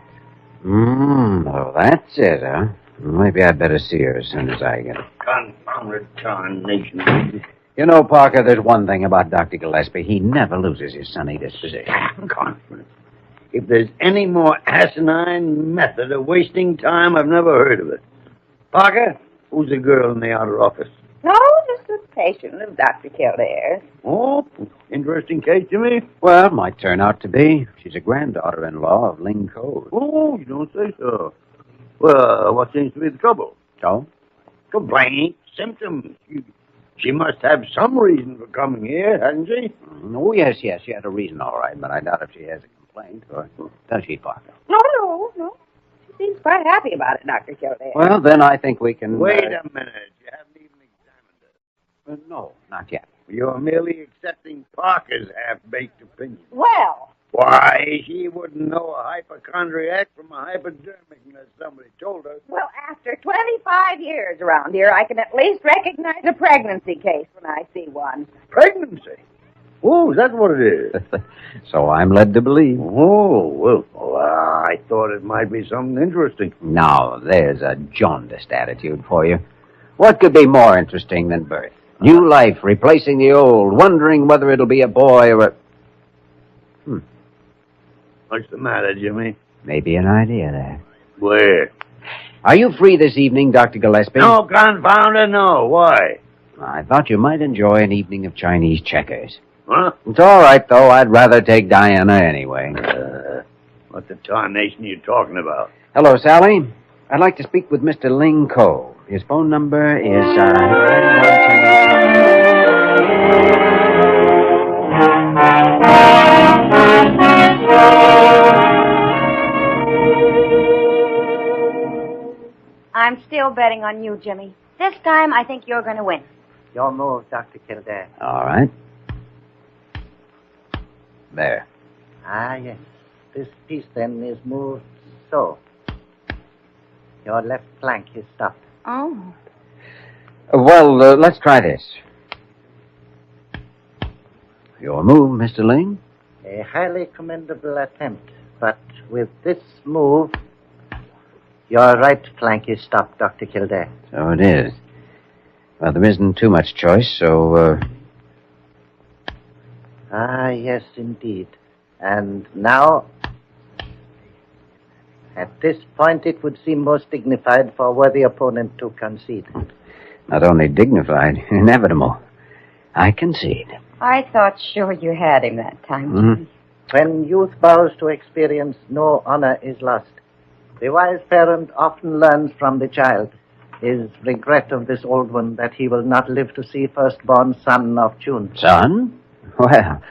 S14: Oh, that's it, huh? Maybe I'd better see her as soon as I get it.
S15: Confounded tarnation.
S14: You know, Parker, there's one thing about Dr. Gillespie. He never loses his sunny disposition.
S15: Conference. If there's any more asinine method of wasting time, I've never heard of it. Parker, who's the girl in the outer office?
S20: No, just a patient of Dr. Kildare's.
S15: Oh, interesting case, Jimmy.
S14: Well, might turn out to be. She's a granddaughter-in-law of Ling Co's.
S15: Oh, you don't say so. Well, what seems to be the trouble?
S14: So?
S15: Complaint, symptoms. She must have some reason for coming here, hasn't she?
S14: Oh, yes, she had a reason, all right, but I doubt if she has a complaint, or does she, Parker?
S20: No. She seems quite happy about it, Dr. Kildare.
S14: Well, then I think we can...
S15: Wait a minute. You haven't even examined her.
S14: No, not yet.
S15: You're merely accepting Parker's half-baked opinion.
S20: Well...
S15: Why, she wouldn't know a hypochondriac from a hypodermic unless somebody told her.
S20: Well, after 25 years around here, I can at least recognize a pregnancy case when I see one.
S15: Pregnancy? Oh, is that what it is?
S14: So I'm led to believe.
S15: Oh, well, I thought it might be something interesting.
S14: Now, there's a jaundiced attitude for you. What could be more interesting than birth? New life replacing the old, wondering whether it'll be a boy or a...
S15: What's the matter, Jimmy?
S14: Maybe an idea there.
S15: Where?
S14: Are you free this evening, Dr. Gillespie?
S15: No, confound it, no. Why?
S14: I thought you might enjoy an evening of Chinese checkers.
S15: Huh?
S14: It's all right, though. I'd rather take Diana anyway.
S15: What the tarnation are you talking about?
S14: Hello, Sally. I'd like to speak with Mr. Ling Ko. His phone number is,
S5: I'm still betting on you, Jimmy. This time, I think you're going to win.
S11: Your move, Dr. Kildare.
S14: All right. There.
S11: Ah, yes. This piece, then, is moved so. Your left flank is stopped.
S5: Oh.
S14: Well, let's try this. Your move, Mr. Ling?
S11: A highly commendable attempt, but with this move, your right flank is stopped, Dr. Kildare.
S14: So it is. Well, there isn't too much choice, so,
S11: Ah, yes, indeed. And now, at this point, it would seem most dignified for a worthy opponent to concede.
S14: Not only dignified, inevitable. I concede.
S5: I thought sure you had him that time, Jimmy.
S11: When youth bows to experience, no honor is lost. The wise parent often learns from the child his regret of this old one that he will not live to see firstborn son of Chun.
S14: Son? Well,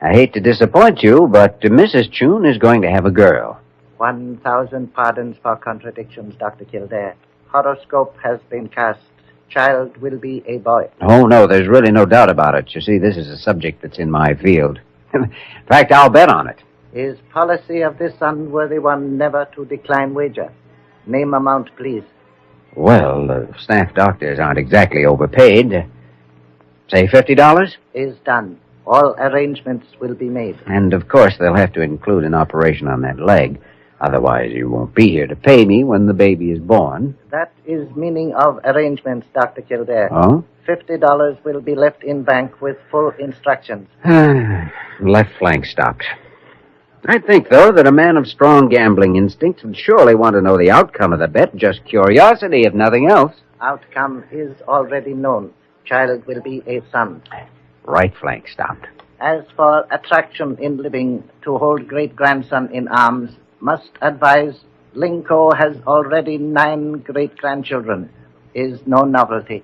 S14: I hate to disappoint you, but Mrs. Chun is going to have a girl.
S11: 1,000 pardons for contradictions, Dr. Kildare. Horoscope has been cast. Child will be a boy.
S14: Oh, no, there's really no doubt about it. You see, this is a subject that's in my field. In fact, I'll bet on it.
S11: Is policy of this unworthy one never to decline wager? Name amount, please.
S14: Well, staff doctors aren't exactly overpaid. Say $50?
S11: Is done. All arrangements will be made.
S14: And, of course, they'll have to include an operation on that leg. Otherwise, you won't be here to pay me when the baby is born.
S11: That is meaning of arrangements, Dr. Kildare.
S14: Oh?
S11: $50 will be left in bank with full instructions.
S14: Left flank stopped. I think, though, that a man of strong gambling instincts would surely want to know the outcome of the bet. Just curiosity, if nothing else.
S11: Outcome is already known. Child will be a son.
S14: Right flank stopped.
S11: As for attraction in living, to hold great-grandson in arms, must advise Linko has already 9 great-grandchildren. Is no novelty.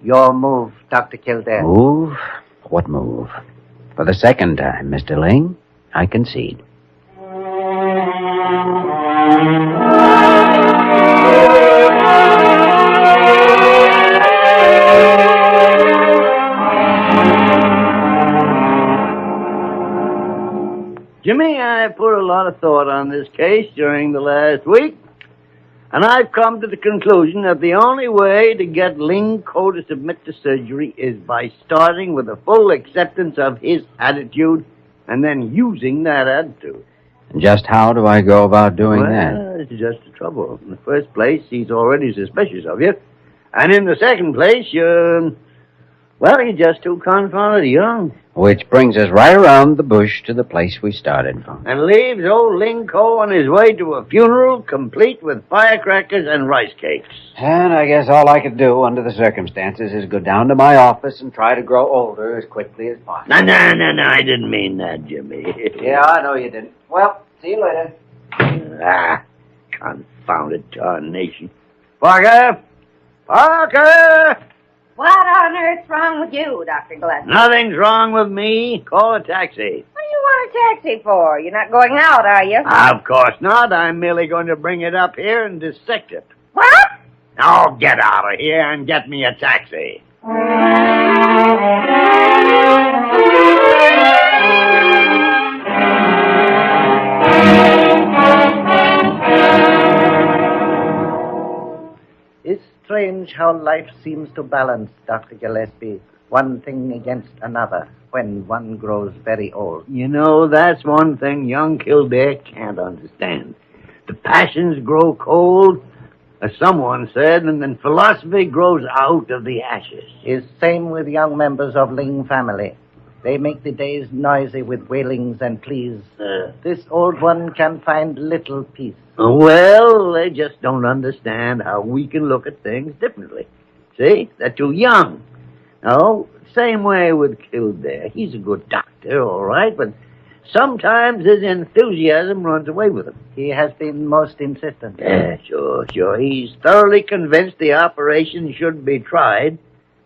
S11: Your move, Dr. Kildare.
S14: Move? What move? For the second time, Mr. Ling, I concede.
S15: Jimmy, I put a lot of thought on this case during the last week, and I've come to the conclusion that the only way to get Ling Ko to submit to surgery is by starting with a full acceptance of his attitude and then using that attitude.
S14: And just how do I go about doing that?
S15: Well, it's just the trouble. In the first place, he's already suspicious of you. And in the second place, you're just too confounded young.
S14: Which brings us right around the bush to the place we started from.
S15: And leaves old Ling Ko on his way to a funeral complete with firecrackers and rice cakes.
S14: And I guess all I could do under the circumstances is go down to my office and try to grow older as quickly as possible.
S15: No, I didn't mean that, Jimmy.
S14: Yeah, I know you didn't. Well, see you later.
S15: Confounded tarnation. Parker! Parker!
S20: What on earth's wrong with you, Dr. Gillespie?
S15: Nothing's wrong with me. Call a taxi.
S20: What do you want a taxi for? You're not going out, are you?
S15: Of course not. I'm merely going to bring it up here and dissect it.
S20: What?
S15: Now get out of here and get me a taxi.
S11: It's strange how life seems to balance, Dr. Gillespie, one thing against another when one grows very old.
S15: You know, that's one thing young Kildare can't understand. The passions grow cold, as someone said, and then philosophy grows out of the ashes.
S11: Is same with young members of Ling family. They make the days noisy with wailings and pleas. This old one can find little peace.
S15: Well, they just don't understand how we can look at things differently. See? They're too young. No, same way with Kildare. He's a good doctor, all right, but sometimes his enthusiasm runs away with him.
S11: He has been most insistent.
S15: Yeah, sure. He's thoroughly convinced the operation should be tried,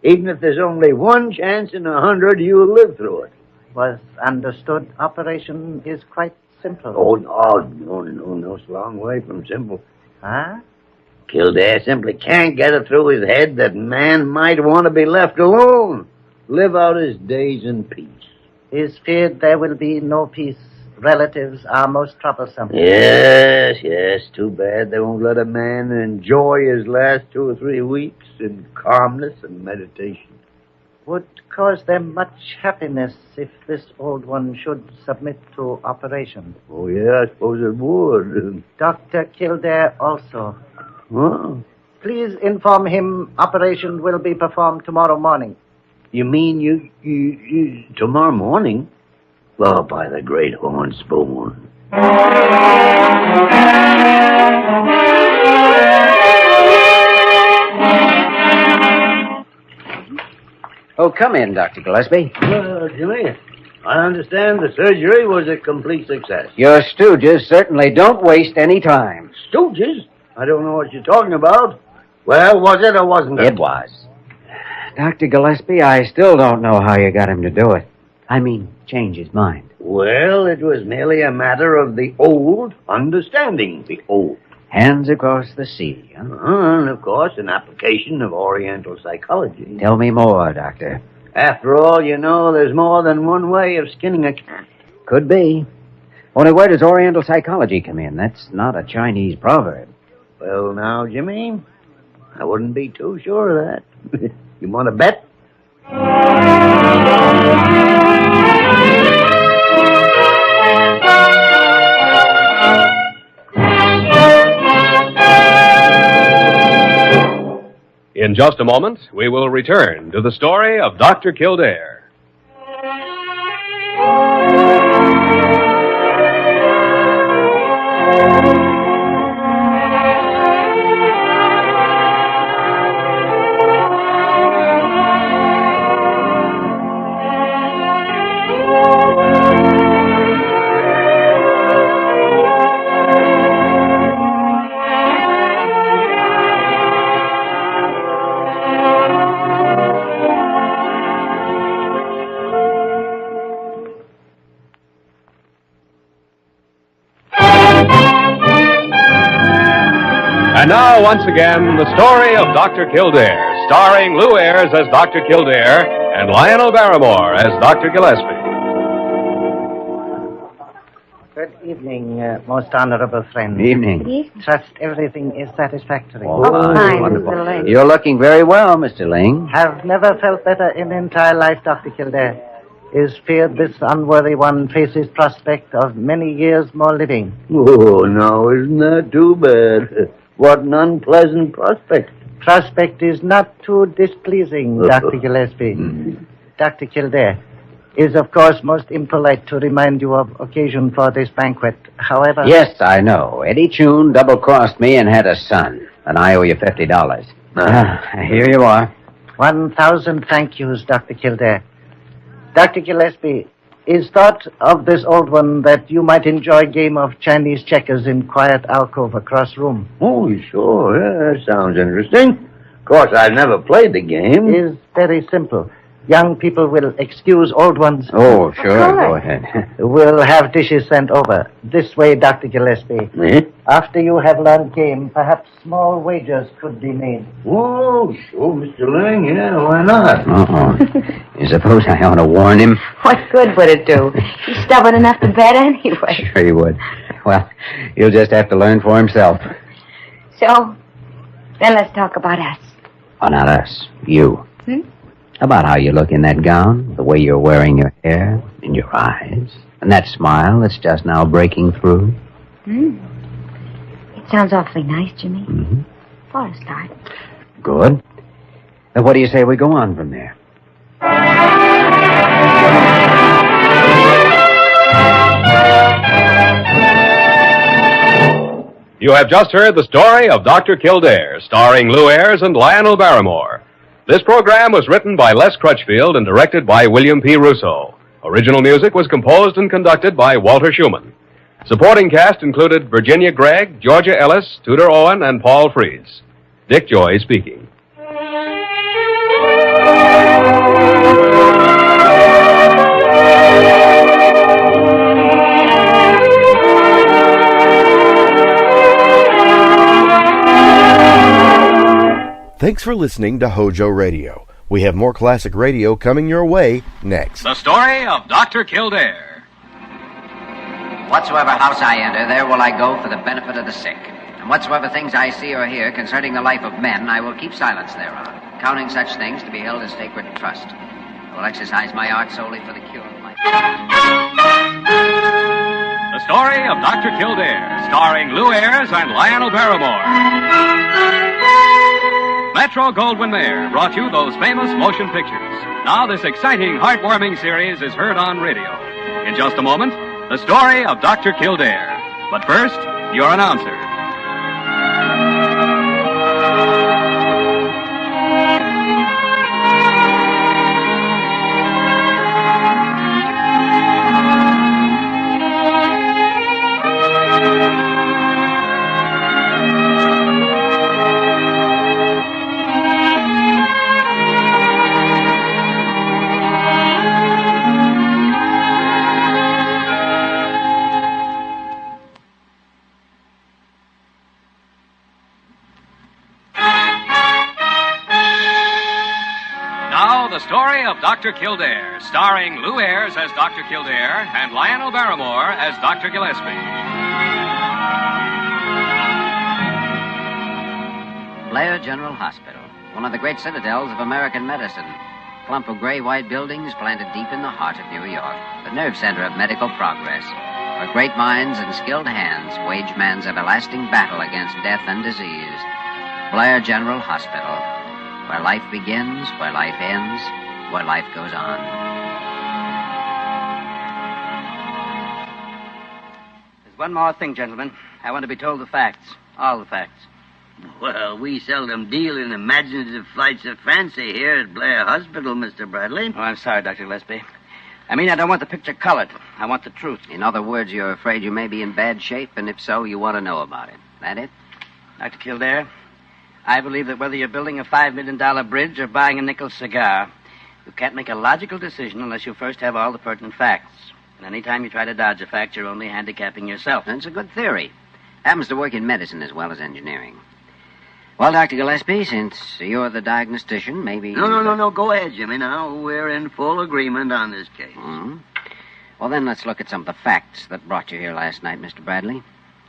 S15: even if there's only one chance in 100 you'll live through it.
S11: Was understood operation is quite simple.
S15: Oh, no, it's a long way from simple.
S11: Huh?
S15: Kildare simply can't get it through his head that man might want to be left alone, live out his days in peace.
S11: Is feared there will be no peace. Relatives are most troublesome.
S15: Yes, too bad they won't let a man enjoy his last 2 or 3 weeks in calmness and meditation.
S11: Would cause them much happiness if this old one should submit to operation.
S15: Oh, yeah, I suppose it would.
S11: Dr. Kildare also.
S15: Oh.
S11: Please inform him operation will be performed tomorrow morning.
S15: You mean you tomorrow morning? Oh, by the great horn spoon.
S14: Oh, come in, Dr. Gillespie.
S15: Well, Jimmy, I understand the surgery was a complete success.
S14: Your stooges certainly don't waste any time.
S15: Stooges? I don't know what you're talking about. Well, was it or wasn't it?
S14: It was. Dr. Gillespie, I still don't know how you got him to do it. I mean, change his mind.
S15: Well, it was merely a matter of the old understanding the old.
S14: Hands across the sea, huh?
S15: And, of course, an application of Oriental psychology.
S14: Tell me more, Doctor.
S15: After all, you know, there's more than one way of skinning a cat.
S14: Could be. Only where does Oriental psychology come in? That's not a Chinese proverb.
S15: Well, now, Jimmy, I wouldn't be too sure of that. You want to bet?
S6: In just a moment, we will return to the story of Dr. Kildare. now, once again, the story of Dr. Kildare, starring Lou Ayres as Dr. Kildare and Lionel Barrymore as Dr. Gillespie.
S11: Good evening, most honorable friend.
S14: Evening.
S11: Trust everything is satisfactory.
S14: Fine, wonderful. You're looking very well, Mr. Ling.
S11: Have never felt better in entire life, Dr. Kildare. Is feared this unworthy one faces prospect of many years more living.
S15: Oh, now, isn't that too bad? What an unpleasant prospect.
S11: Prospect is not too displeasing, Dr. Gillespie. Dr. Kildare, is of course most impolite to remind you of occasion for this banquet. However...
S14: Yes, I know. Eddie Chun double-crossed me and had a son. And I owe you $50. Here you are.
S11: 1,000 thank yous, Dr. Kildare. Dr. Gillespie, is thought of this old one that you might enjoy a game of Chinese checkers in quiet alcove across room?
S15: Oh, sure. Yeah, that sounds interesting. Of course, I've never played the game.
S11: It is very simple. Young people will excuse old ones.
S14: Oh, sure. Go ahead.
S11: We'll have dishes sent over. This way, Dr. Gillespie. After you have learned game, perhaps small wagers could be made.
S15: Oh, sure, Mr. Ling. Yeah, why not?
S14: You suppose I ought to warn him?
S5: What good would it do? He's stubborn enough to bet anyway.
S14: Sure he would. Well, he'll just have to learn for himself.
S5: So, then let's talk about us.
S14: Oh, not us. You. About how you look in that gown, the way you're wearing your hair, and your eyes, and that smile that's just now breaking through.
S5: It sounds awfully nice, Jimmy. For a start.
S14: Good. Then what do you say we go on from there?
S6: You have just heard the story of Dr. Kildare, starring Lou Ayres and Lionel Barrymore. This program was written by Les Crutchfield and directed by William P. Russo. Original music was composed and conducted by Walter Schumann. Supporting cast included Virginia Gregg, Georgia Ellis, Tudor Owen, and Paul Frees. Dick Joy speaking.
S1: Thanks for listening to HOJO Radio. We have more classic radio coming your way next.
S6: The story of Dr. Kildare.
S14: Whatsoever house I enter, there will I go for the benefit of the sick. And whatsoever things I see or hear concerning the life of men, I will keep silence thereon, counting such things to be held as sacred trust. I will exercise my art solely for the cure of life.
S6: The story of Dr. Kildare, starring Lou Ayres and Lionel Barrymore. Metro Goldwyn Mayer brought you those famous motion pictures. Now this exciting, heartwarming series is heard on radio. In just a moment, the story of Dr. Kildare. But first, your announcer. The story of Dr. Kildare, starring Lou Ayres as Dr. Kildare and Lionel Barrymore as Dr. Gillespie.
S14: Blair General Hospital, one of the great citadels of American medicine. A clump of gray-white buildings planted deep in the heart of New York, the nerve center of medical progress, where great minds and skilled hands wage man's everlasting battle against death and disease. Blair General Hospital. Where life begins, where life ends, where life goes on.
S8: There's one more thing, gentlemen. I want to be told the facts. All the facts.
S15: Well, we seldom deal in imaginative flights of fancy here at Blair Hospital, Mr. Bradley.
S8: Oh, I'm sorry, Dr. Gillespie. I mean, I don't want the picture colored. I want the truth.
S14: In other words, you're afraid you may be in bad shape, and if so, you want to know about it. That it?
S8: Dr. Kildare, I believe that whether you're building a $5 million bridge or buying a nickel cigar, you can't make a logical decision unless you first have all the pertinent facts. And any time you try to dodge a fact, you're only handicapping yourself.
S14: That's a good theory. Happens to work in medicine as well as engineering.
S8: Well, Dr. Gillespie, since you're the diagnostician, maybe...
S15: No. Go ahead, Jimmy, now. We're in full agreement on this case.
S8: Hmm? Well, then let's look at some of the facts that brought you here last night, Mr. Bradley.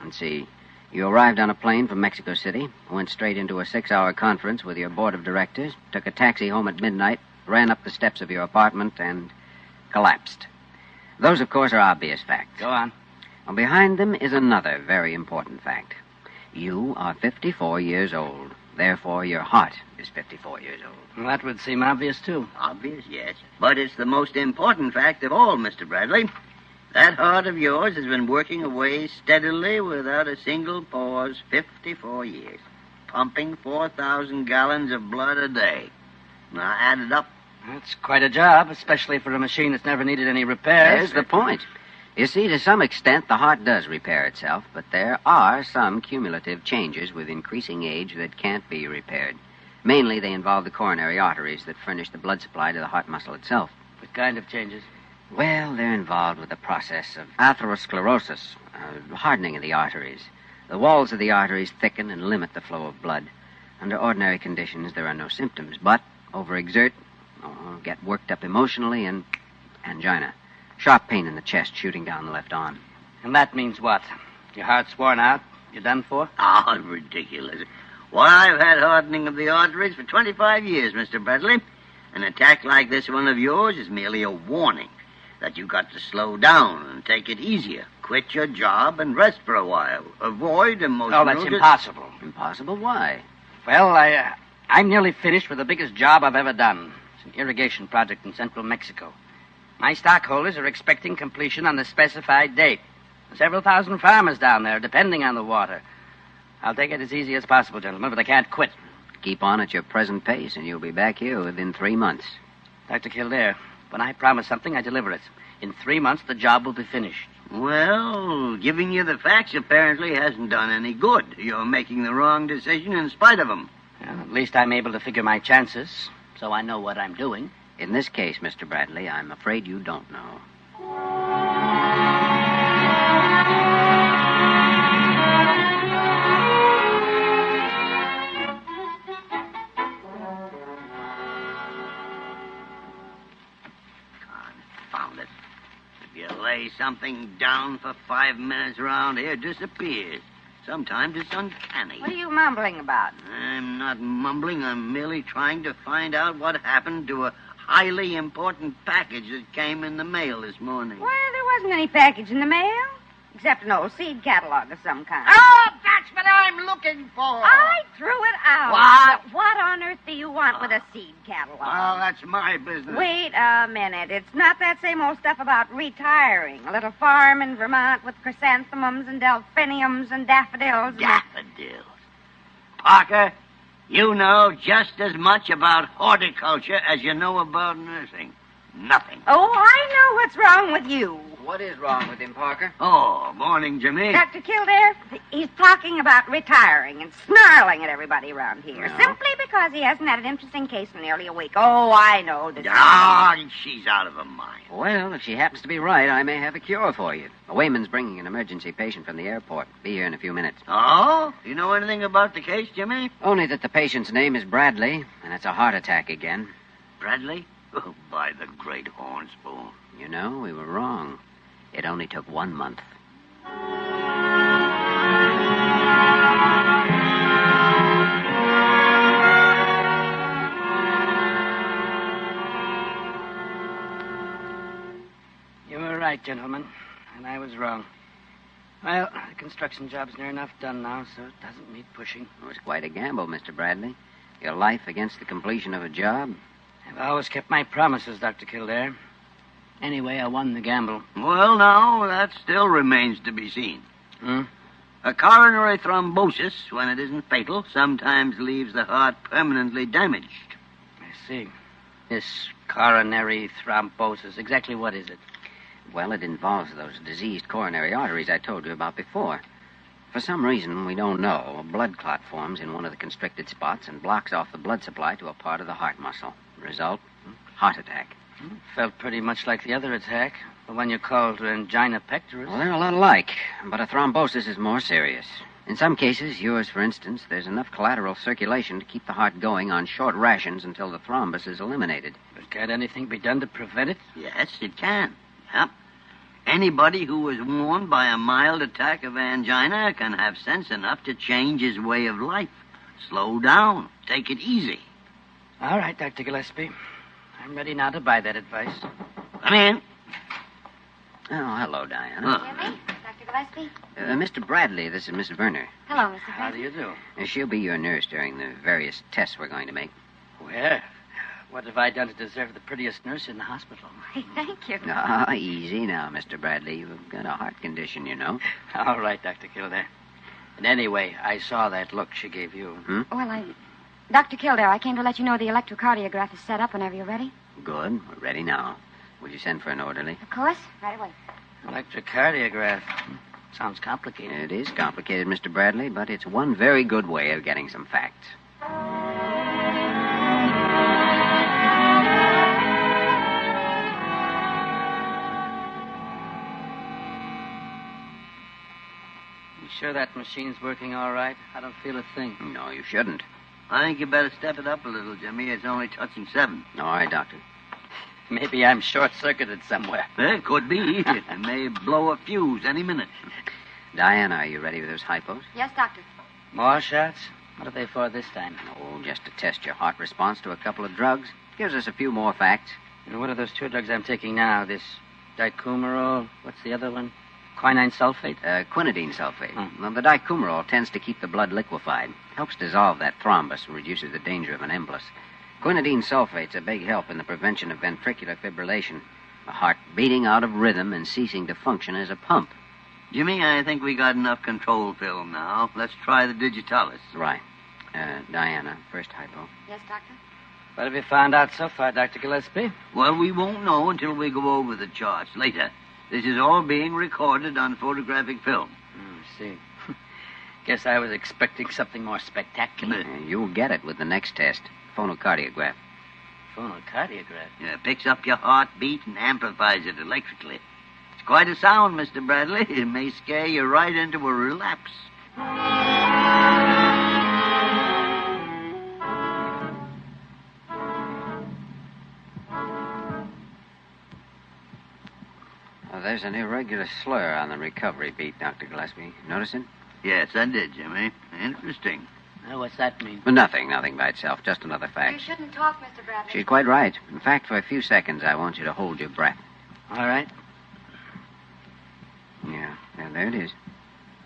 S8: Let's see. You arrived on a plane from Mexico City, went straight into a 6-hour conference with your board of directors, took a taxi home at midnight, ran up the steps of your apartment, and collapsed. Those, of course, are obvious facts. Go on. Well, behind them is another very important fact. You are 54 years old. Therefore, your heart is 54 years old. Well, that would seem obvious, too.
S15: Obvious, yes. But it's the most important fact of all, Mr. Bradley. That heart of yours has been working away steadily without a single pause 54 years, pumping 4,000 gallons of blood a day. Now, add it up.
S8: That's quite a job, especially for a machine that's never needed any repairs. There's the point. You see, to some extent, the heart does repair itself, but there are some cumulative changes with increasing age that can't be repaired. Mainly, they involve the coronary arteries that furnish the blood supply to the heart muscle itself. What kind of changes? Well, they're involved with the process of atherosclerosis, hardening of the arteries. The walls of the arteries thicken and limit the flow of blood. Under ordinary conditions, there are no symptoms, but overexert, get worked up emotionally, and angina. Sharp pain in the chest shooting down the left arm. And that means what? Your heart's worn out? You're done for?
S15: Oh, ridiculous. Why, I've had hardening of the arteries for 25 years, Mr. Bradley. An attack like this one of yours is merely a warning that you've got to slow down and take it easier. Quit your job and rest for a while. Avoid emotional...
S8: Oh, that's impossible. Impossible? Why? Well, I'm nearly finished with the biggest job I've ever done. It's an irrigation project in central Mexico. My stockholders are expecting completion on the specified date. Several thousand farmers down there depending on the water. I'll take it as easy as possible, gentlemen, but I can't quit. Keep on at your present pace, and you'll be back here within 3 months. Dr. Kildare, when I promise something, I deliver it. In 3 months, the job will be finished.
S15: Well, giving you the facts apparently hasn't done any good. You're making the wrong decision in spite of them.
S8: Well, at least I'm able to figure my chances, so I know what I'm doing. In this case, Mr. Bradley, I'm afraid you don't know.
S15: Confound it. If you lay something down for 5 minutes around here, it disappears. Sometimes it's uncanny.
S20: What are you mumbling about?
S15: I'm not mumbling. I'm merely trying to find out what happened to a highly important package that came in the mail this morning.
S20: Well, there wasn't any package in the mail, except an old seed catalog of some kind.
S15: Oh, that's what I'm looking for.
S20: I threw it out.
S15: What?
S20: But what on earth do you want with a seed catalog?
S15: Well, that's my business.
S20: Wait a minute. It's not that same old stuff about retiring. A little farm in Vermont with chrysanthemums and delphiniums and daffodils.
S15: Daffodils. Parker, you know just as much about horticulture as you know about nursing. Nothing.
S20: Oh, I know what's wrong with you.
S8: What is wrong with him, Parker?
S15: Oh, morning, Jimmy.
S20: Dr. Kildare, he's talking about retiring and snarling at everybody around here.
S15: No.
S20: Simply because he hasn't had an interesting case in nearly a week. Oh, I know this.
S15: She's out of her mind.
S8: Well, if she happens to be right, I may have a cure for you. A wayman's bringing an emergency patient from the airport. Be here in a few minutes.
S15: Oh? You know anything about the case, Jimmy?
S8: Only that the patient's name is Bradley, and it's a heart attack again.
S15: Bradley? Oh, by the great horn spoon.
S8: You know, we were wrong. It only took 1 month. You were right, gentlemen, and I was wrong. Well, the construction job's near enough done now, so it doesn't need pushing. It was quite a gamble, Mr. Bradley. Your life against the completion of a job. I've always kept my promises, Dr. Kildare. Anyway, I won the gamble.
S15: Well, now, that still remains to be seen.
S8: Hmm?
S15: A coronary thrombosis, when it isn't fatal, sometimes leaves the heart permanently damaged.
S8: I see. This coronary thrombosis, exactly what is it? Well, it involves those diseased coronary arteries I told you about before. For some reason we don't know, a blood clot forms in one of the constricted spots and blocks off the blood supply to a part of the heart muscle. Result, heart attack. Felt pretty much like the other attack, the one you called angina pectoris. Well, they're a lot alike, but a thrombosis is more serious. In some cases, yours, for instance, there's enough collateral circulation to keep the heart going on short rations until the thrombus is eliminated.
S15: But can't anything be done to prevent it?
S4: Yes, it can. Yep. Anybody who was warned by a mild attack of angina can have sense enough to change his way of life. Slow down. Take it easy.
S15: All right, Dr. Gillespie. I'm ready now to buy that advice.
S4: Come in.
S8: Oh, hello, Diana.
S20: Jimmy? Dr. Gillespie?
S8: Mr. Bradley, this is Miss Werner.
S20: Hello, Mr.
S15: How do you do?
S8: She'll be your nurse during the various tests we're going to make.
S15: Well, what have I done to deserve the prettiest nurse in the hospital?
S20: Why, thank you.
S8: Ah, easy now, Mr. Bradley. You've got a heart condition, you know.
S15: All right, Dr. Kildare. And anyway, I saw that look she gave you.
S20: Well, Dr. Kildare, I came to let you know the electrocardiograph is set up whenever you're ready.
S8: Good. We're ready now. Will you send for an orderly?
S20: Of course. Right away.
S15: Electrocardiograph. Sounds complicated.
S8: It is complicated, Mr. Bradley, but it's one very good way of getting some facts.
S15: You sure that machine's working all right? I don't feel a thing.
S8: No, you shouldn't.
S4: I think you better step it up a little, Jimmy. It's only touching 7.
S8: All right, Doctor.
S15: Maybe I'm short-circuited somewhere.
S4: It could be. It may blow a fuse any minute.
S8: Diana, are you ready with those hypos?
S20: Yes, Doctor.
S15: More shots? What are they for this time?
S8: Oh, just to test your heart response to a couple of drugs. Gives us a few more facts.
S15: And what are those 2 drugs I'm taking now? This dicumarol, what's the other one? Quinine sulfate?
S8: Quinidine sulfate. Well, the dicumarol tends to keep the blood liquefied. Helps dissolve that thrombus and reduces the danger of an embolus. Quinidine sulfate's a big help in the prevention of ventricular fibrillation. The heart beating out of rhythm and ceasing to function as a pump.
S4: Jimmy, I think we got enough control film now. Let's try the digitalis.
S8: Right. Diana, first hypo.
S20: Yes, Doctor?
S15: What have you found out so far, Dr. Gillespie?
S4: Well, we won't know until we go over the charts later. This is all being recorded on photographic film.
S15: I see. Guess I was expecting something more spectacular.
S8: You'll get it with the next test. Phonocardiograph.
S15: Phonocardiograph?
S4: Yeah, picks up your heartbeat and amplifies it electrically. It's quite a sound, Mr. Bradley. It may scare you right into a relapse.
S8: There's an irregular slur on the recovery beat, Dr. Gillespie. Notice it?
S4: Yes, I did, Jimmy. Interesting.
S15: Well, what's that mean?
S8: Nothing by itself. Just another
S20: You
S8: fact.
S20: shouldn't talk, Mr. Bradley.
S8: She's quite right. In fact, for a few seconds, I want you to hold your breath.
S15: All right.
S8: Yeah, there it is.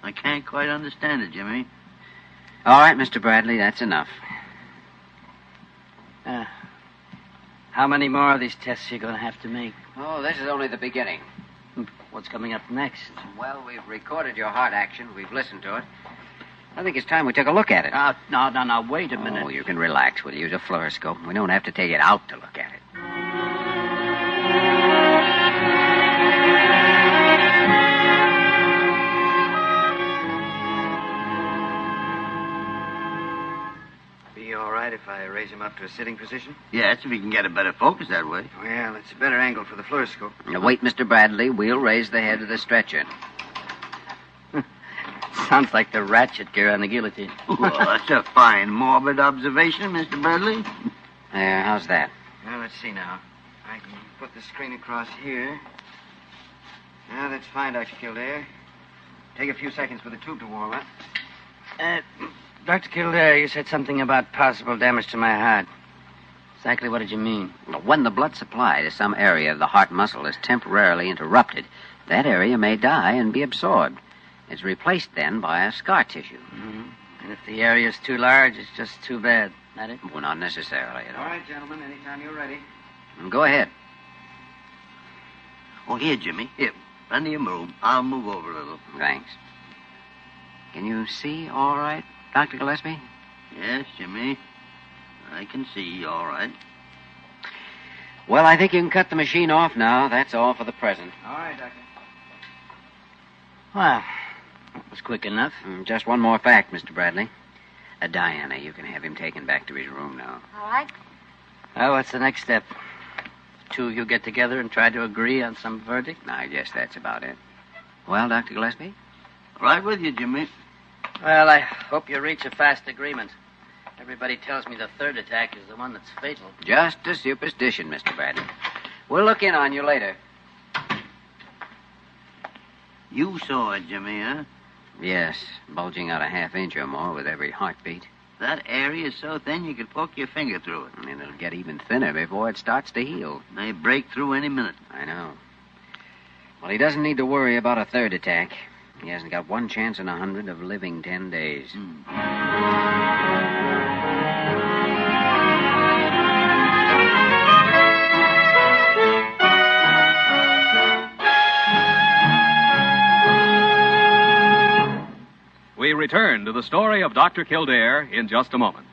S4: I can't quite understand it, Jimmy.
S8: All right, Mr. Bradley, that's enough.
S15: How many more of these tests are you going to have to make?
S8: Oh, this is only the beginning.
S15: What's coming up next?
S8: Well, we've recorded your heart action. We've listened to it. I think it's time we took a look at it.
S15: No, wait a minute.
S8: Oh, you can relax. We'll use a fluoroscope. We don't have to take it out to look at it.
S16: Be all right if I raise him up to a sitting position?
S4: Yes, if we can get a better focus that way.
S16: Well, it's a better angle for the fluoroscope.
S8: Now, wait, Mr. Bradley. We'll raise the head of the stretcher.
S15: Sounds like the ratchet gear on the guillotine.
S4: Well, that's a fine morbid observation, Mr. Bradley.
S8: There, how's that?
S16: Well, let's see now. I can put the screen across here. Now, that's fine, Dr. Kildare. Take a few seconds for the tube to warm up.
S15: Dr. Kildare, you said something about possible damage to my heart. Exactly what did you mean?
S8: Well, when the blood supply to some area of the heart muscle is temporarily interrupted, that area may die and be absorbed. It's replaced then by a scar tissue.
S15: Mm-hmm. And if the area's too large, it's just too bad. That it?
S8: Well, not necessarily at all.
S16: All right, gentlemen, anytime you're ready.
S8: Go ahead.
S4: Oh, here, Jimmy. Here, plenty of room. I'll move over a little.
S8: Thanks. Can you see all right, Dr. Gillespie?
S4: Yes, Jimmy. I can see all right.
S8: Well, I think you can cut the machine off now. That's all for the present.
S16: All right, Doctor.
S15: Well, that was quick enough.
S8: Just one more fact, Mr. Bradley. Diana, you can have him taken back to his room now.
S20: All right.
S15: Well, what's the next step? Two of you get together and try to agree on some verdict?
S8: I guess that's about it. Well, Dr. Gillespie?
S4: Right with you, Jimmy.
S8: Well, I hope you reach a fast agreement. Everybody tells me the third attack is the one that's fatal.
S14: Just a superstition, Mr. Bradley. We'll look in on you later.
S4: You saw it, Jimmy, huh?
S14: Yes, bulging out a half-inch or more with every heartbeat.
S4: That area is so thin you could poke your finger through it.
S14: And it'll get even thinner before it starts to heal.
S4: May break through any minute.
S14: I know. Well, he doesn't need to worry about a third attack. He hasn't got 1 chance in 100 of living 10 days.
S6: We return to the story of Dr. Kildare in just a moment.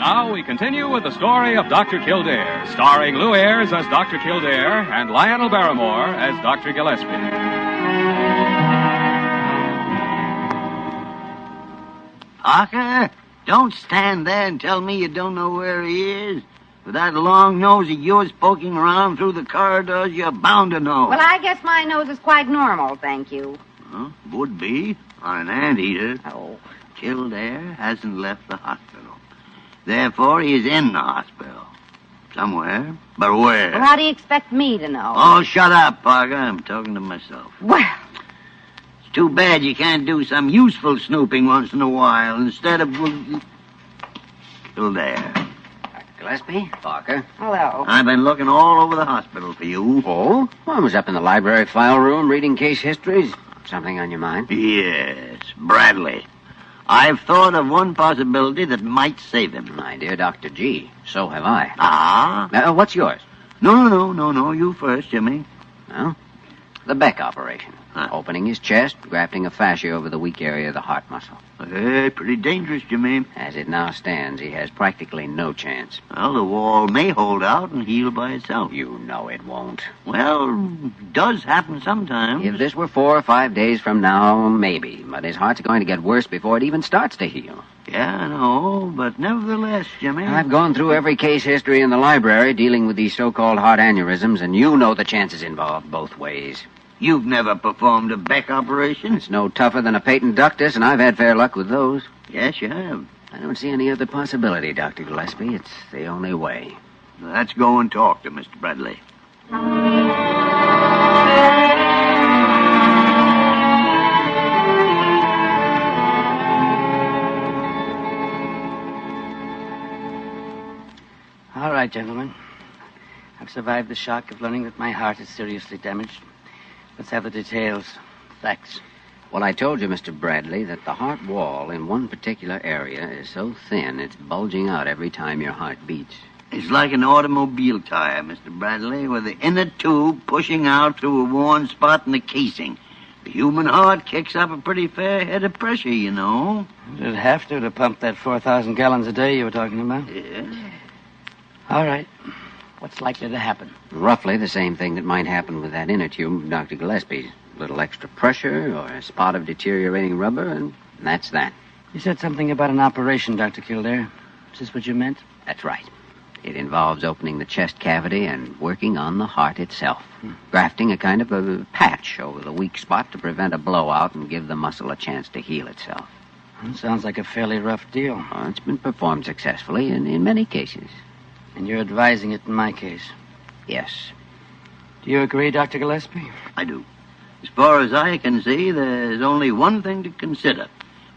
S6: Now we continue with the story of Dr. Kildare, starring Lou Ayres as Dr. Kildare and Lionel Barrymore as Dr. Gillespie.
S4: Parker, don't stand there and tell me you don't know where he is. With that long nose of yours poking around through the corridors, you're bound to know.
S20: Well, I guess my nose is quite normal, thank you.
S4: Huh? Would be on an anteater.
S20: Oh.
S4: Kildare hasn't left the hospital. Therefore, he is in the hospital. Somewhere. But where?
S20: Well, how do you expect me to know?
S4: Oh, shut up, Parker. I'm talking to myself.
S20: Well.
S4: It's too bad you can't do some useful snooping once in a while instead of... Kildare.
S14: Gillespie? Parker?
S20: Hello.
S4: I've been looking all over the hospital for you.
S14: Oh? Well, I was up in the library file room reading case histories. Something on your mind?
S4: Yes, Bradley. I've thought of one possibility that might save him.
S14: My dear Dr. G, so have I.
S4: Ah?
S14: What's yours?
S4: No. You first, Jimmy.
S14: Well, the Beck operation. Opening his chest, grafting a fascia over the weak area of the heart muscle.
S4: Hey, pretty dangerous, Jimmy.
S14: As it now stands, he has practically no chance.
S4: Well, the wall may hold out and heal by itself.
S14: You know it won't.
S4: Well, it does happen sometimes.
S14: If this were 4 or 5 days from now, maybe. But his heart's going to get worse before it even starts to heal.
S4: Yeah, I know, but nevertheless, Jimmy...
S14: I've gone through every case history in the library dealing with these so-called heart aneurysms, and you know the chances involved both ways.
S4: You've never performed a Beck operation?
S14: It's no tougher than a patent ductus, and I've had fair luck with those.
S4: Yes, you have.
S14: I don't see any other possibility, Dr. Gillespie. It's the only way.
S4: Let's go and talk to Mr. Bradley.
S8: All right, gentlemen. I've survived the shock of learning that my heart is seriously damaged. Let's have the details. Facts.
S14: Well, I told you, Mr. Bradley, that the heart wall in one particular area is so thin it's bulging out every time your heart beats.
S4: It's like an automobile tire, Mr. Bradley, with the inner tube pushing out through a worn spot in the casing. The human heart kicks up a pretty fair head of pressure, you know.
S8: It'd have to pump that 4,000 gallons a day you were talking about.
S4: Yeah.
S8: All right. What's likely to happen?
S14: Roughly the same thing that might happen with that inner tube of Dr. Gillespie's. A little extra pressure or a spot of deteriorating rubber, and that's that.
S8: You said something about an operation, Dr. Kildare. Is this what you meant?
S14: That's right. It involves opening the chest cavity and working on the heart itself. Grafting a kind of a patch over the weak spot to prevent a blowout and give the muscle a chance to heal itself.
S8: That sounds like a fairly rough deal.
S14: Well, it's been performed successfully in many cases.
S8: And you're advising it in my case?
S14: Yes.
S8: Do you agree, Dr. Gillespie?
S4: I do. As far as I can see, there's only one thing to consider.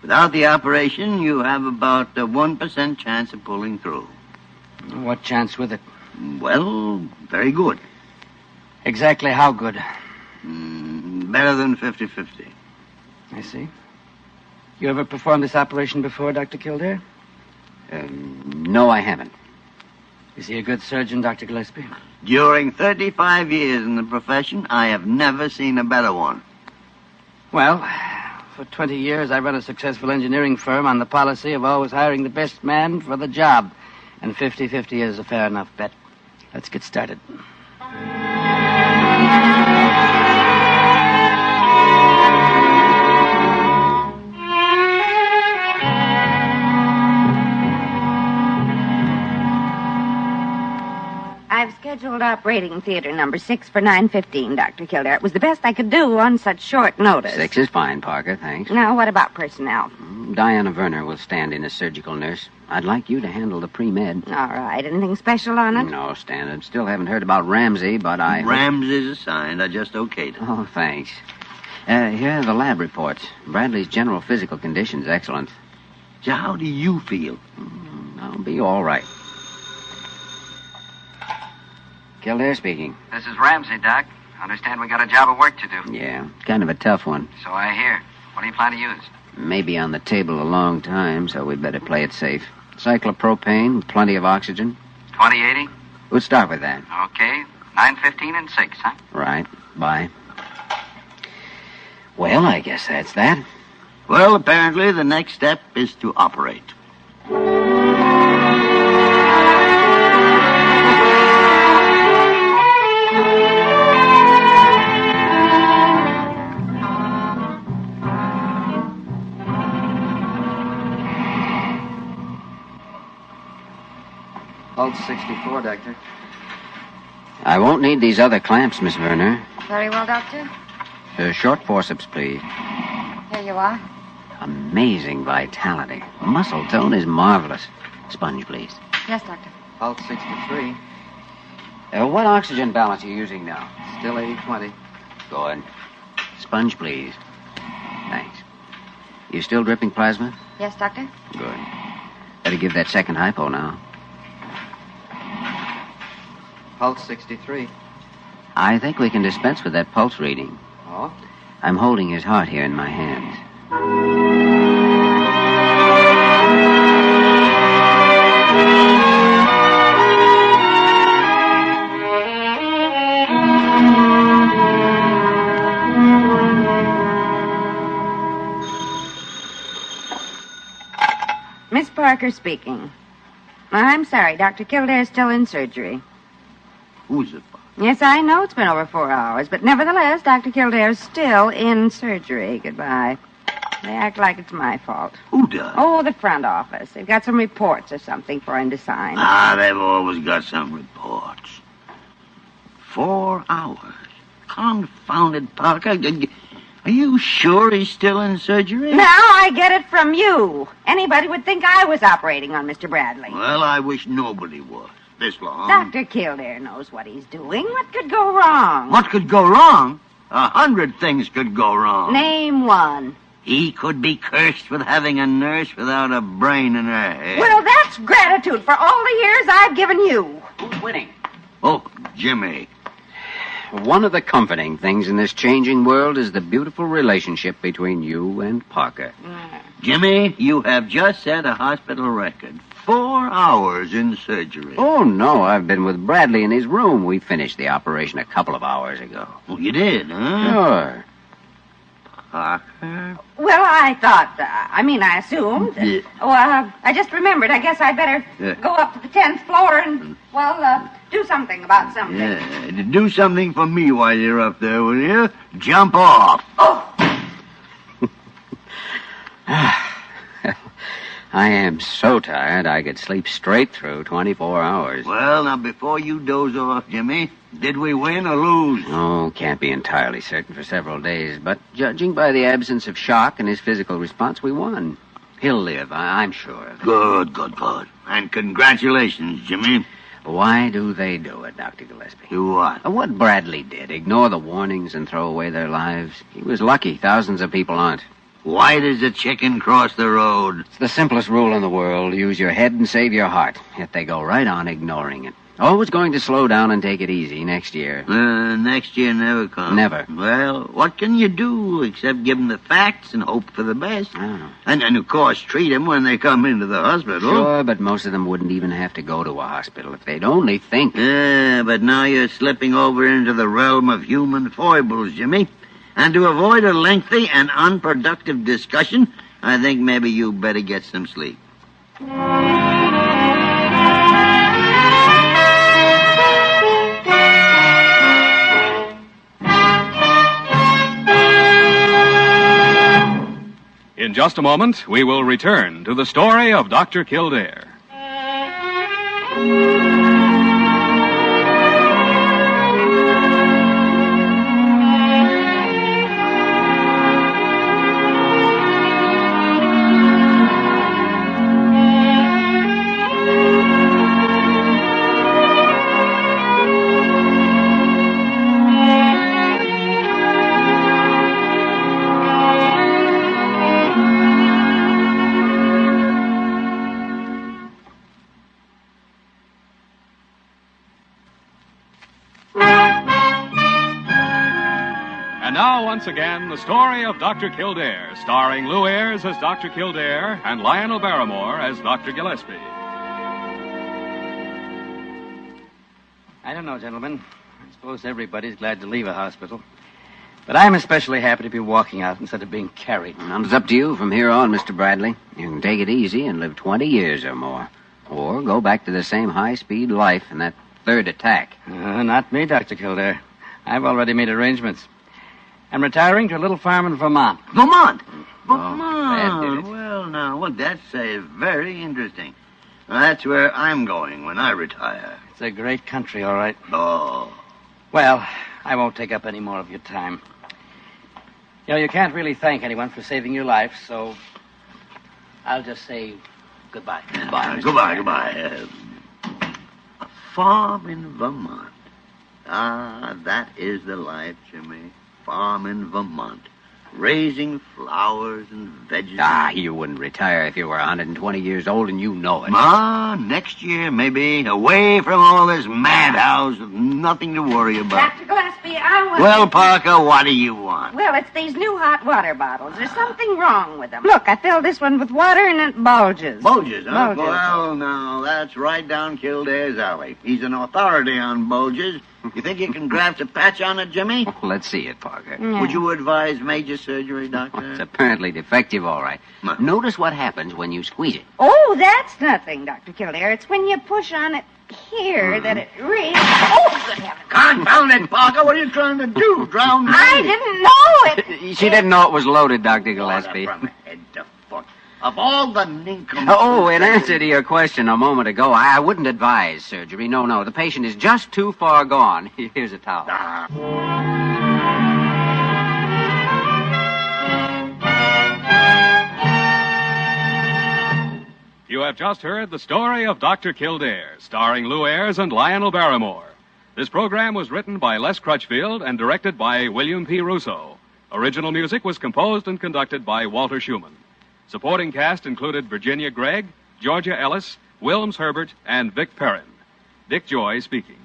S4: Without the operation, you have about a 1% chance of pulling through.
S8: What chance with it?
S4: Well, very good.
S8: Exactly how good?
S4: Better than 50-50.
S8: I see. You ever performed this operation before, Dr. Kildare?
S14: No, I haven't.
S8: Is he a good surgeon, Dr. Gillespie?
S4: During 35 years in the profession, I have never seen a better one.
S8: Well, for 20 years, I run a successful engineering firm on the policy of always hiring the best man for the job. And 50-50 is a fair enough bet. Let's get started.
S20: I've scheduled operating theater number 6 for 9:15, Dr. Kildare. It was the best I could do on such short notice.
S8: 6 is fine, Parker, thanks.
S20: Now, what about personnel?
S8: Diana Werner will stand in as surgical nurse. I'd like you to handle the pre-med.
S20: All right. Anything special on it?
S8: No, standard. Still haven't heard about Ramsey, but I...
S4: Ramsey's assigned. I just okayed it.
S8: Oh, thanks. Here are the lab reports. Bradley's general physical condition's excellent.
S4: So how do you feel?
S8: I'll be all right. Kildare speaking.
S16: This is Ramsey, Doc. Understand we got a job of work to do.
S8: Yeah, kind of a tough one.
S16: So I hear. What do you plan to use?
S8: Maybe on the table a long time, so we'd better play it safe. Cyclopropane, plenty of oxygen.
S16: 2080?
S8: We'll start with that.
S16: Okay. 9:15 and 6, huh?
S8: Right. Bye. Well, I guess that's that.
S4: Well, apparently the next step is to operate.
S8: Pulse 64, Doctor. I won't need these other clamps, Miss Werner.
S20: Very well, Doctor.
S8: Short forceps, please.
S20: Here you are.
S8: Amazing vitality. Muscle tone is marvelous. Sponge, please.
S20: Yes, Doctor.
S8: Pulse 63. What oxygen balance are you using now? Still 80-20. Good. Sponge, please. Thanks. You still dripping plasma?
S20: Yes, Doctor.
S8: Good. Better give that second hypo now.
S16: Pulse 63.
S8: I think we can dispense with that pulse reading.
S16: Oh?
S8: I'm holding his heart here in my hands.
S20: Miss Parker speaking. I'm sorry, Dr. Kildare's still in surgery.
S4: Who's it?
S20: Yes, I know it's been over 4 hours, but nevertheless, Dr. Kildare's still in surgery. Goodbye. They act like it's my fault.
S4: Who does?
S20: Oh, the front office. They've got some reports or something for him to sign.
S4: They've always got some reports. 4 hours. Confounded Parker. Are you sure he's still in surgery?
S20: Now I get it from you. Anybody would think I was operating on Mr. Bradley.
S4: Well, I wish nobody was. This long.
S20: Dr. Kildare knows what he's doing. What could go wrong?
S4: What could go wrong? 100 things could go wrong.
S20: Name one.
S4: He could be cursed with having a nurse without a brain in her head.
S20: Well, that's gratitude for all the years I've given you.
S8: Who's winning?
S4: Oh, Jimmy.
S8: One of the comforting things in this changing world is the beautiful relationship between you and Parker.
S4: Jimmy, you have just set a hospital record. 4 hours in surgery.
S8: Oh, no, I've been with Bradley in his room. We finished the operation a couple of hours ago.
S4: Oh, you did, huh?
S8: Sure.
S4: Parker?
S20: Well, I thought, I assumed.
S4: Yeah.
S20: I just remembered. I guess I'd better go up to the 10th floor and, do something about something.
S4: Yeah, do something for me while you're up there, will you? Jump off.
S20: Oh!
S8: I am so tired I could sleep straight through 24 hours.
S4: Well, now, before you doze off, Jimmy, did we win or lose?
S8: Oh, can't be entirely certain for several days, but judging by the absence of shock and his physical response, we won. He'll live, I'm sure of it.
S4: Good. And congratulations, Jimmy.
S8: Why do they do it, Dr. Gillespie?
S4: Do what?
S8: What Bradley did. Ignore the warnings and throw away their lives. He was lucky. Thousands of people aren't.
S4: Why does the chicken cross the road?
S8: It's the simplest rule in the world. Use your head and save your heart. Yet they go right on ignoring it.
S14: Oh, it's going to slow down and take it easy next year.
S4: Next year never comes.
S14: Never.
S4: Well, what can you do except give them the facts and hope for the best?
S14: Oh.
S4: And of course, treat them when they come into the hospital.
S14: Sure, but most of them wouldn't even have to go to a hospital if they'd only think.
S4: Yeah, but now you're slipping over into the realm of human foibles, Jimmy. And to avoid a lengthy and unproductive discussion, I think maybe you better get some sleep.
S6: In just a moment, we will return to the story of Dr. Kildare. And now, once again, the story of Dr. Kildare, starring Lou Ayres as Dr. Kildare and Lionel Barrymore as Dr. Gillespie.
S8: I don't know, gentlemen. I suppose everybody's glad to leave a hospital. But I'm especially happy to be walking out instead of being carried.
S14: Well, it's up to you from here on, Mr. Bradley. You can take it easy and live 20 years or more. Or go back to the same high-speed life in that third attack.
S8: Not me, Dr. Kildare. I've already made arrangements. I'm retiring to a little farm in Vermont.
S4: Vermont?
S14: bad did it.
S4: Well, now, what that's very interesting. Well, that's where I'm going when I retire.
S8: It's a great country, all right.
S4: Oh.
S8: Well, I won't take up any more of your time. You know, you can't really thank anyone for saving your life, so I'll just say goodbye.
S4: Goodbye. A farm in Vermont. Ah, that is the life, Jimmy. Farm in Vermont. Raising flowers and vegetables.
S14: Ah, you wouldn't retire if you were 120 years old, and you know it.
S4: Next year, maybe. Away from all this madhouse with nothing to worry about.
S20: Dr. Gillespie, I want...
S4: Well, Parker, what do you want?
S20: Well, it's these new hot water bottles. There's something wrong with them. Look, I filled this one with water and it bulges.
S4: Bulges, huh?
S20: Bulges.
S4: Well, now, that's right down Kildare's alley. He's an authority on bulges. You think you can graft a patch on it, Jimmy?
S14: Oh, let's see it, Parker.
S20: Yeah.
S4: Would you advise major surgery, Doctor?
S14: It's apparently defective, all right. Notice what happens when you squeeze it.
S20: Oh, that's nothing, Dr. Kildare. It's when you push on it here that it really... Oh, good heavens.
S4: Confound it, Parker. What are you trying to do? Drown me?
S20: I didn't know it.
S14: She didn't know it was loaded, Dr. Gillespie.
S4: From head to foot. Of all the nincompoop...
S14: Oh, in answer to your question a moment ago, I wouldn't advise surgery. No. The patient is just too far gone. Here's a towel.
S6: You have just heard the story of Dr. Kildare, starring Lou Ayres and Lionel Barrymore. This program was written by Les Crutchfield and directed by William P. Russo. Original music was composed and conducted by Walter Schumann. Supporting cast included Virginia Gregg, Georgia Ellis, Wilms Herbert, and Vic Perrin. Dick Joy speaking.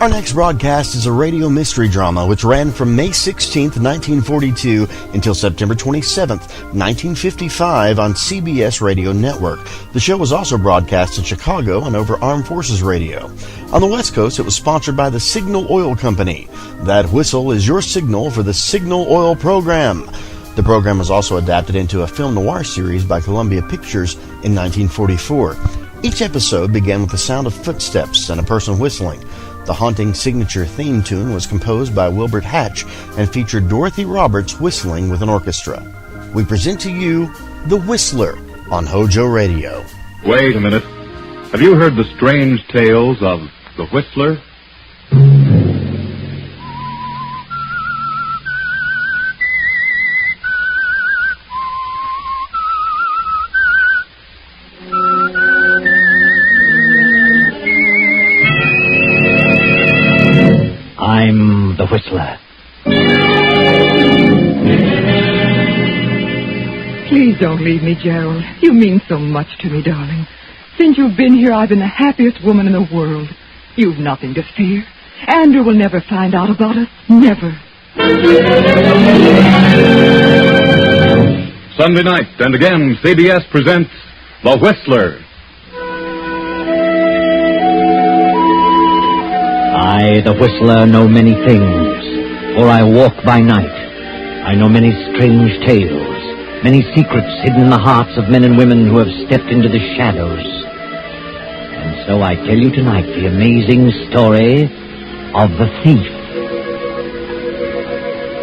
S1: Our next broadcast is a radio mystery drama which ran from May 16th, 1942 until September 27th, 1955 on CBS Radio Network. The show was also broadcast in Chicago and over Armed Forces Radio. On the West Coast, it was sponsored by the Signal Oil Company. That whistle is your signal for the Signal Oil program. The program was also adapted into a film noir series by Columbia Pictures in 1944. Each episode began with the sound of footsteps and a person whistling. The haunting signature theme tune was composed by Wilbert Hatch and featured Dorothy Roberts whistling with an orchestra. We present to you The Whistler on HOJO Radio.
S3: Wait a minute.
S6: Have you heard the strange tales of the Whistler?
S3: I'm the Whistler.
S9: Please don't leave me, Gerald. You mean so much to me, darling. Since you've been here, I've been the happiest woman in the world. You've nothing to fear. Andrew will never find out about us. Never.
S6: Sunday night, and again, CBS presents The Whistler.
S3: I, the Whistler, know many things, for I walk by night. I know many strange tales, many secrets hidden in the hearts of men and women who have stepped into the shadows. And so I tell you tonight the amazing story of the thief.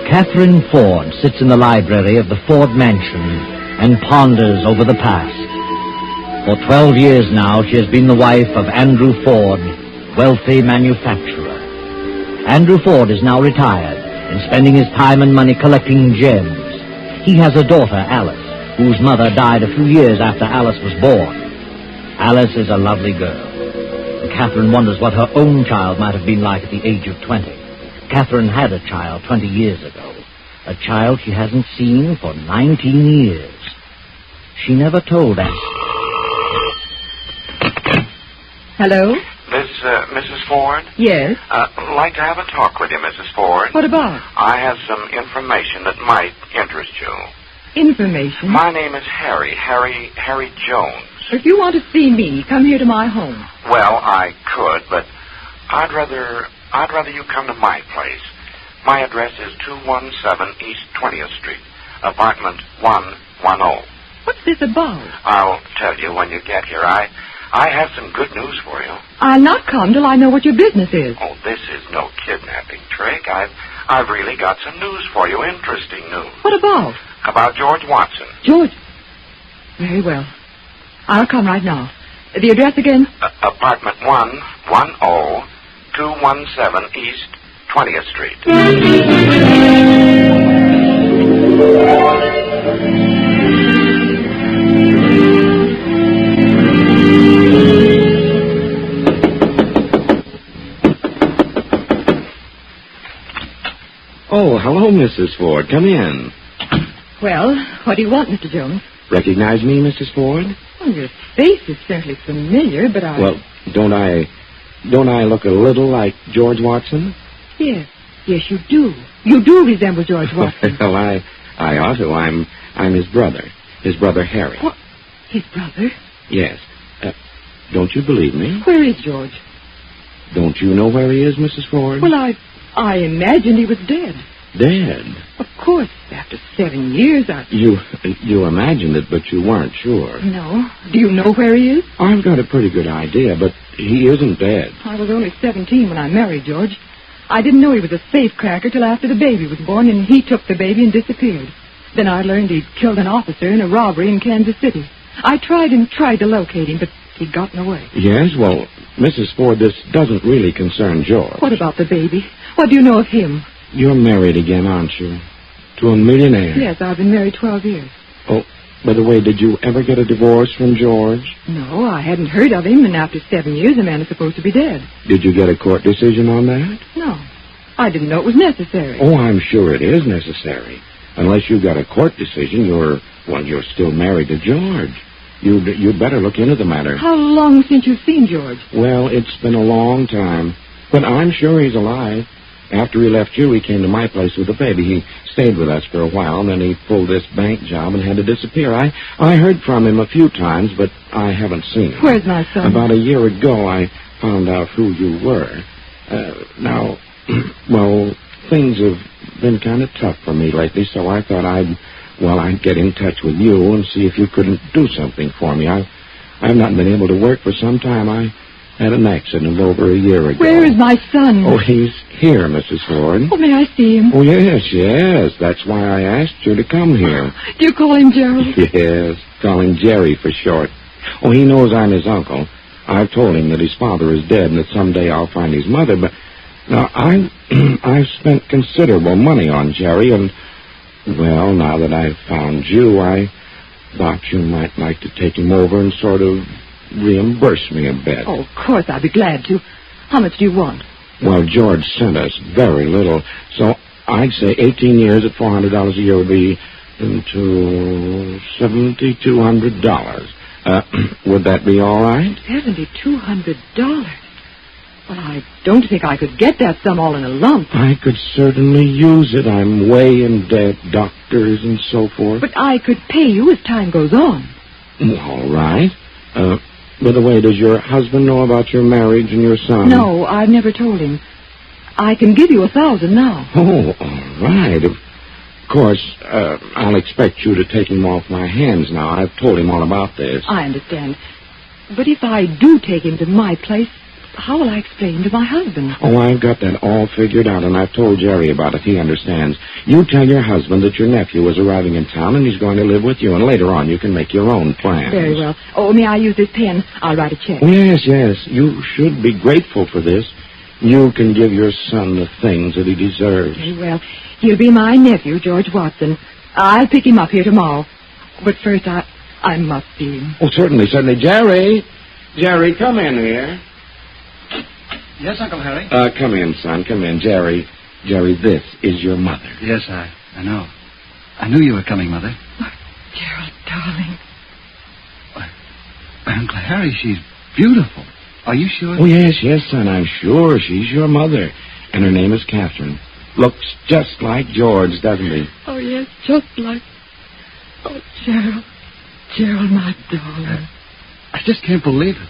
S3: Catherine Ford sits in the library of the Ford Mansion and ponders over the past. For 12 years now, she has been the wife of Andrew Ford, wealthy manufacturer. Andrew Ford is now retired and spending his time and money collecting gems. He has a daughter, Alice, whose mother died a few years after Alice was born. Alice is a lovely girl, and Catherine wonders what her own child might have been like at the age of 20. Catherine had a child 20 years ago, a child she hasn't seen for 19 years. She never told Alice.
S9: Hello?
S18: Mrs. Ford?
S9: Yes?
S18: I'd like to have a talk with you, Mrs. Ford.
S9: What about?
S18: I have some information that might interest you.
S9: Information?
S18: My name is Harry Jones.
S9: If you want to see me, come here to my home.
S18: Well, I could, but I'd rather you come to my place. My address is 217 East 20th Street, apartment 110.
S9: What's this about?
S18: I'll tell you when you get here. I have some good news for you.
S9: I'll not come till I know what your business is.
S18: Oh, this is no kidnapping trick. I've really got some news for you, interesting news.
S9: What about?
S18: About George Watson.
S9: George? Very well. I'll come right now. The address again?
S18: Apartment 110, 217 East 20th Street.
S21: Oh, hello, Mrs. Ford. Come in.
S9: Well, what do you want, Mr. Jones?
S21: Recognize me, Mrs. Ford?
S9: Well, your face is certainly familiar, but I...
S21: Well, don't I look a little like George Watson?
S9: Yes, you do. You do resemble George Watson.
S21: Well, I ought to. I'm his brother Harry.
S9: What? His brother?
S21: Yes. Don't you believe me?
S9: Where is George?
S21: Don't you know where he is, Mrs. Ford?
S9: Well, I imagined he was dead.
S21: Dead?
S9: Of course, after 7 years,
S21: You imagined it, but you weren't sure.
S9: No. Do you know where he is?
S21: I've got a pretty good idea, but he isn't dead.
S9: I was only 17 when I married George. I didn't know he was a safecracker till after the baby was born, and he took the baby and disappeared. Then I learned he'd killed an officer in a robbery in Kansas City. I tried to locate him, but he'd gotten away.
S21: Yes, well, Mrs. Ford, this doesn't really concern George.
S9: What about the baby? What do you know of him?
S21: You're married again, aren't you? To a millionaire?
S9: Yes, I've been married 12 years.
S21: Oh, by the way, did you ever get a divorce from George?
S9: No, I hadn't heard of him, and after 7 years, a man is supposed to be dead.
S21: Did you get a court decision on that?
S9: No. I didn't know it was necessary.
S21: Oh, I'm sure it is necessary. Unless you got a court decision, you're still married to George. You'd better look into the matter.
S9: How long since you've seen George?
S21: Well, it's been a long time. But I'm sure he's alive. After he left you, he came to my place with the baby. He stayed with us for a while, and then he pulled this bank job and had to disappear. I heard from him a few times, but I haven't seen him.
S9: Where's my son?
S21: About a year ago, I found out who you were. Now, well, things have been kind of tough for me lately, so I thought I'd get in touch with you and see if you couldn't do something for me. I've not been able to work for some time. I had an accident over a year ago.
S9: Where is my son?
S21: Oh, he's here, Mrs. Ford.
S9: Oh, may I see him?
S21: Oh, yes. That's why I asked you to come here.
S9: Do you call him Gerald?
S21: Yes, call him Jerry for short. Oh, he knows I'm his uncle. I've told him that his father is dead and that someday I'll find his mother, but now I've spent considerable money on Jerry, and, well, now that I've found you, I thought you might like to take him over and sort of reimburse me a bit.
S9: Oh, of course, I'd be glad to. How much do you want?
S21: Well, George sent us very little, so I'd say 18 years at $400 a year would be into $7,200. Would that be all right?
S9: $7,200? Well, I don't think I could get that sum all in a lump.
S21: I could certainly use it. I'm way in debt, doctors and so forth.
S9: But I could pay you as time goes on.
S21: All right. By the way, does your husband know about your marriage and your son?
S9: No, I've never told him. I can give you $1,000 now.
S21: Oh, all right. Of course, I'll expect you to take him off my hands now. I've told him all about this.
S9: I understand. But if I do take him to my place, how will I explain to my husband?
S21: Oh, I've got that all figured out, and I've told Jerry about it. He understands. You tell your husband that your nephew is arriving in town and he's going to live with you, and later on you can make your own plans.
S9: Very well. Oh, may I use this pen? I'll write a check.
S21: Oh, yes, yes. You should be grateful for this. You can give your son the things that he deserves.
S9: Very well. He'll be my nephew, George Watson. I'll pick him up here tomorrow. But first, I must see him.
S21: Oh, certainly, certainly. Jerry, come in here.
S2: Yes, Uncle Harry?
S21: Come in, son, come in. Jerry, this is your mother.
S2: Yes, I know. I knew you were coming, Mother.
S9: Oh, Gerald, darling.
S2: Uncle Harry, she's beautiful. Are you sure?
S21: Oh, yes, son, I'm sure she's your mother. And her name is Catherine. Looks just like George, doesn't he?
S9: Oh, yes, just like... Oh, Gerald, my darling.
S2: I just can't believe it.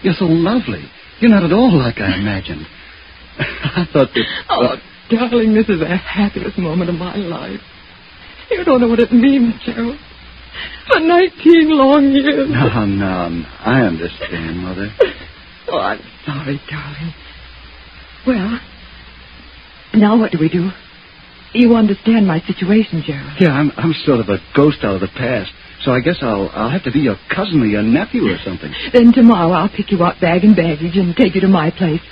S2: You're so lovely. You're not at all like I imagined. I thought that...
S9: Oh, darling, this is the happiest moment of my life. You don't know what it means, Gerald. For 19 long years.
S2: No, I understand, Mother.
S9: Oh, I'm sorry, darling. Well, now what do we do? You understand my situation, Gerald.
S2: Yeah, I'm sort of a ghost out of the past. So I guess I'll have to be your cousin or your nephew or something.
S9: Then tomorrow I'll pick you up bag and baggage and take you to my place.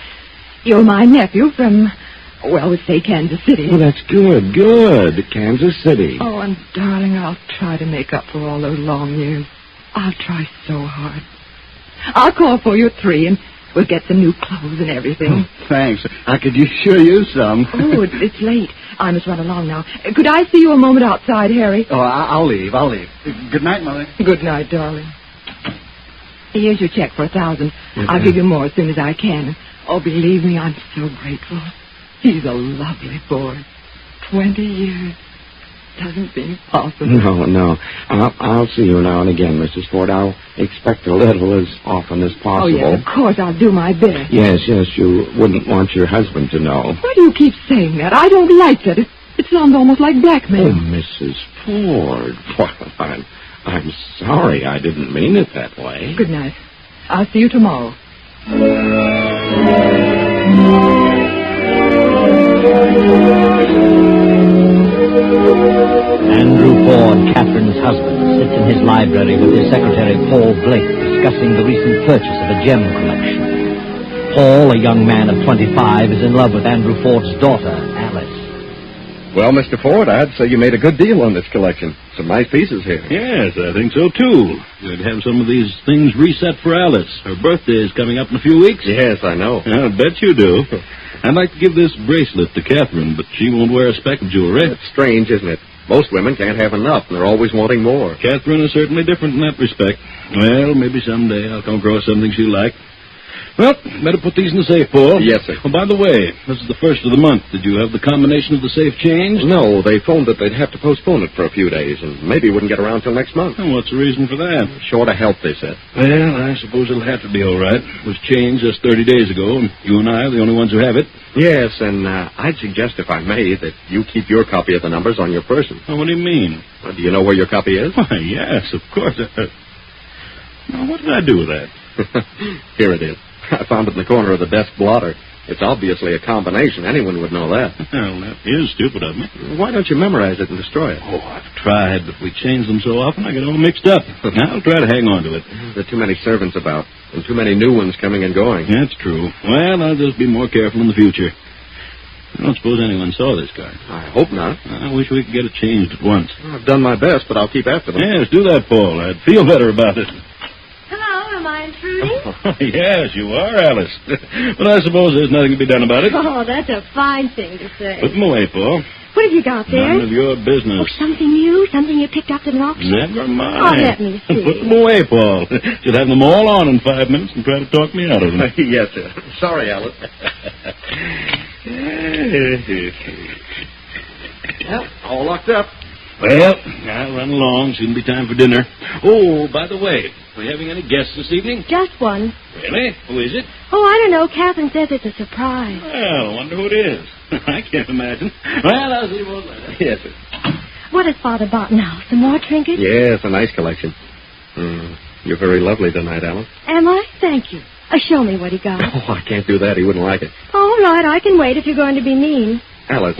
S9: You're my nephew from, well, let's say Kansas City.
S21: Well, that's good. Kansas City.
S9: Oh, and darling, I'll try to make up for all those long years. I'll try so hard. I'll call for you at 3 and we'll get some new clothes and everything.
S2: Oh, thanks. I could sure use some.
S9: Oh, it's late. I must run along now. Could I see you a moment outside, Harry?
S2: Oh, I'll leave. Good night, Mother.
S9: Good night, darling. Here's your check for $1,000. I'll give you more as soon as I can. Oh, believe me, I'm so grateful. He's a lovely boy. 20 years. Doesn't seem possible.
S21: No. I'll see you now and again, Mrs. Ford. I'll expect a little as often as possible.
S9: Oh, yes, of course. I'll do my best.
S21: Yes, you wouldn't want your husband to know.
S9: Why do you keep saying that? I don't like that. It sounds almost like blackmail.
S21: Oh, Mrs. Ford. Well, I'm sorry. I didn't mean it that way.
S9: Good night. I'll see you tomorrow.
S3: Andrew Ford, Catherine's husband, sits in his library with his secretary, Paul Blake, discussing the recent purchase of a gem collection. Paul, a young man of 25, is in love with Andrew Ford's daughter, Alice.
S12: Well, Mr. Ford, I'd say you made a good deal on this collection. Some nice pieces here.
S19: Yes, I think so, too. You'd have some of these things reset for Alice. Her birthday is coming up in a few weeks.
S12: Yes, I know.
S19: I bet you do. I'd like to give this bracelet to Catherine, but she won't wear a speck of jewelry.
S12: It's strange, isn't it? Most women can't have enough, and they're always wanting more.
S19: Catherine is certainly different in that respect. Well, maybe someday I'll come across something she'll like. Well, better put these in the safe, Paul.
S12: Yes, sir.
S19: Oh, by the way, this is the first of the month. Did you have the combination of the safe changed?
S12: No, they phoned that they'd have to postpone it for a few days, and maybe wouldn't get around till next month.
S19: Oh, what's the reason for that?
S12: Short of help, they said.
S19: Well, I suppose it'll have to be all right. It was changed just 30 days ago, and you and I are the only ones who have it.
S12: Yes, and I'd suggest, if I may, that you keep your copy of the numbers on your person.
S19: Oh, what do you mean?
S12: Well, do you know where your copy is?
S19: Why, yes, of course. Now, what did I do with that?
S12: Here it is. I found it in the corner of the desk blotter. It's obviously a combination. Anyone would know that.
S19: Well, that is stupid of me.
S12: Why don't you memorize it and destroy it?
S19: Oh, I've tried, but we change them so often I get all mixed up. I'll try to hang on to it.
S12: There are too many servants about, and too many new ones coming and going.
S19: That's true. Well, I'll just be more careful in the future. I don't suppose anyone saw this card.
S12: I hope not.
S19: I wish we could get it changed at once.
S12: I've done my best, but I'll keep after them.
S19: Yes, do that, Paul. I'd feel better about it.
S10: Hello, am I intruding?
S19: Yes, you are, Alice. But I suppose there's nothing to be done about it.
S10: Oh, that's a fine thing to say.
S19: Put them away, Paul.
S10: What have you got there?
S19: None of your business.
S10: Oh, something new? Something you picked up at an auction?
S19: Never mind.
S10: Oh, let me see.
S19: Put them away, Paul. Should have them all on in 5 minutes and try to talk me out of them.
S12: Yes, sir. Sorry, Alice. Well, all locked up.
S19: Well, I'll run along. Soon be time for dinner. Oh, by the way, are we having any guests this evening?
S10: Just one.
S19: Really? Who is it?
S10: Oh, I don't know. Catherine says it's a surprise.
S19: Well, I wonder who it is. I can't imagine. Well, I'll see you both later.
S12: Yes, sir.
S10: What has Father bought now? Some more trinkets?
S12: Yes, a nice collection. You're very lovely tonight, Alice.
S10: Am I? Thank you. Show me what he got.
S12: Oh, I can't do that. He wouldn't like it.
S10: All right, I can wait if you're going to be mean.
S12: Alice,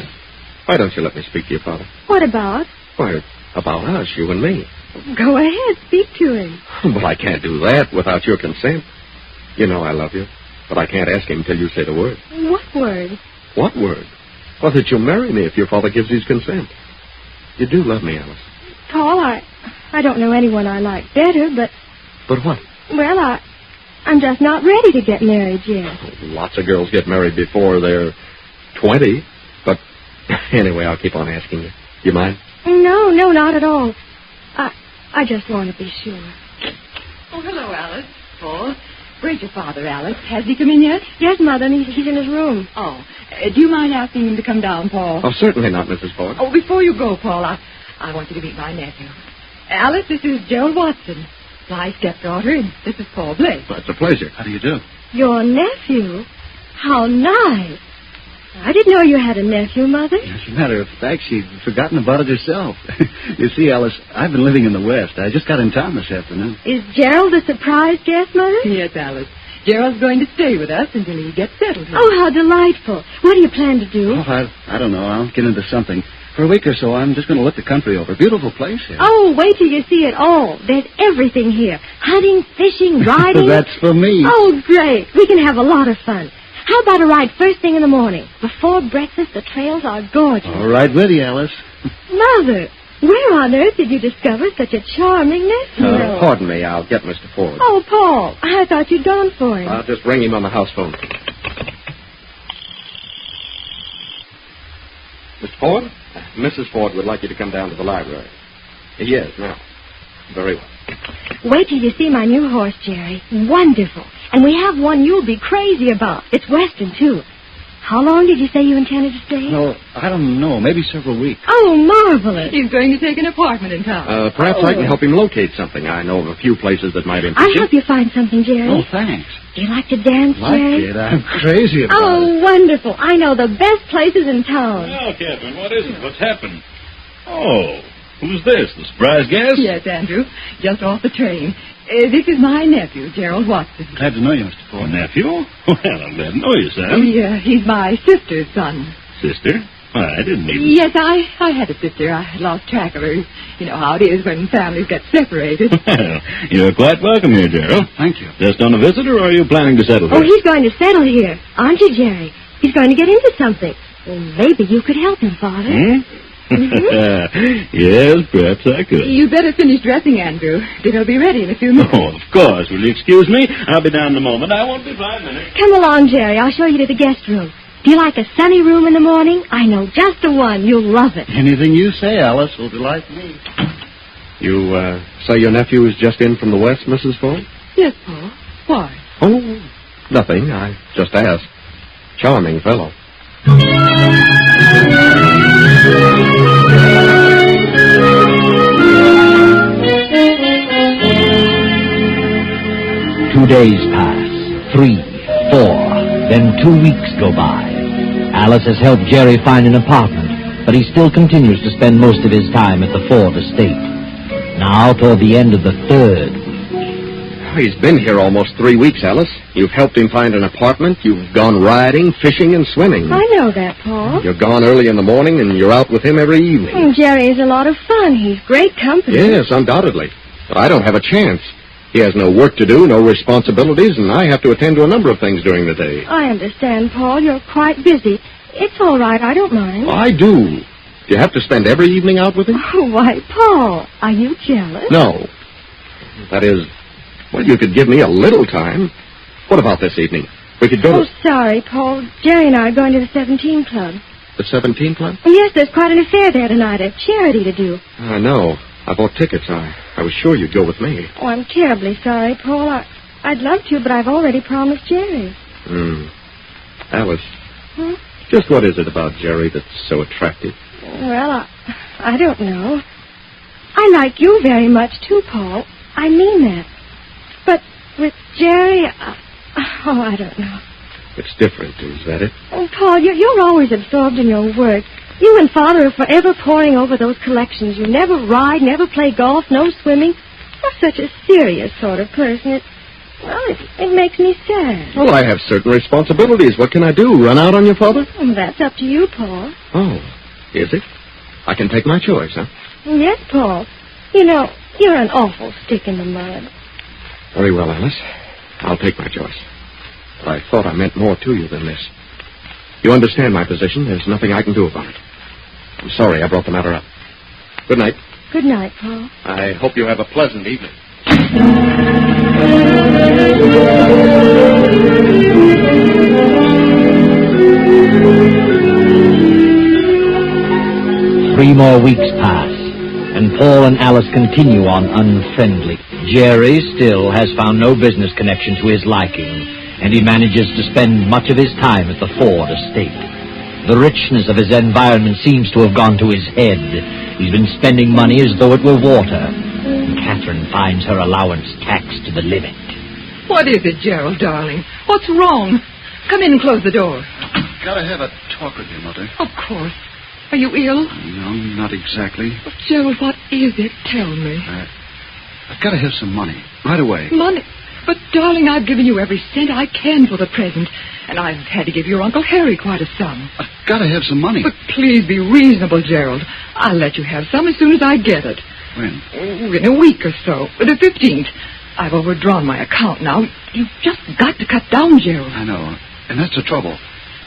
S12: why don't you let me speak to your father?
S10: What about?
S12: Why, about us, you and me.
S10: Go ahead, speak to him.
S12: Well, I can't do that without your consent. You know I love you, but I can't ask him till you say the word.
S10: What word?
S12: What word? Well, that you'll marry me if your father gives his consent. You do love me, Alice.
S10: Paul, I don't know anyone I like better, but...
S12: But what?
S10: Well, I'm just not ready to get married yet.
S12: Lots of girls get married before they're 20, but anyway, I'll keep on asking you. You mind?
S10: No, not at all. I just want to be sure.
S9: Oh, hello, Alice. Paul. Where's your father, Alice? Has he come in yet?
S10: Yes, Mother, he's in his room.
S9: Oh, do you mind asking him to come down, Paul?
S12: Oh, certainly not, Mrs. Ford.
S9: Oh, before you go, Paul, I want you to meet my nephew. Alice, this is Gerald Watson, my stepdaughter, and this is Paul Blake.
S12: Well, it's a pleasure. How do you do?
S10: Your nephew? How nice. I didn't know you had a nephew, Mother.
S2: As a matter of fact, she'd forgotten about it herself. You see, Alice, I've been living in the West. I just got in town this afternoon.
S10: Is Gerald a surprise guest, Mother?
S9: Yes, Alice. Gerald's going to stay with us until he gets settled here.
S10: Oh, how delightful. What do you plan to do?
S2: Oh, I don't know. I'll get into something. For a week or so, I'm just going to look the country over. Beautiful place here.
S10: Oh, wait till you see it all. There's everything here. Hunting, fishing, riding.
S2: That's for me.
S10: Oh, great. We can have a lot of fun. How about a ride first thing in the morning? Before breakfast, the trails are gorgeous.
S2: All right with you, Alice.
S10: Mother, where on earth did you discover such a charming nephew?
S12: Pardon me, I'll get Mr. Ford.
S10: Oh, Paul, I thought you'd gone for him.
S12: I'll just ring him on the house phone. Mr. Ford? Mrs. Ford would like you to come down to the library. Yes, now. Very well.
S10: Wait till you see my new horse, Jerry. Wonderful. And we have one you'll be crazy about. It's Western, too. How long did you say you intended to stay?
S2: No, I don't know. Maybe several weeks.
S10: Oh, marvelous.
S9: He's going to take an apartment in town.
S12: Perhaps I can help him locate something. I know of a few places that might interest
S10: I'll help you find something, Jerry.
S2: Oh, thanks.
S10: Do you like to dance, Jerry?
S2: Like it? I'm crazy about it.
S10: Oh, wonderful. I know the best places in town.
S19: Well, Catherine, what is it? What's happened? Oh, who's this? The surprise guest?
S9: Yes, Andrew. Just off the train. This is my nephew, Gerald Watson.
S2: Glad to know you, Mr. Ford.
S19: Nephew? Well, I'm glad to know you, Sam.
S9: He's my sister's son.
S19: Sister? Well, I didn't even...
S9: Yes, I had a sister. I lost track of her. You know how it is when families get separated.
S19: Well, you're quite welcome here, Gerald.
S2: Thank you.
S19: Just on a visit, or are you planning to settle here?
S10: Oh, he's going to settle here. Aren't you, Jerry? He's going to get into something. Well, maybe you could help him, Father.
S19: Yes, perhaps I could.
S9: You'd better finish dressing, Andrew. Dinner'll be ready in a few minutes.
S19: Oh, of course. Will you excuse me? I'll be down in a moment. I won't be 5 minutes.
S10: Come along, Jerry. I'll show you to the guest room. Do you like a sunny room in the morning? I know just the one. You'll love it.
S2: Anything you say, Alice, will delight me.
S12: You, say your nephew is just in from the West, Mrs. Ford?
S9: Yes, Paul. Why?
S12: Oh, nothing. I just asked. Charming fellow.
S3: 2 days pass, 3, 4, then 2 weeks go by. Alice has helped Jerry find an apartment, but he still continues to spend most of his time at the Ford estate. Now, toward the end of the 3rd week.
S12: He's been here almost 3 weeks, Alice. You've helped him find an apartment. You've gone riding, fishing, and swimming.
S10: I know that, Paul.
S12: You're gone early in the morning, and you're out with him every evening.
S10: Jerry's a lot of fun. He's great company.
S12: Yes, undoubtedly. But I don't have a chance. He has no work to do, no responsibilities, and I have to attend to a number of things during the day.
S10: I understand, Paul. You're quite busy. It's all right. I don't mind.
S12: I do. Do you have to spend every evening out with him?
S10: Oh, why, Paul, are you jealous?
S12: No. That is, well, you could give me a little time. What about this evening? We could go to...
S10: Oh, sorry, Paul. Jerry and I are going to the 17 Club.
S12: The 17 Club?
S10: Yes, there's quite an affair there tonight, a charity to do.
S12: I know. I bought tickets. I was sure you'd go with me.
S10: Oh, I'm terribly sorry, Paul. I'd love to, but I've already promised Jerry.
S12: Alice, just what is it about Jerry that's so attractive?
S10: Well, I don't know. I like you very much, too, Paul. I mean that. But with Jerry, I don't know.
S12: It's different, is that it?
S10: Oh, Paul, you're always absorbed in your work. You and Father are forever poring over those collections. You never ride, never play golf, no swimming. You're such a serious sort of person. It makes me sad.
S12: Well, I have certain responsibilities. What can I do? Run out on your father?
S10: Well, that's up to you, Paul.
S12: Oh, is it? I can take my choice, huh?
S10: Yes, Paul. You know, you're an awful stick in the mud.
S12: Very well, Alice. I'll take my choice. But I thought I meant more to you than this. You understand my position. There's nothing I can do about it. I'm sorry I brought the matter up. Good night.
S10: Good night, Paul.
S12: I hope you have a pleasant evening.
S3: 3 more weeks pass, and Paul and Alice continue on unfriendly. Jerry still has found no business connection to his liking, and he manages to spend much of his time at the Ford estate. The richness of his environment seems to have gone to his head. He's been spending money as though it were water, and Catherine finds her allowance taxed to the limit.
S9: What is it, Gerald, darling? What's wrong? Come in and close the door.
S2: Gotta have a talk with you, Mother.
S9: Of course. Are you ill?
S2: No, not exactly.
S9: Oh, Gerald, what is it? Tell me.
S2: I've got to have some money. Right away.
S9: Money? But, darling, I've given you every cent I can for the present, and I've had to give your Uncle Harry quite a sum.
S2: I've got to have some money.
S9: But please be reasonable, Gerald. I'll let you have some as soon as I get it.
S2: When?
S9: Oh, in a week or so. The 15th. I've overdrawn my account now. You've just got to cut down, Gerald.
S2: I know. And that's the trouble.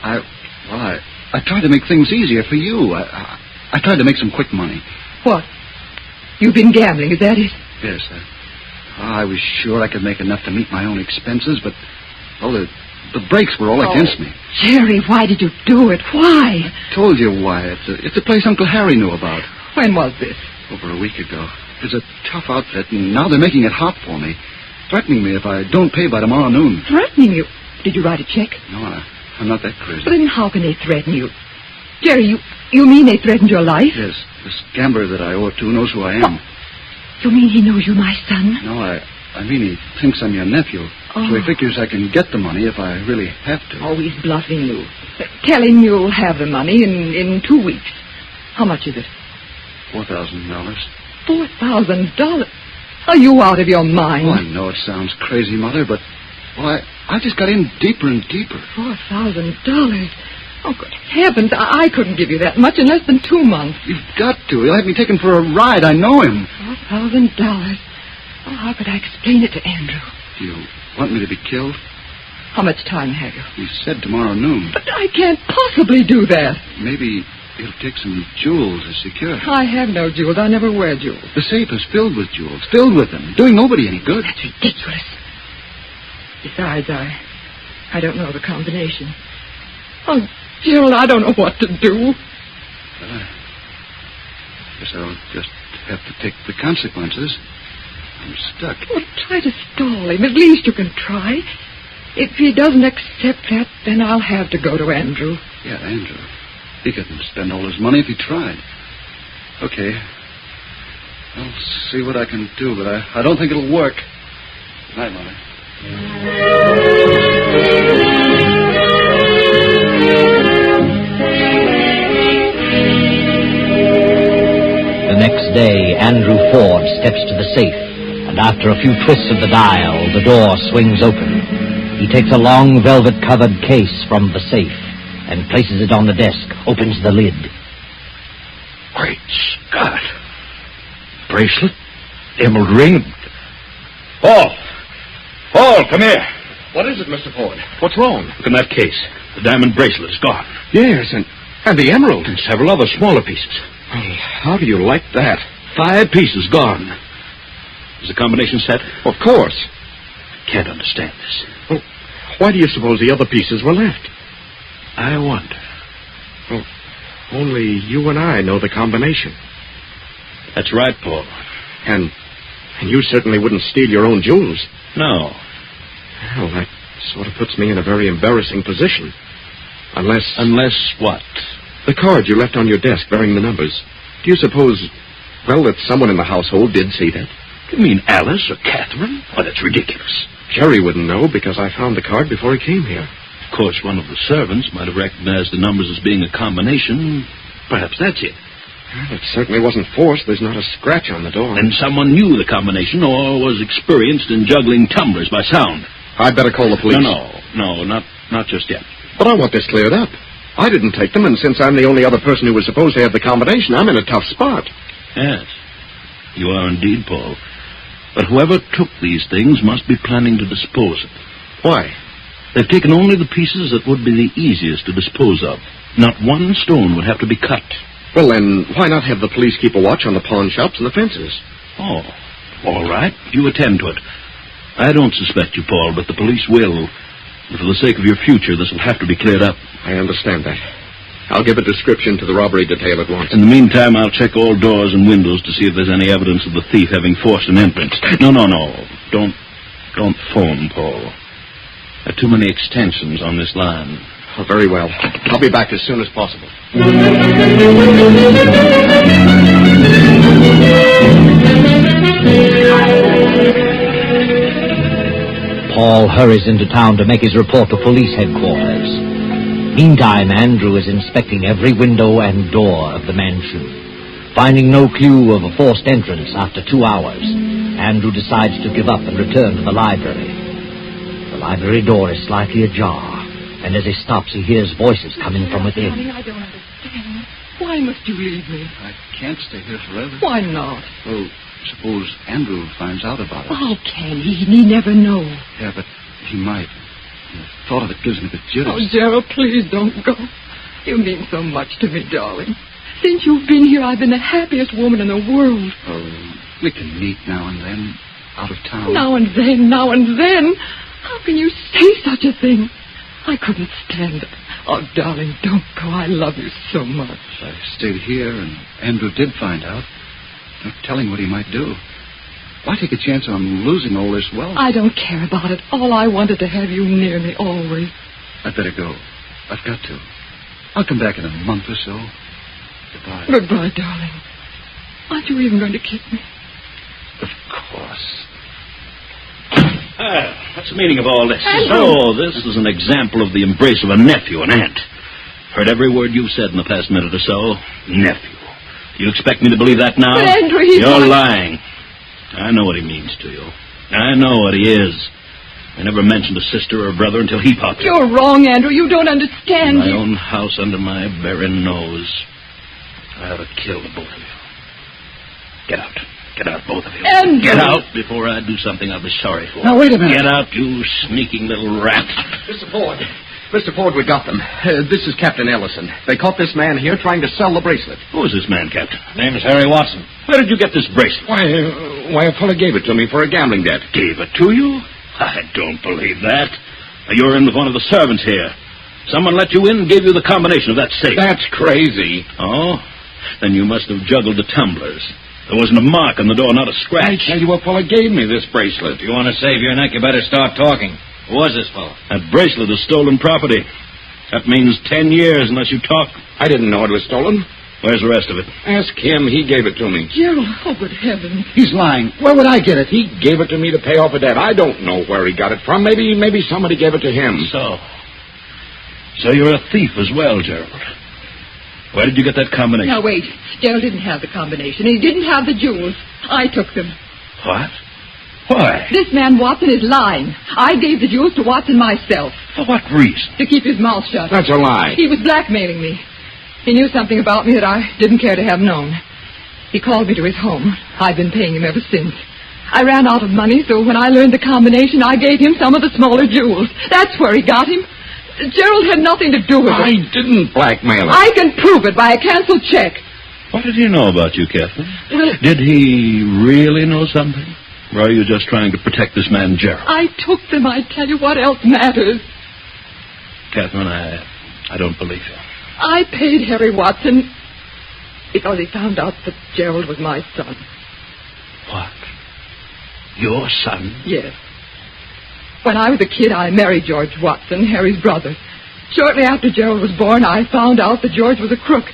S2: I tried to make things easier for you. I tried to make some quick money.
S9: What? You've been gambling, is that it?
S2: Yes. I was sure I could make enough to meet my own expenses, but, well, the breaks were all against me.
S9: Jerry, why did you do it? Why?
S2: I told you why. It's a place Uncle Harry knew about.
S9: When was this?
S2: Over a week ago. It's a tough outfit, and now they're making it hot for me. Threatening me if I don't pay by tomorrow noon.
S9: Threatening you? Did you write a check?
S2: No, I'm not that crazy.
S9: But then how can they threaten you? Jerry, you mean they threatened your life?
S2: Yes. This gambler that I owe it to knows who I am.
S9: You mean he knows you're my son?
S2: No, I mean he thinks I'm your nephew.
S9: Oh.
S2: So he figures I can get the money if I really have to.
S9: Oh, he's bluffing you. Tell him you'll have the money in 2 weeks. How much is it?
S2: $4,000.
S9: $4,000? Are you out of your mind?
S2: Oh, I know it sounds crazy, Mother, but, well, I just got in deeper and deeper.
S9: $4,000? Oh, good heavens, I couldn't give you that much in less than 2 months.
S2: You've got to. He'll have me taken for a ride. I know him.
S9: $4,000? Oh, how could I explain it to Andrew?
S2: Do you want me to be killed?
S9: How much time have you?
S2: He said tomorrow noon.
S9: But I can't possibly do that.
S2: Maybe he'll take some jewels as security.
S9: I have no jewels. I never wear jewels.
S2: The safe is filled with jewels. Filled with them. Doing nobody any good.
S9: That's ridiculous. Besides, I don't know the combination. Oh, Gerald, I don't know what to do.
S2: Well, I guess I'll just have to take the consequences. I'm stuck.
S9: Well, try to stall him. At least you can try. If he doesn't accept that, then I'll have to go to Andrew.
S2: Yeah, Andrew. He couldn't spend all his money if he tried. Okay. I'll see what I can do, but I don't think it'll work. Good night, Mother.
S3: The next day, Andrew Ford steps to the safe and after a few twists of the dial, the door swings open. He takes a long velvet-covered case from the safe and places it on the desk, opens the lid.
S19: Great Scott. Bracelet, emerald ring. Paul! Paul, come here.
S12: What is it, Mr. Ford? What's wrong?
S19: Look in that case. The diamond bracelet is gone.
S12: Yes, and the emerald.
S19: And several other smaller pieces.
S12: Oh, how do you like that?
S19: 5 pieces gone. Is the combination set?
S12: Of course.
S19: Can't understand this.
S12: Well, why do you suppose the other pieces were left?
S19: I wonder.
S12: Well, only you and I know the combination.
S19: That's right, Paul.
S12: And you certainly wouldn't steal your own jewels.
S19: No.
S12: Well, that sort of puts me in a very embarrassing position. Unless...
S19: Unless what?
S12: The card you left on your desk bearing the numbers. Do you suppose, well, that someone in the household did see that?
S19: You mean Alice or Catherine? Why, that's ridiculous.
S12: Jerry wouldn't know because I found the card before he came here.
S19: Of course, one of the servants might have recognized the numbers as being a combination. Perhaps that's it.
S12: Well, it certainly wasn't forced. There's not a scratch on the door.
S19: Then someone knew the combination or was experienced in juggling tumblers by sound.
S12: I'd better call the police.
S19: No, not just yet.
S12: But I want this cleared up. I didn't take them, and since I'm the only other person who was supposed to have the combination, I'm in a tough spot.
S19: Yes, you are indeed, Paul. But whoever took these things must be planning to dispose of them.
S12: Why?
S19: They've taken only the pieces that would be the easiest to dispose of. Not one stone would have to be cut.
S12: Well, then, why not have the police keep a watch on the pawn shops and the fences?
S19: Oh, all right. You attend to it. I don't suspect you, Paul, but the police will. And for the sake of your future, this will have to be cleared up.
S12: I understand that. I'll give a description to the robbery detail at once.
S19: In the meantime, I'll check all doors and windows to see if there's any evidence of the thief having forced an entrance. No. Don't phone, Paul. There are too many extensions on this line.
S12: Oh, very well. I'll be back as soon as possible.
S3: Paul hurries into town to make his report to police headquarters. Meantime, Andrew is inspecting every window and door of the mansion. Finding no clue of a forced entrance after 2 hours, Andrew decides to give up and return to the library. The library door is slightly ajar, and as he stops, he hears voices coming from within.
S9: Darling, I don't understand. Why must you leave me?
S2: I can't stay here forever.
S9: Why not?
S2: Well, suppose Andrew finds out about us.
S9: How can he? He never know.
S2: Yeah, but he might. The thought of it gives me the jitters.
S9: Oh, Gerald, please don't go. You mean so much to me, darling. Since you've been here, I've been the happiest woman in the world.
S2: Oh, we can meet now and then, out of town.
S9: Now and then. How can you say such a thing? I couldn't stand it. Oh, darling, don't go. I love you so much.
S2: I stayed here, and Andrew did find out. No telling what he might do. Why take a chance on losing all this wealth?
S9: I don't care about it. All I wanted to have you near me always.
S2: I'd better go. I've got to. I'll come back in a month or so. Goodbye.
S9: Goodbye, darling. Aren't you even going to kiss me?
S2: Of course.
S19: What's the meaning of all this?
S9: Andrew.
S19: So, this is an example of the embrace of a nephew and aunt. Heard every word you've said in the past minute or so. Nephew. You expect me to believe that now?
S9: But Andrew, he's
S19: You're
S9: not...
S19: lying. I know what he means to you. I know what he is. I never mentioned a sister or a brother until he popped up.
S9: You're wrong, Andrew. You don't understand.
S19: My own house under my very nose. I ought to kill the both of you. Get out. Get out, both of you.
S9: Andrew.
S19: Get out before I do something I'll be sorry for.
S12: Now, wait a minute.
S19: Get out, you sneaking little rat.
S12: Mr. Ford, we got them. This is Captain Ellison. They caught this man here trying to sell the bracelet.
S19: Who is this man, Captain? Name is Harry Watson. Where did you get this bracelet?
S12: Why, a fellow gave it to me for a gambling debt.
S19: Gave it to you? I don't believe that. You're in with one of the servants here. Someone let you in and gave you the combination of that safe.
S12: That's crazy.
S19: Oh? Then you must have juggled the tumblers. There wasn't a mark on the door, not a scratch.
S12: I tell you, a fellow gave me this bracelet.
S13: If you want to save your neck, you better start talking. Who was this fellow?
S19: That bracelet is stolen property. That means 10 years unless you talk.
S12: I didn't know it was stolen.
S19: Where's the rest of it?
S12: Ask him. He gave it to me.
S9: Gerald, oh, good heavens.
S12: He's lying. Where would I get it? He gave it to me to pay off a debt. I don't know where he got it from. Maybe somebody gave it to him.
S19: So you're a thief as well, Gerald. Where did you get that combination?
S9: Now, wait. Gerald didn't have the combination. He didn't have the jewels. I took them.
S19: What? Why?
S9: This man, Watson, is lying. I gave the jewels to Watson myself.
S19: For what reason?
S9: To keep his mouth shut.
S21: That's a lie.
S9: He was blackmailing me. He knew something about me that I didn't care to have known. He called me to his home. I've been paying him ever since. I ran out of money, so when I learned the combination, I gave him some of the smaller jewels. That's where he got him. Gerald had nothing to do with it.
S21: I didn't blackmail him.
S9: I can prove it by a canceled check.
S19: What did he know about you, Catherine?
S9: Well,
S19: Did he really know something? Or are you just trying to protect this man, Gerald?
S9: I took them. I tell you, what else matters?
S19: Catherine, I don't believe you.
S9: I paid Harry Watson because he found out that Gerald was my son.
S19: What? Your son?
S9: Yes. When I was a kid, I married George Watson, Harry's brother. Shortly after Gerald was born, I found out that George was a crook.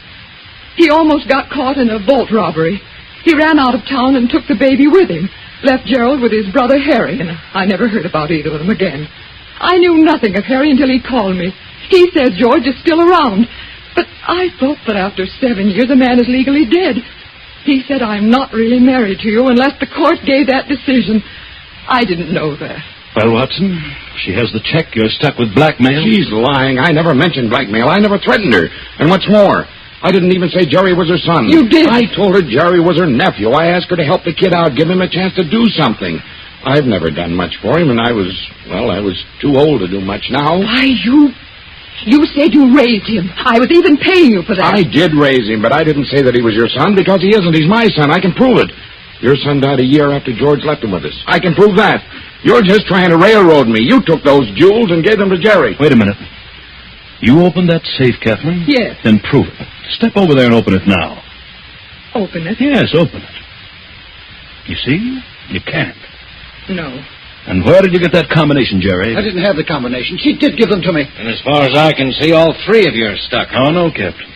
S9: He almost got caught in a vault robbery. He ran out of town and took the baby with him, left Gerald with his brother Harry, and I never heard about either of them again. I knew nothing of Harry until he called me. He says George is still around, but I thought that after 7 years, a man is legally dead. He said, I'm not really married to you unless the court gave that decision. I didn't know that.
S19: Well, Watson, she has the check. You're stuck with blackmail.
S21: She's lying. I never mentioned blackmail. I never threatened her. And what's more, I didn't even say Jerry was her son.
S9: You did.
S21: I told her Jerry was her nephew. I asked her to help the kid out, give him a chance to do something. I've never done much for him, and I was too old to do much now.
S9: Why, you said you raised him. I was even paying you for that.
S21: I did raise him, but I didn't say that he was your son because he isn't. He's my son. I can prove it. Your son died a year after George left him with us. I can prove that. You're just trying to railroad me. You took those jewels and gave them to Jerry.
S19: Wait a minute. You opened that safe, Catherine?
S9: Yes.
S19: Then prove it. Step over there and open it now.
S9: Open it?
S19: Yes, open it. You see? You can't.
S9: No.
S19: And where did you get that combination, Jerry?
S7: I didn't have the combination. She did give them to me.
S13: And as far as I can see, all three of you are stuck.
S19: Oh, no, Captain.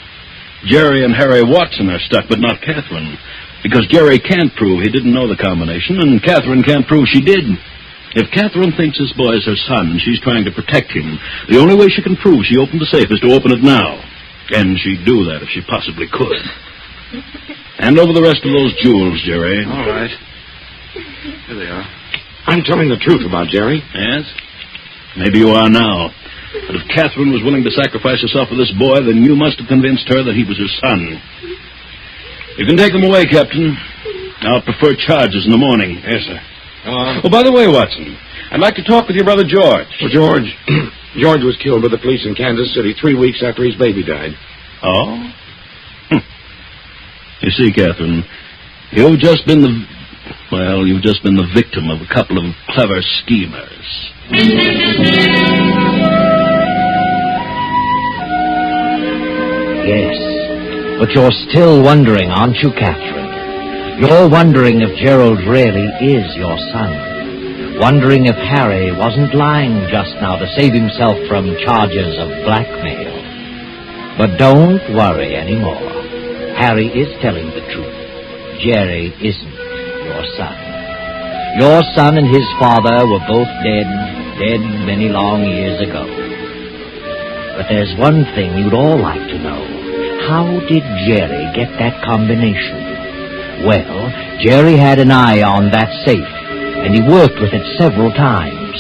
S19: Jerry and Harry Watson are stuck, but not Catherine. Because Jerry can't prove he didn't know the combination, and Catherine can't prove she did. If Catherine thinks this boy is her son and she's trying to protect him, the only way she can prove she opened the safe is to open it now. And she'd do that if she possibly could. Hand over the rest of those jewels, Jerry.
S2: All right. Here they are.
S21: I'm telling the truth about Jerry.
S19: Yes? Maybe you are now. But if Catherine was willing to sacrifice herself for this boy, then you must have convinced her that he was her son. You can take them away, Captain. I'll prefer charges in the morning.
S13: Yes, sir. Come on.
S19: Oh, by the way, Watson, I'd like to talk with your brother George.
S21: Well, George was killed by the police in Kansas City 3 weeks after his baby died.
S19: Oh? You see, Catherine, you've just been the victim of a couple of clever schemers.
S3: Yes, but you're still wondering, aren't you, Catherine? You're wondering if Gerald really is your son. Wondering if Harry wasn't lying just now to save himself from charges of blackmail. But don't worry anymore. Harry is telling the truth. Jerry isn't your son. Your son and his father were both dead many long years ago. But there's one thing you'd all like to know. How did Jerry get that combination? Well, Jerry had an eye on that safe, and he worked with it several times.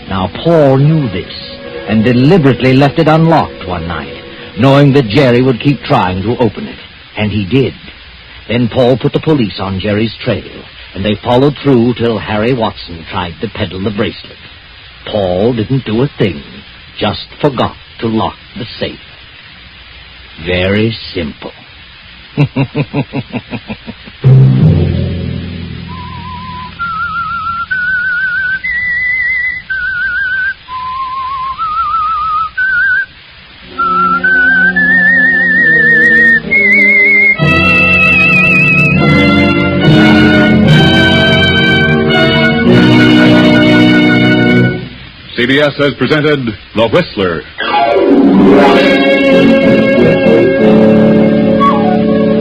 S3: Now, Paul knew this, and deliberately left it unlocked one night, knowing that Jerry would keep trying to open it. And he did. Then Paul put the police on Jerry's trail, and they followed through till Harry Watson tried to peddle the bracelet. Paul didn't do a thing, just forgot to lock the safe. Very simple.
S6: CBS has presented The Whistler.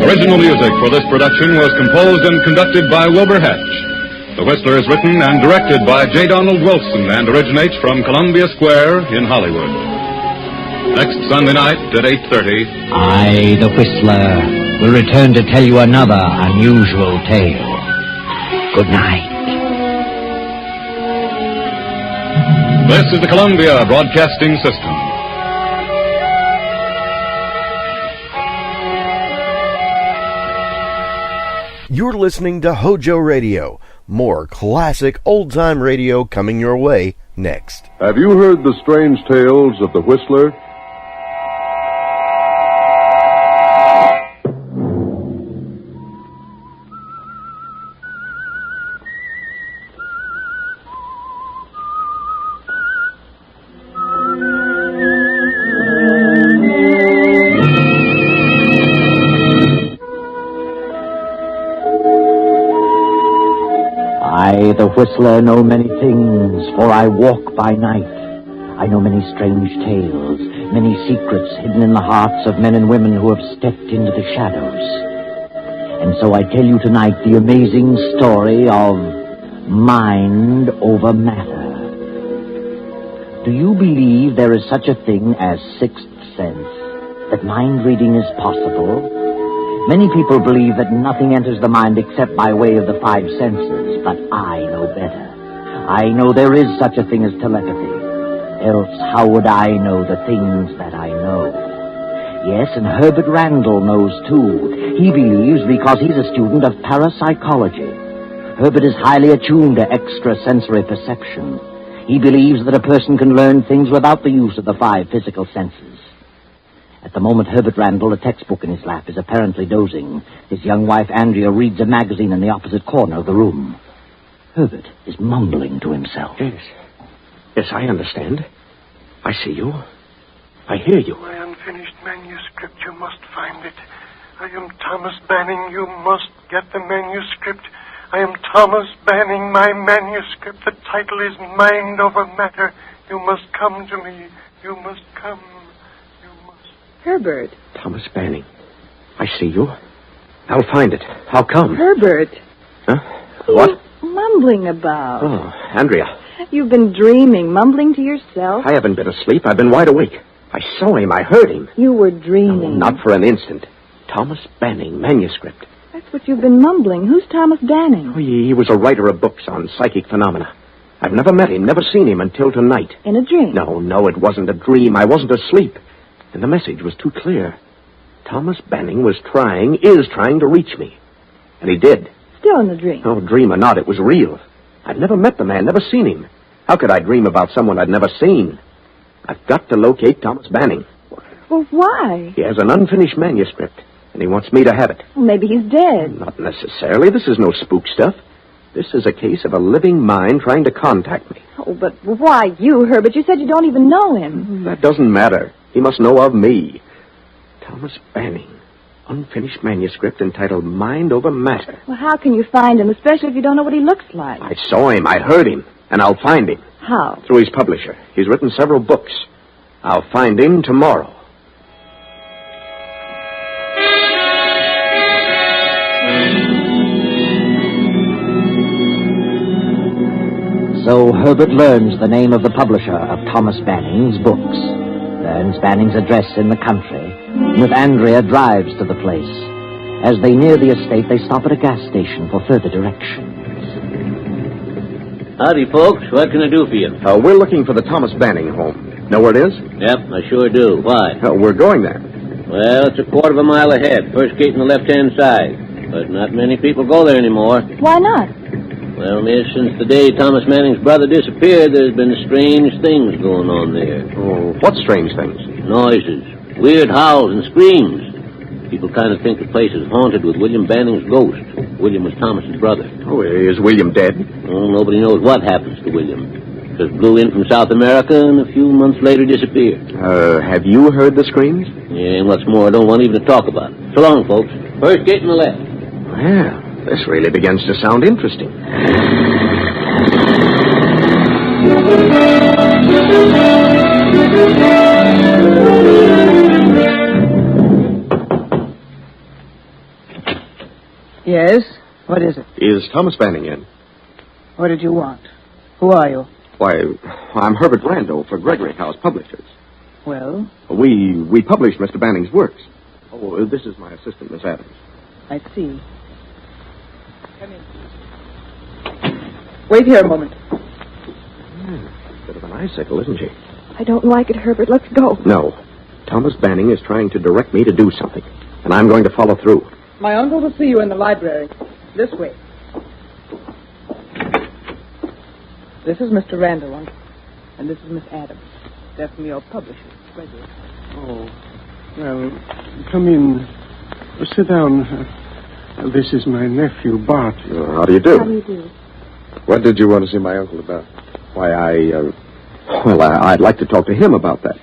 S6: Original music for this production was composed and conducted by Wilbur Hatch. The Whistler is written and directed by J. Donald Wilson and originates from Columbia Square in Hollywood. Next Sunday night at 8:30.
S3: I, the Whistler, will return to tell you another unusual tale. Good night.
S6: This is the Columbia Broadcasting System.
S1: You're listening to HOJO Radio. More classic old-time radio coming your way next.
S17: Have you heard the strange tales of the Whistler?
S3: I, the whistler, know many things, for I walk by night. I know many strange tales, many secrets hidden in the hearts of men and women who have stepped into the shadows. And so I tell you tonight the amazing story of mind over matter. Do you believe there is such a thing as sixth sense, that mind reading is possible? Many people believe that nothing enters the mind except by way of the five senses, but I know better. I know there is such a thing as telepathy. Else how would I know the things that I know? Yes, and Herbert Randall knows too. He believes because he's a student of parapsychology. Herbert is highly attuned to extrasensory perception. He believes that a person can learn things without the use of the five physical senses. At the moment, Herbert Randall, a textbook in his lap, is apparently dozing. His young wife, Andrea, reads a magazine in the opposite corner of the room. Herbert is mumbling to himself.
S12: Yes, I understand. I see you. I hear you.
S22: My unfinished manuscript, you must find it. I am Thomas Banning. You must get the manuscript. I am Thomas Banning. My manuscript. The title is Mind Over Matter. You must come to me. You must come.
S9: Herbert.
S12: Thomas Banning. I see you. I'll find it. I'll come.
S9: Herbert.
S12: Huh? What?
S9: Mumbling about?
S12: Oh, Andrea.
S9: You've been dreaming, mumbling to yourself.
S12: I haven't been asleep. I've been wide awake. I saw him. I heard him.
S9: You were dreaming.
S12: No, not for an instant. Thomas Banning, manuscript.
S9: That's what you've been mumbling. Who's Thomas Banning?
S12: Oh, he was a writer of books on psychic phenomena. I've never met him, never seen him until tonight.
S9: In a dream?
S12: No, it wasn't a dream. I wasn't asleep. And the message was too clear. Thomas Banning is trying to reach me. And he did.
S9: Still in the dream?
S12: No, dream or not, it was real. I'd never met the man, never seen him. How could I dream about someone I'd never seen? I've got to locate Thomas Banning.
S9: Well, why?
S12: He has an unfinished manuscript, and he wants me to have it.
S9: Well, maybe he's dead.
S12: Not necessarily. This is no spook stuff. This is a case of a living mind trying to contact me.
S9: Oh, but why you, Herbert? You said you don't even know him.
S12: That doesn't matter. He must know of me. Thomas Banning. Unfinished manuscript entitled Mind Over Matter.
S9: Well, how can you find him, especially if you don't know what he looks like?
S12: I saw him. I heard him. And I'll find him.
S9: How?
S12: Through his publisher. He's written several books. I'll find him tomorrow.
S3: So Herbert learns the name of the publisher of Thomas Banning's books, learns Banning's address in the country, and with Andrea drives to the place. As they near the estate, they stop at a gas station for further directions.
S23: Howdy, folks. What can I do for you?
S12: We're looking for the Thomas Banning home. Know where it is?
S23: Yep, I sure do. Why?
S12: We're going there.
S23: Well, it's a quarter of a mile ahead. First gate on the left-hand side. But not many people go there anymore.
S9: Why not?
S23: Well, miss, since the day Thomas Manning's brother disappeared, there's been strange things going on there.
S12: Oh, what strange things?
S23: Noises, weird howls and screams. People kind of think the place is haunted with William Banning's ghost. William was Thomas's brother.
S12: Oh, is William dead?
S23: Well, nobody knows what happens to William. Just blew in from South America and a few months later disappeared.
S12: Have you heard the screams?
S23: Yeah, and what's more, I don't want even to talk about it. So long, folks. First gate on the left.
S12: Well, this really begins to sound interesting.
S24: Yes? What is it?
S12: Is Thomas Banning in?
S24: What did you want? Who are you?
S12: Why, I'm Herbert Randall for Gregory House Publishers.
S24: Well?
S12: We publish Mr. Banning's works. Oh, this is my assistant, Miss Adams.
S24: I see. Come in. Wait here a moment.
S12: Bit of an bicycle, isn't she?
S10: I don't like it, Herbert. Let's go.
S12: No. Thomas Banning is trying to direct me to do something, and I'm going to follow through.
S24: My uncle will see you in the library. This way. This is Mr. Randall, Uncle. And this is Miss Adams. They're from your publisher, Gregory.
S22: Oh, well, come in. Sit down. This is my nephew, Bart.
S12: How do you do?
S10: How do you do?
S12: What did you want to see my uncle about? Why, I'd like to talk to him about that.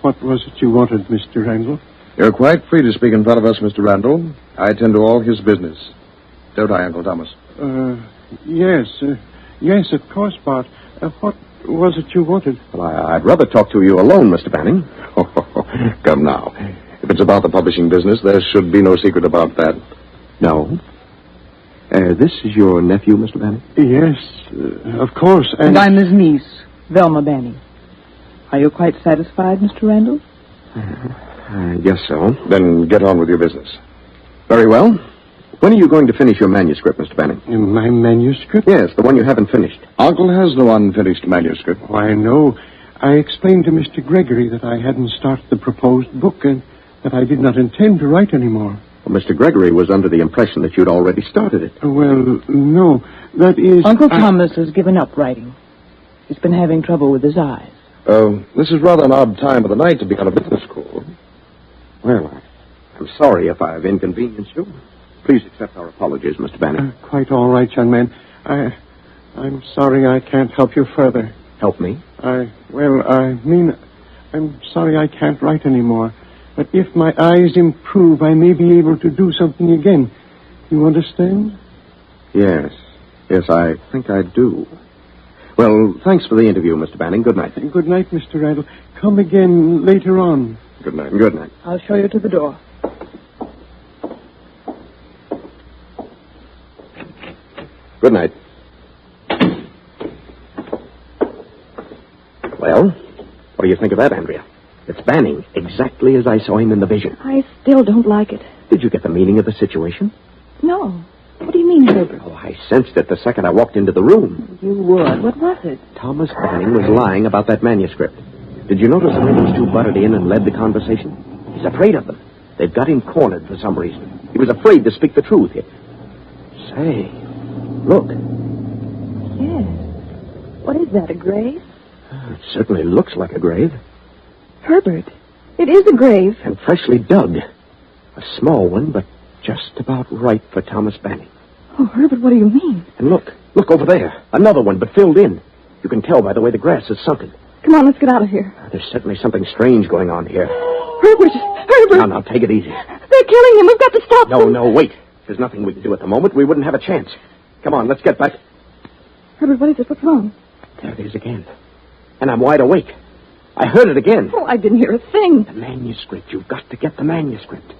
S22: What was it you wanted, Mr. Randall?
S5: You're quite free to speak in front of us, Mr. Randall. I attend to all his business. Don't I, Uncle Thomas?
S22: Yes. Yes, of course, Bart. What was it you wanted?
S12: Well, I'd rather talk to you alone, Mr. Banning.
S5: Come now. If it's about the publishing business, there should be no secret about that.
S12: No. This is your nephew, Mr. Banning?
S22: Yes, of course.
S24: And I'm his niece, Velma Banning. Are you quite satisfied, Mr. Randall?
S12: I guess so.
S5: Then get on with your business.
S12: Very well. When are you going to finish your manuscript, Mr. Banning?
S22: My manuscript?
S12: Yes, the one you haven't finished.
S5: Uncle has no unfinished manuscript.
S22: Why, no. I explained to Mr. Gregory that I hadn't started the proposed book and that I did not intend to write anymore.
S12: Well, Mr. Gregory was under the impression that you'd already started it.
S22: Well, no. That is...
S24: Uncle Thomas has given up writing. He's been having trouble with his eyes.
S5: This is rather an odd time of the night to be on a business call.
S12: Well, I'm sorry if I've inconvenienced you. Please accept our apologies, Mr. Banning.
S22: Quite all right, young man. I'm sorry I can't help you further.
S12: Help me?
S22: I'm sorry I can't write anymore. But if my eyes improve, I may be able to do something again. You understand?
S12: Yes. Yes, I think I do. Well, thanks for the interview, Mr. Banning. Good night.
S22: Good night, Mr. Randall. Come again later on.
S12: Good night. Good night.
S24: I'll show you to the door.
S12: Good night. Well, what do you think of that, Andrea? It's Banning, exactly as I saw him in the vision.
S10: I still don't like it.
S12: Did you get the meaning of the situation?
S10: No. What do you mean, Herbert?
S12: Oh, I sensed it the second I walked into the room.
S24: You would. What was it?
S12: Thomas Banning was lying about that manuscript. Did you notice how those two butted in and led the conversation? He's afraid of them. They've got him cornered for some reason. He was afraid to speak the truth. Say, look.
S10: Yes. What is that, a grave?
S12: It certainly looks like a grave.
S10: Herbert, it is a grave.
S12: And freshly dug. A small one, but just about right for Thomas Banning.
S10: Oh, Herbert, what do you mean?
S12: And look over there. Another one, but filled in. You can tell by the way the grass is sunken.
S10: Come on, let's get out of here.
S12: There's certainly something strange going on here.
S10: Herbert!
S12: Now, take it easy.
S10: They're killing him. We've got to stop them.
S12: No, wait. There's nothing we can do at the moment. We wouldn't have a chance. Come on, let's get back.
S10: Herbert, what is it? What's wrong?
S12: There it is again. And I'm wide awake. I heard it again.
S10: Oh, I didn't hear a thing.
S12: The manuscript. You've got to get the manuscript.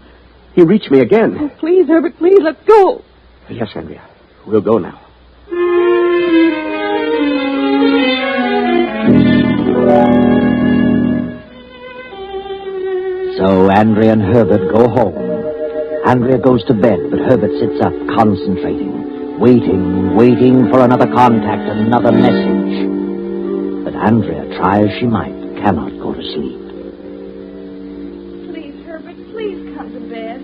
S12: He reached me again.
S10: Oh, please, Herbert, please, let's go.
S12: Yes, Andrea. We'll go now. So Andrea and Herbert go home. Andrea goes to bed, but Herbert sits up, concentrating, waiting for another contact, another message. But Andrea, try as she might, cannot go to sleep.
S10: Please, Herbert, please come to bed.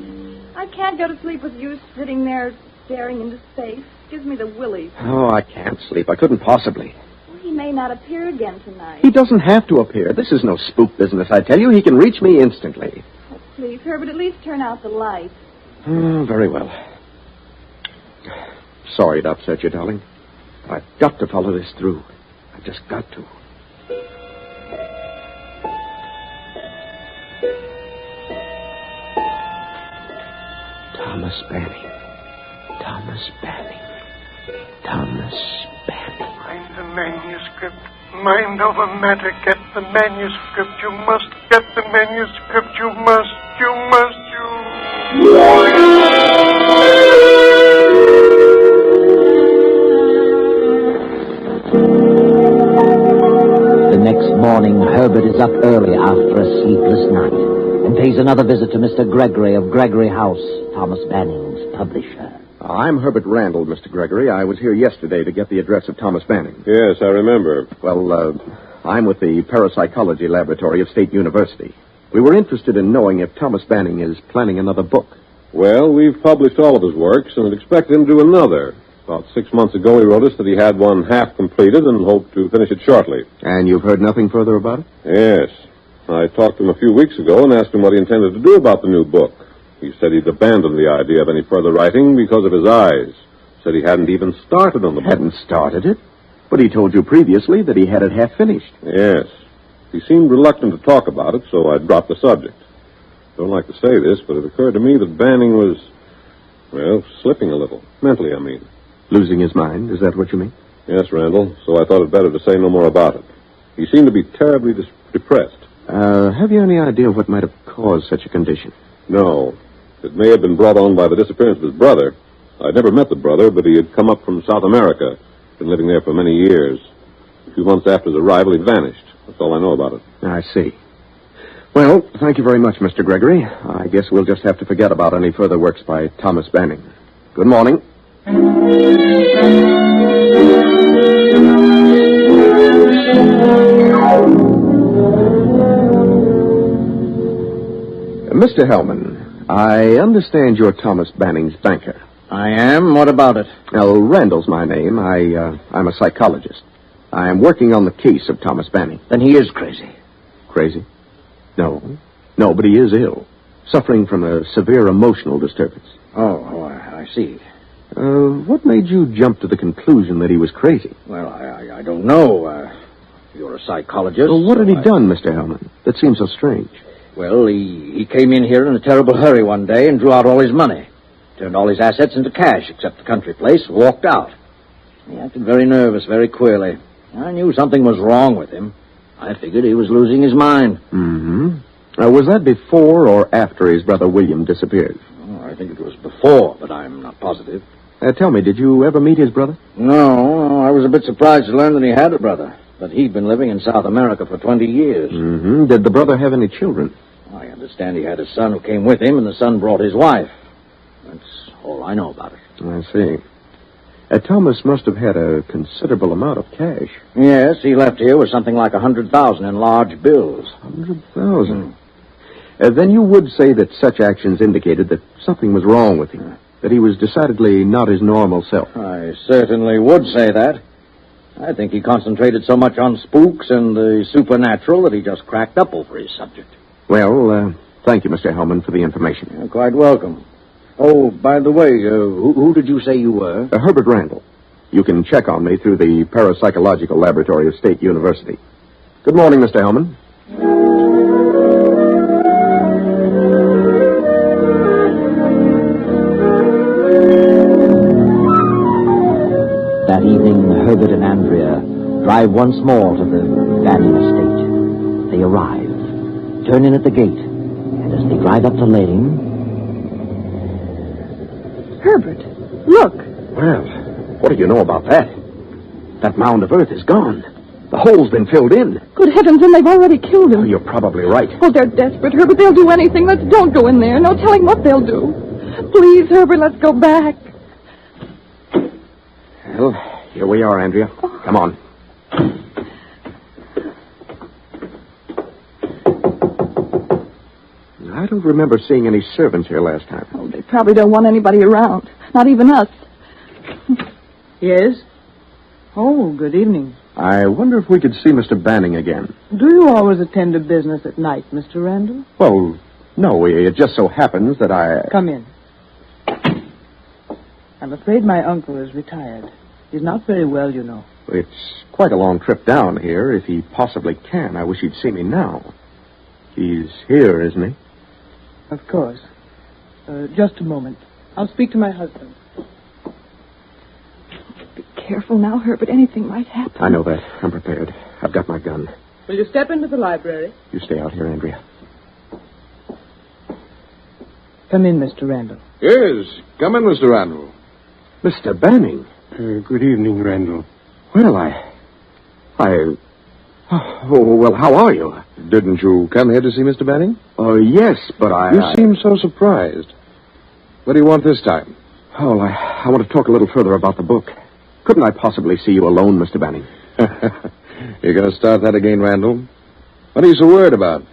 S10: I can't go to sleep with you sitting there staring into space. Gives me the willies.
S12: Oh, I can't sleep. I couldn't possibly.
S10: Well, he may not appear again tonight.
S12: He doesn't have to appear. This is no spook business, I tell you. He can reach me instantly.
S10: Oh, please, Herbert, at least turn out the light.
S12: Oh, very well. Sorry to upset you, darling. I've got to follow this through. I've just got to. Thomas Banning.
S22: Find the manuscript. Mind over matter. Get the manuscript. You must get the manuscript. You must.
S3: The next morning, Herbert is up early after a sleepless night and pays another visit to Mr. Gregory of Gregory House, Thomas Banning's publisher.
S12: I'm Herbert Randall, Mr. Gregory. I was here yesterday to get the address of Thomas Banning.
S17: Yes, I remember.
S12: Well,
S5: I'm with the Parapsychology Laboratory of State University. We were interested in knowing if Thomas Banning is planning another book.
S17: Well, we've published all of his works and expect him to do another. About 6 months ago, he wrote us that he had one half completed and hoped to finish it shortly.
S5: And you've heard nothing further about it?
S17: Yes. I talked to him a few weeks ago and asked him what he intended to do about the new book. He said he'd abandoned the idea of any further writing because of his eyes. Said he hadn't even started on the book.
S5: Hadn't started it? But he told you previously that he had it half finished.
S17: Yes. He seemed reluctant to talk about it, so I dropped the subject. Don't like to say this, but it occurred to me that Banning was, well, slipping a little. Mentally, I mean.
S5: Losing his mind? Is that what you mean?
S17: Yes, Randall. So I thought it better to say no more about it. He seemed to be terribly depressed.
S5: Have you any idea what might have caused such a condition?
S17: No. It may have been brought on by the disappearance of his brother. I'd never met the brother, but he had come up from South America. Been living there for many years. A few months after his arrival, he vanished. That's all I know about it.
S5: I see. Well, thank you very much, Mr. Gregory. I guess we'll just have to forget about any further works by Thomas Banning. Good morning. Mr. Hellman, I understand you're Thomas Banning's banker.
S3: I am. What about it?
S5: Well, Randall's my name. I'm a psychologist. I'm working on the case of Thomas Banning.
S3: Then he is crazy.
S5: Crazy? No, but he is ill. Suffering from a severe emotional disturbance.
S3: Oh, I see.
S5: What made you jump to the conclusion that he was crazy?
S3: Well, I don't know. You're a psychologist.
S5: Well, what had he done, Mr. Hellman? That seems so strange.
S3: Well, he came in here in a terrible hurry one day and drew out all his money. Turned all his assets into cash, except the country place, walked out. He acted very nervous, very queerly. I knew something was wrong with him. I figured he was losing his mind.
S5: Mm-hmm. Was that before or after his brother William disappeared?
S3: Oh, I think it was before, but I'm not positive.
S5: Tell me, did you ever meet his brother?
S3: No, I was a bit surprised to learn that he had a brother. But he'd been living in South America for 20 years.
S5: Mm-hmm. Did the brother have any children?
S3: I understand he had a son who came with him, and the son brought his wife. That's all I know about it.
S5: I see. Thomas must have had a considerable amount of cash.
S3: Yes, he left here with something like 100,000 in large bills.
S5: 100,000? Then you would say that such actions indicated that something was wrong with him, that he was decidedly not his normal self.
S3: I certainly would say that. I think he concentrated so much on spooks and the supernatural that he just cracked up over his subject.
S5: Well, thank you, Mr. Hellman, for the information.
S3: You're quite welcome. Oh, by the way, who did you say you were?
S5: Herbert Randall. You can check on me through the Parapsychological Laboratory of State University. Good morning, Mr. Hellman.
S3: That evening, Herbert and Andrea drive once more to the Banning estate. They arrive, turn in at the gate, and as they drive up the lane...
S9: Herbert, look.
S5: Well, what do you know about that? That mound of earth is gone. The hole's been filled in.
S9: Good heavens, and they've already killed him.
S5: Oh, you're probably right.
S9: Oh, they're desperate, Herbert. They'll do anything. Don't go in there. No telling what they'll do. Please, Herbert, let's go back.
S5: Well, here we are, Andrea. Come on. I don't remember seeing any servants here last time.
S9: Oh, they probably don't want anybody around. Not even us.
S24: Yes? Oh, good evening.
S5: I wonder if we could see Mr. Banning again.
S24: Do you always attend to business at night, Mr. Randall?
S5: Well, no. It just so happens that I...
S24: Come in. I'm afraid my uncle is retired. He's not very well, you know.
S5: It's quite a long trip down here, if he possibly can. I wish he'd see me now. He's here, isn't he?
S24: Of course. Just a moment. I'll speak to my husband.
S9: Be careful now, Herbert. Anything might happen.
S5: I know that. I'm prepared. I've got my gun.
S24: Will you step into the library?
S5: You stay out here, Andrea.
S24: Come in, Mr. Randall.
S5: Yes, come in, Mr. Randall. Mr. Banning.
S8: Good evening, Randall.
S5: Well, Oh, well, how are you?
S17: Didn't you come here to see Mr. Banning?
S5: Oh, yes, but
S17: You seem so surprised. What do you want this time?
S5: Oh, I want to talk a little further about the book. Couldn't I possibly see you alone, Mr. Banning?
S12: You're going to start that again, Randall? What are you so worried about?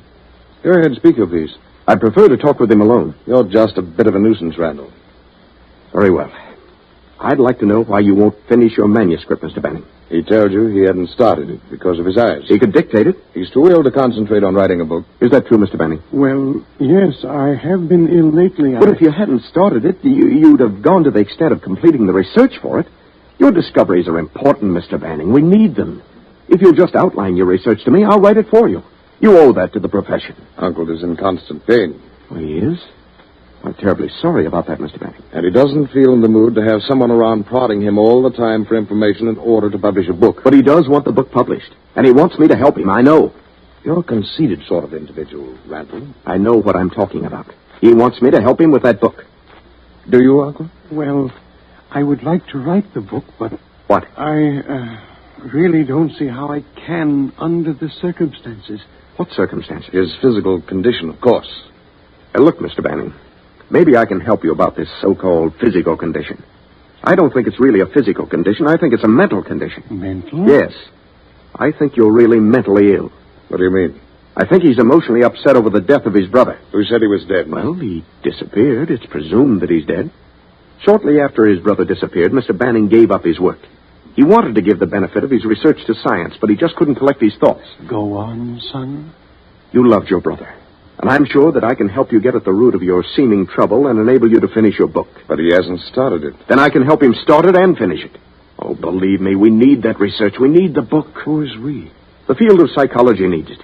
S12: Go ahead and speak your piece.
S5: I'd prefer to talk with him alone.
S12: You're just a bit of a nuisance, Randall.
S5: Very well. I'd like to know why you won't finish your manuscript, Mr. Banning.
S12: He told you he hadn't started it because of his eyes.
S5: He could dictate it.
S12: He's too ill to concentrate on writing a book.
S5: Is that true, Mr. Banning?
S8: Well, yes, I have been ill lately.
S5: But if you hadn't started it, you'd have gone to the extent of completing the research for it. Your discoveries are important, Mr. Banning. We need them. If you'll just outline your research to me, I'll write it for you. You owe that to the profession.
S12: Uncle is in constant pain.
S5: Oh, he is? I'm terribly sorry about that, Mr. Banning.
S12: And he doesn't feel in the mood to have someone around prodding him all the time for information in order to publish a book.
S5: But he does want the book published. And he wants me to help him, I know.
S12: You're a conceited sort of individual, Randall.
S5: I know what I'm talking about. He wants me to help him with that book.
S12: Do you, Uncle?
S8: Well, I would like to write the book, but...
S5: What?
S8: I really don't see how I can under the circumstances.
S5: What circumstances?
S12: His physical condition, of course.
S5: Look, Mr. Banning, maybe I can help you about this so-called physical condition. I don't think it's really a physical condition. I think it's a mental condition.
S8: Mental?
S5: Yes. I think you're really mentally ill.
S12: What do you mean?
S5: I think he's emotionally upset over the death of his brother.
S12: Who said he was dead?
S5: Well, he disappeared. It's presumed that he's dead. Shortly after his brother disappeared, Mr. Banning gave up his work. He wanted to give the benefit of his research to science, but he just couldn't collect his thoughts.
S8: Go on, son.
S5: You loved your brother. And I'm sure that I can help you get at the root of your seeming trouble and enable you to finish your book.
S12: But he hasn't started it.
S5: Then I can help him start it and finish it. Oh, believe me, we need that research. We need the book.
S12: Who is we?
S5: The field of psychology needs it.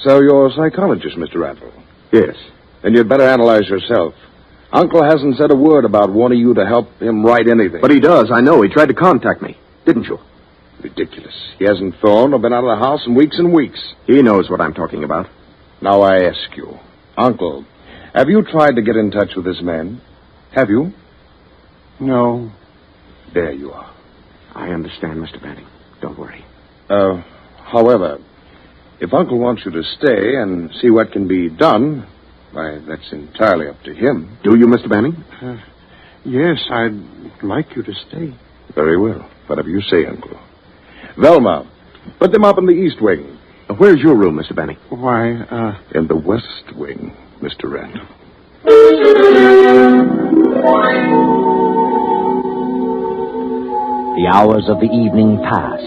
S12: So you're a psychologist, Mr. Randall?
S5: Yes.
S12: Then you'd better analyze yourself. Uncle hasn't said a word about wanting you to help him write anything.
S5: But he does, I know. He tried to contact me. Didn't you?
S12: Ridiculous. He hasn't phoned or been out of the house in weeks and weeks.
S5: He knows what I'm talking about.
S12: Now I ask you, Uncle, have you tried to get in touch with this man? Have you?
S8: No.
S12: There you are.
S5: I understand, Mr. Banning. Don't worry.
S12: However, if Uncle wants you to stay and see what can be done, why, that's entirely up to him.
S5: Do you, Mr. Banning?
S8: Yes, I'd like you to stay.
S12: Very well. Whatever you say, Uncle. Velma, put them up in the east wing.
S5: Where's your room, Mr. Banning?
S8: Why,
S12: in the west wing, Mr. Randall.
S3: The hours of the evening pass.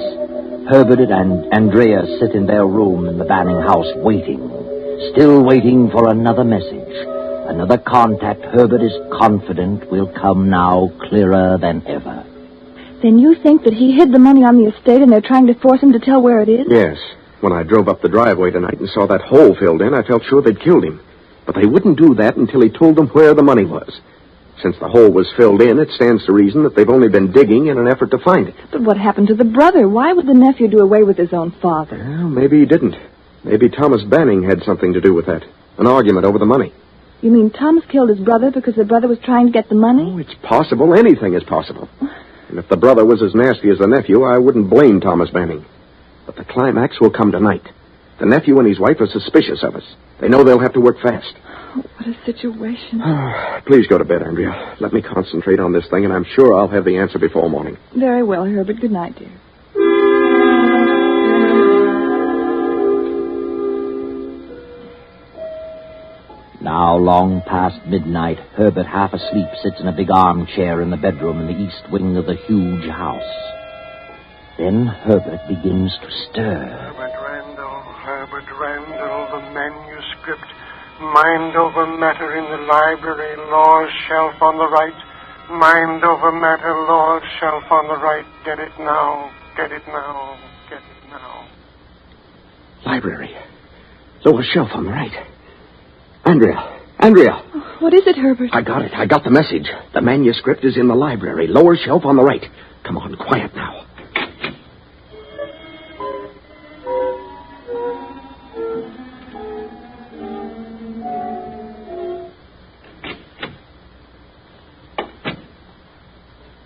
S3: Herbert and Andrea sit in their room in the Banning house waiting. Still waiting for another message. Another contact Herbert is confident will come now clearer than ever.
S10: Then you think that he hid the money on the estate and they're trying to force him to tell where it is?
S5: Yes. When I drove up the driveway tonight and saw that hole filled in, I felt sure they'd killed him. But they wouldn't do that until he told them where the money was. Since the hole was filled in, it stands to reason that they've only been digging in an effort to find it.
S10: But what happened to the brother? Why would the nephew do away with his own father?
S5: Well, maybe he didn't. Maybe Thomas Banning had something to do with that. An argument over the money.
S10: You mean Thomas killed his brother because the brother was trying to get the money?
S5: Oh, it's possible. Anything is possible. And if the brother was as nasty as the nephew, I wouldn't blame Thomas Banning. But the climax will come tonight. The nephew and his wife are suspicious of us. They know they'll have to work fast.
S10: Oh, what a situation.
S5: Please go to bed, Andrea. Let me concentrate on this thing, and I'm sure I'll have the answer before morning.
S10: Very well, Herbert. Good night, dear.
S3: Now, long past midnight, Herbert, half asleep, sits in a big armchair in the bedroom in the east wing of the huge house. Then Herbert begins to stir.
S22: Herbert Randall, the manuscript. Mind over matter in the library, law's shelf on the right. Mind over matter, law's shelf on the right. Get it now, get it now, get it now.
S5: Library. Lower shelf on the right. Andrea.
S10: What is it, Herbert?
S5: I got it. I got the message. The manuscript is in the library. Lower shelf on the right. Come on, quiet now.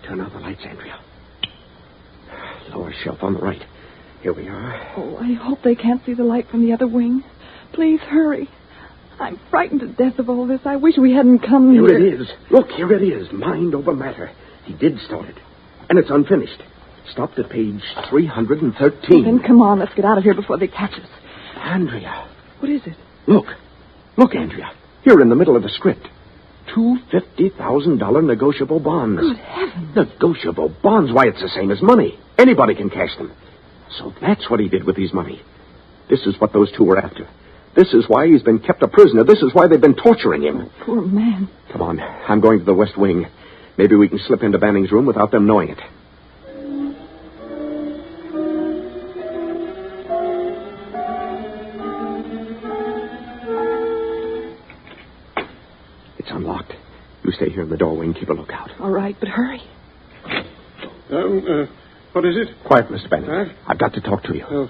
S5: Turn on the lights, Andrea. Lower shelf on the right. Here we are.
S9: Oh, I hope they can't see the light from the other wing. Please hurry. I'm frightened to death of all this. I wish we hadn't come here.
S5: Here it is. Look, here it is. Mind over matter. He did start it. And it's unfinished. Stopped at page 313.
S24: Then come on, let's get out of here before they catch us.
S5: Andrea.
S24: What is it?
S5: Look. Look, Andrea. Here in the middle of the script. 2 $50,000 negotiable bonds.
S24: Good heavens.
S5: Negotiable bonds? Why, it's the same as money. Anybody can cash them. So that's what he did with his money. This is what those two were after. This is why he's been kept a prisoner. This is why they've been torturing him.
S24: Poor man.
S5: Come on. I'm going to the West Wing. Maybe we can slip into Banning's room without them knowing it. It's unlocked. You stay here in the doorway and keep a lookout.
S24: All right, but hurry.
S8: What is it?
S5: Quiet, Mr. Banning.
S8: Huh?
S5: I've got to talk to you.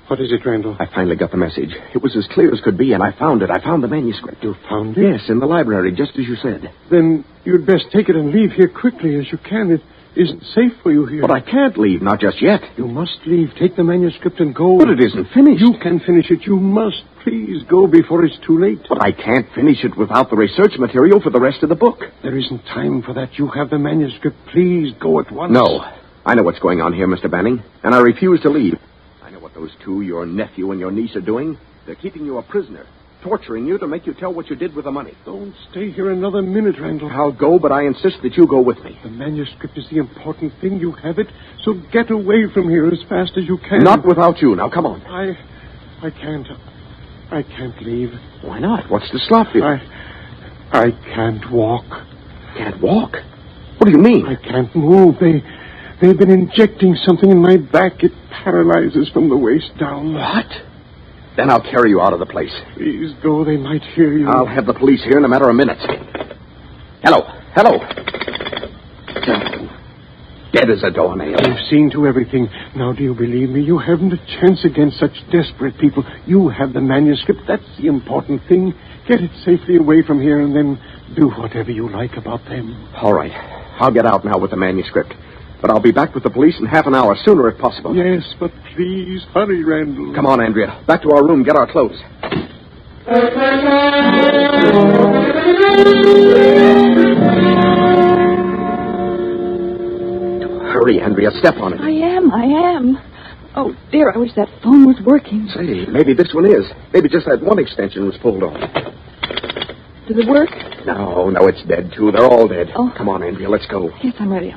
S8: What is it, Randall?
S5: I finally got the message. It was as clear as could be, and I found it. I found the manuscript.
S8: You found it?
S5: Yes, in the library, just as you said.
S8: Then you'd best take it and leave here quickly as you can. It isn't safe for you here.
S5: But I can't leave, not just yet.
S8: You must leave. Take the manuscript and go.
S5: But it isn't finished.
S8: You can finish it. You must. Please go before it's too late.
S5: But I can't finish it without the research material for the rest of the book.
S8: There isn't time for that. You have the manuscript. Please go at once.
S5: No. I know what's going on here, Mr. Banning, and I refuse to leave. I know what those two, your nephew and your niece, are doing. They're keeping you a prisoner, torturing you to make you tell what you did with the money.
S8: Don't stay here another minute, Randall.
S5: I'll go, but I insist that you go with me.
S8: The manuscript is the important thing. You have it, so get away from here as fast as you can.
S5: Not without you. Now, come on.
S8: I can't. I can't leave.
S5: Why not? What's to stop you?
S8: I can't walk.
S5: Can't walk? What do you mean?
S8: I can't move. They've been injecting something in my back. It paralyzes from the waist down.
S5: What? Then I'll carry you out of the place.
S8: Please go. They might hear you.
S5: I'll have the police here in a matter of minutes. Hello. Dead as a doornail.
S8: You've seen to everything. Now, do you believe me? You haven't a chance against such desperate people. You have the manuscript. That's the important thing. Get it safely away from here and then do whatever you like about them.
S5: All right. I'll get out now with the manuscript. But I'll be back with the police in half an hour, sooner if possible.
S8: Yes, but please, hurry, Randall.
S5: Come on, Andrea. Back to our room. Get our clothes. Hurry, Andrea. Step on it.
S24: I am. Oh, dear, I wish that phone was working.
S5: Say, maybe this one is. Maybe just that one extension was pulled off.
S24: Does it work?
S5: No, it's dead, too. They're all dead.
S24: Oh.
S5: Come on, Andrea. Let's go.
S24: Yes, I'm ready.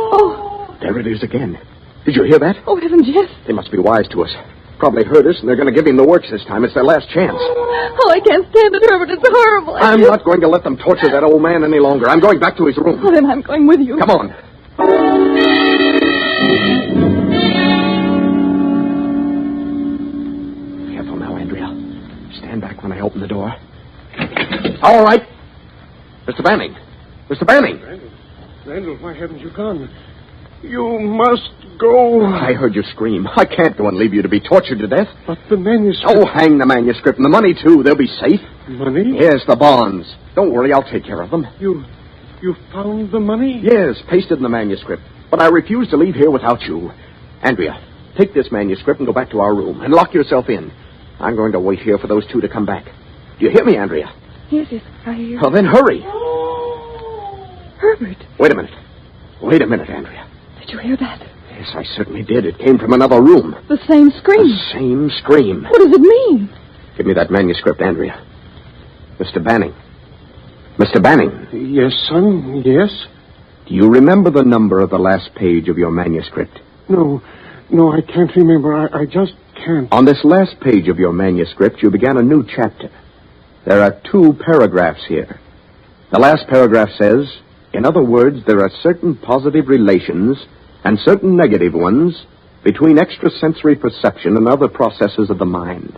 S24: Oh.
S5: There it is again. Did you hear that?
S24: Oh, heavens, yes.
S5: They must be wise to us. Probably heard us, and they're going to give him the works this time. It's their last chance.
S24: Oh, I can't stand it, Herbert. It's horrible.
S5: I'm not going to let them torture that old man any longer. I'm going back to his room.
S24: Oh, then I'm going with you.
S5: Come on. Careful now, Andrea. Stand back when I open the door. All right. Mr. Banning.
S8: Randall, why haven't you gone? You must go.
S5: I heard you scream. I can't go and leave you to be tortured to death.
S8: But the manuscript...
S5: Oh, hang the manuscript and the money, too. They'll be safe.
S8: Money?
S5: Yes, the bonds. Don't worry, I'll take care of them.
S8: You found the money?
S5: Yes, pasted in the manuscript. But I refuse to leave here without you. Andrea, take this manuscript and go back to our room and lock yourself in. I'm going to wait here for those two to come back. Do you hear me, Andrea?
S24: Yes, I hear.
S5: Well, then hurry.
S24: Herbert.
S5: Wait a minute, Andrea.
S24: Did you hear that?
S5: Yes, I certainly did. It came from another room.
S24: The same scream.
S5: The same scream.
S24: What does it mean?
S5: Give me that manuscript, Andrea. Mr. Banning.
S8: Yes, son, yes.
S5: Do you remember the number of the last page of your manuscript?
S8: No, I can't remember. I just can't.
S5: On this last page of your manuscript, you began a new chapter. There are 2 paragraphs here. The last paragraph says, in other words, there are certain positive relations and certain negative ones between extrasensory perception and other processes of the mind.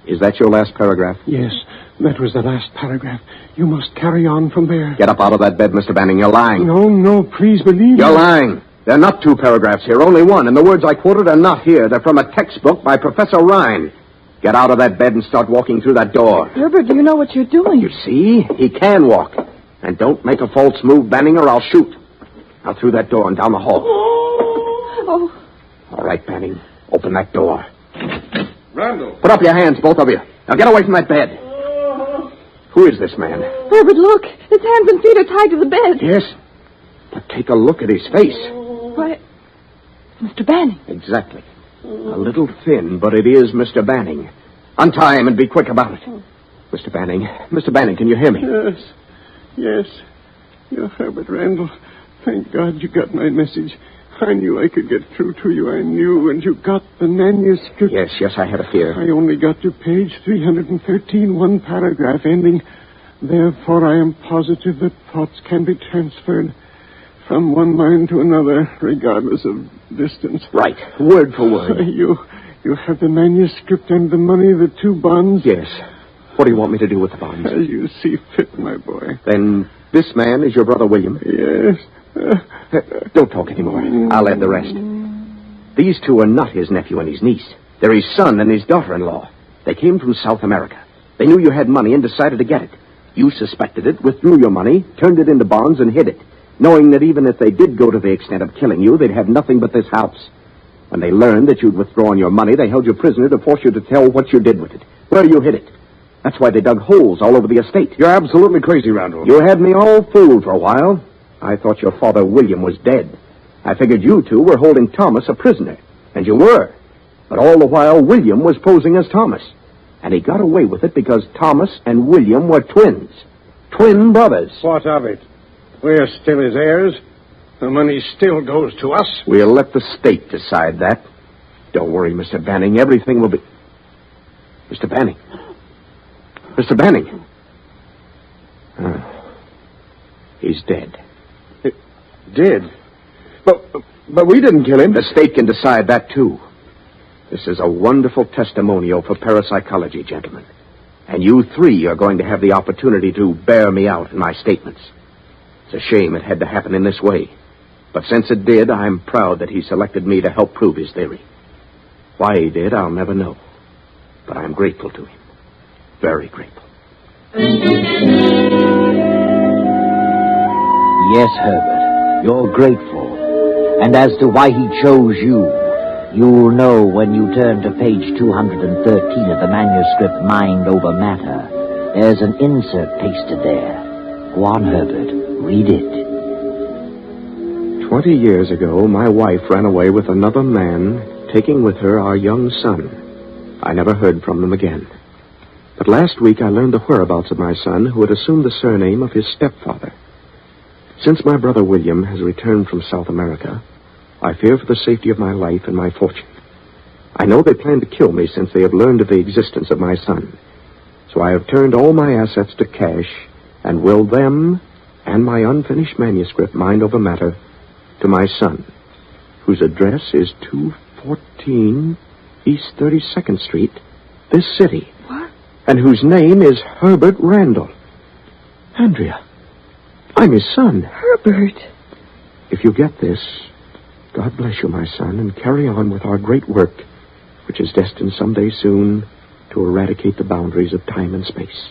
S5: Is that your last paragraph?
S8: Yes, that was the last paragraph. You must carry on from there.
S5: Get up out of that bed, Mr. Banning. You're lying.
S8: No, please believe me.
S5: You're lying. There are not 2 paragraphs here, only one, and the words I quoted are not here. They're from a textbook by Professor Rhine. Get out of that bed and start walking through that door.
S24: Herbert, do you know what you're doing?
S5: You see? He can walk. And don't make a false move, Banning, or I'll shoot. Now through that door and down the hall.
S24: Oh.
S5: All right, Banning. Open that door.
S8: Randall.
S5: Put up your hands, both of you. Now get away from that bed. Who is this man?
S24: Herbert, look. His hands and feet are tied to the bed.
S5: Yes. But take a look at his face.
S24: Why, Mr. Banning.
S5: Exactly. A little thin, but it is Mr. Banning. Untie him and be quick about it. Mr. Banning, can you hear me?
S8: Yes. You're Herbert Randall. Thank God you got my message. I knew I could get through to you. I knew, and you got the manuscript.
S5: Yes, I had a fear.
S8: I only got to page 313, one paragraph ending. Therefore, I am positive that thoughts can be transferred from one mind to another, regardless of distance.
S5: Right, word for word.
S8: You have the manuscript and the money, the 2 bonds?
S5: Yes. What do you want me to do with the bonds?
S8: As you see fit, my boy.
S5: Then this man is your brother William?
S8: Yes.
S5: Don't talk anymore. I'll add the rest. These 2 are not his nephew and his niece. They're his son and his daughter-in-law. They came from South America. They knew you had money and decided to get it. You suspected it, withdrew your money, turned it into bonds, and hid it, knowing that even if they did go to the extent of killing you, they'd have nothing but this house. When they learned that you'd withdrawn your money, they held you prisoner to force you to tell what you did with it, where you hid it. That's why they dug holes all over the estate.
S12: You're absolutely crazy, Randall.
S5: You had me all fooled for a while. I thought your father, William, was dead. I figured you 2 were holding Thomas a prisoner. And you were. But all the while, William was posing as Thomas. And he got away with it because Thomas and William were twins. Twin brothers.
S12: What of it? We're still his heirs. The money still goes to us.
S5: We'll let the state decide that. Don't worry, Mr. Banning. Everything will be... Mr. Banning. Mr. Banning. He's dead.
S12: Dead? But we didn't kill him.
S5: The state can decide that, too. This is a wonderful testimonial for parapsychology, gentlemen. And you 3 are going to have the opportunity to bear me out in my statements. It's a shame it had to happen in this way. But since it did, I'm proud that he selected me to help prove his theory. Why he did, I'll never know. But I'm grateful to him. Very grateful.
S3: Yes, Herbert, you're grateful. And as to why he chose you, you'll know when you turn to page 213 of the manuscript Mind Over Matter. There's an insert pasted there. Go on, Herbert. Read it.
S5: 20 years ago, my wife ran away with another man, taking with her our young son. I never heard from them again. But last week I learned the whereabouts of my son, who had assumed the surname of his stepfather. Since my brother William has returned from South America, I fear for the safety of my life and my fortune. I know they plan to kill me since they have learned of the existence of my son. So I have turned all my assets to cash and willed them and my unfinished manuscript, Mind Over Matter, to my son, whose address is 214 East 32nd Street, this city.
S24: What?
S5: And whose name is Herbert Randall. Andrea, I'm his son.
S24: Herbert.
S5: If you get this, God bless you, my son, and carry on with our great work, which is destined someday soon to eradicate the boundaries of time and space.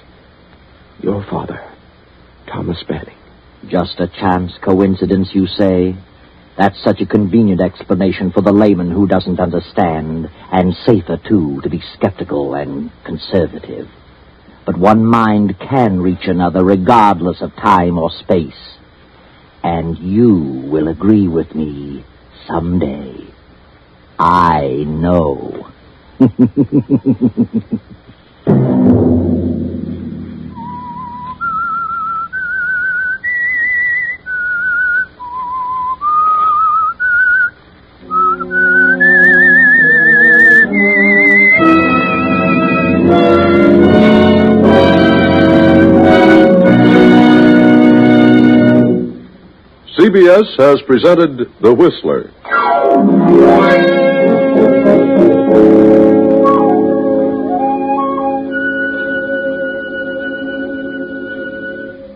S5: Your father, Thomas Banning.
S3: Just a chance coincidence, you say? That's such a convenient explanation for the layman who doesn't understand, and safer, too, to be skeptical and conservative. But one mind can reach another regardless of time or space. And you will agree with me someday. I know.
S17: CBS has presented The Whistler.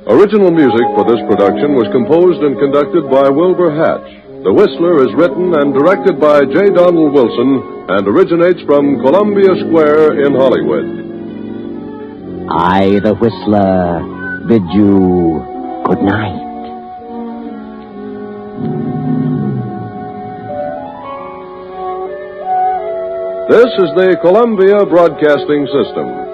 S17: Original music for this production was composed and conducted by Wilbur Hatch. The Whistler is written and directed by J. Donald Wilson and originates from Columbia Square in Hollywood.
S3: I, the Whistler, bid you good night.
S17: This is the Columbia Broadcasting System.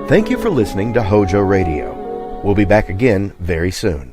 S1: Thank you for listening to HOJO Radio. We'll be back again very soon.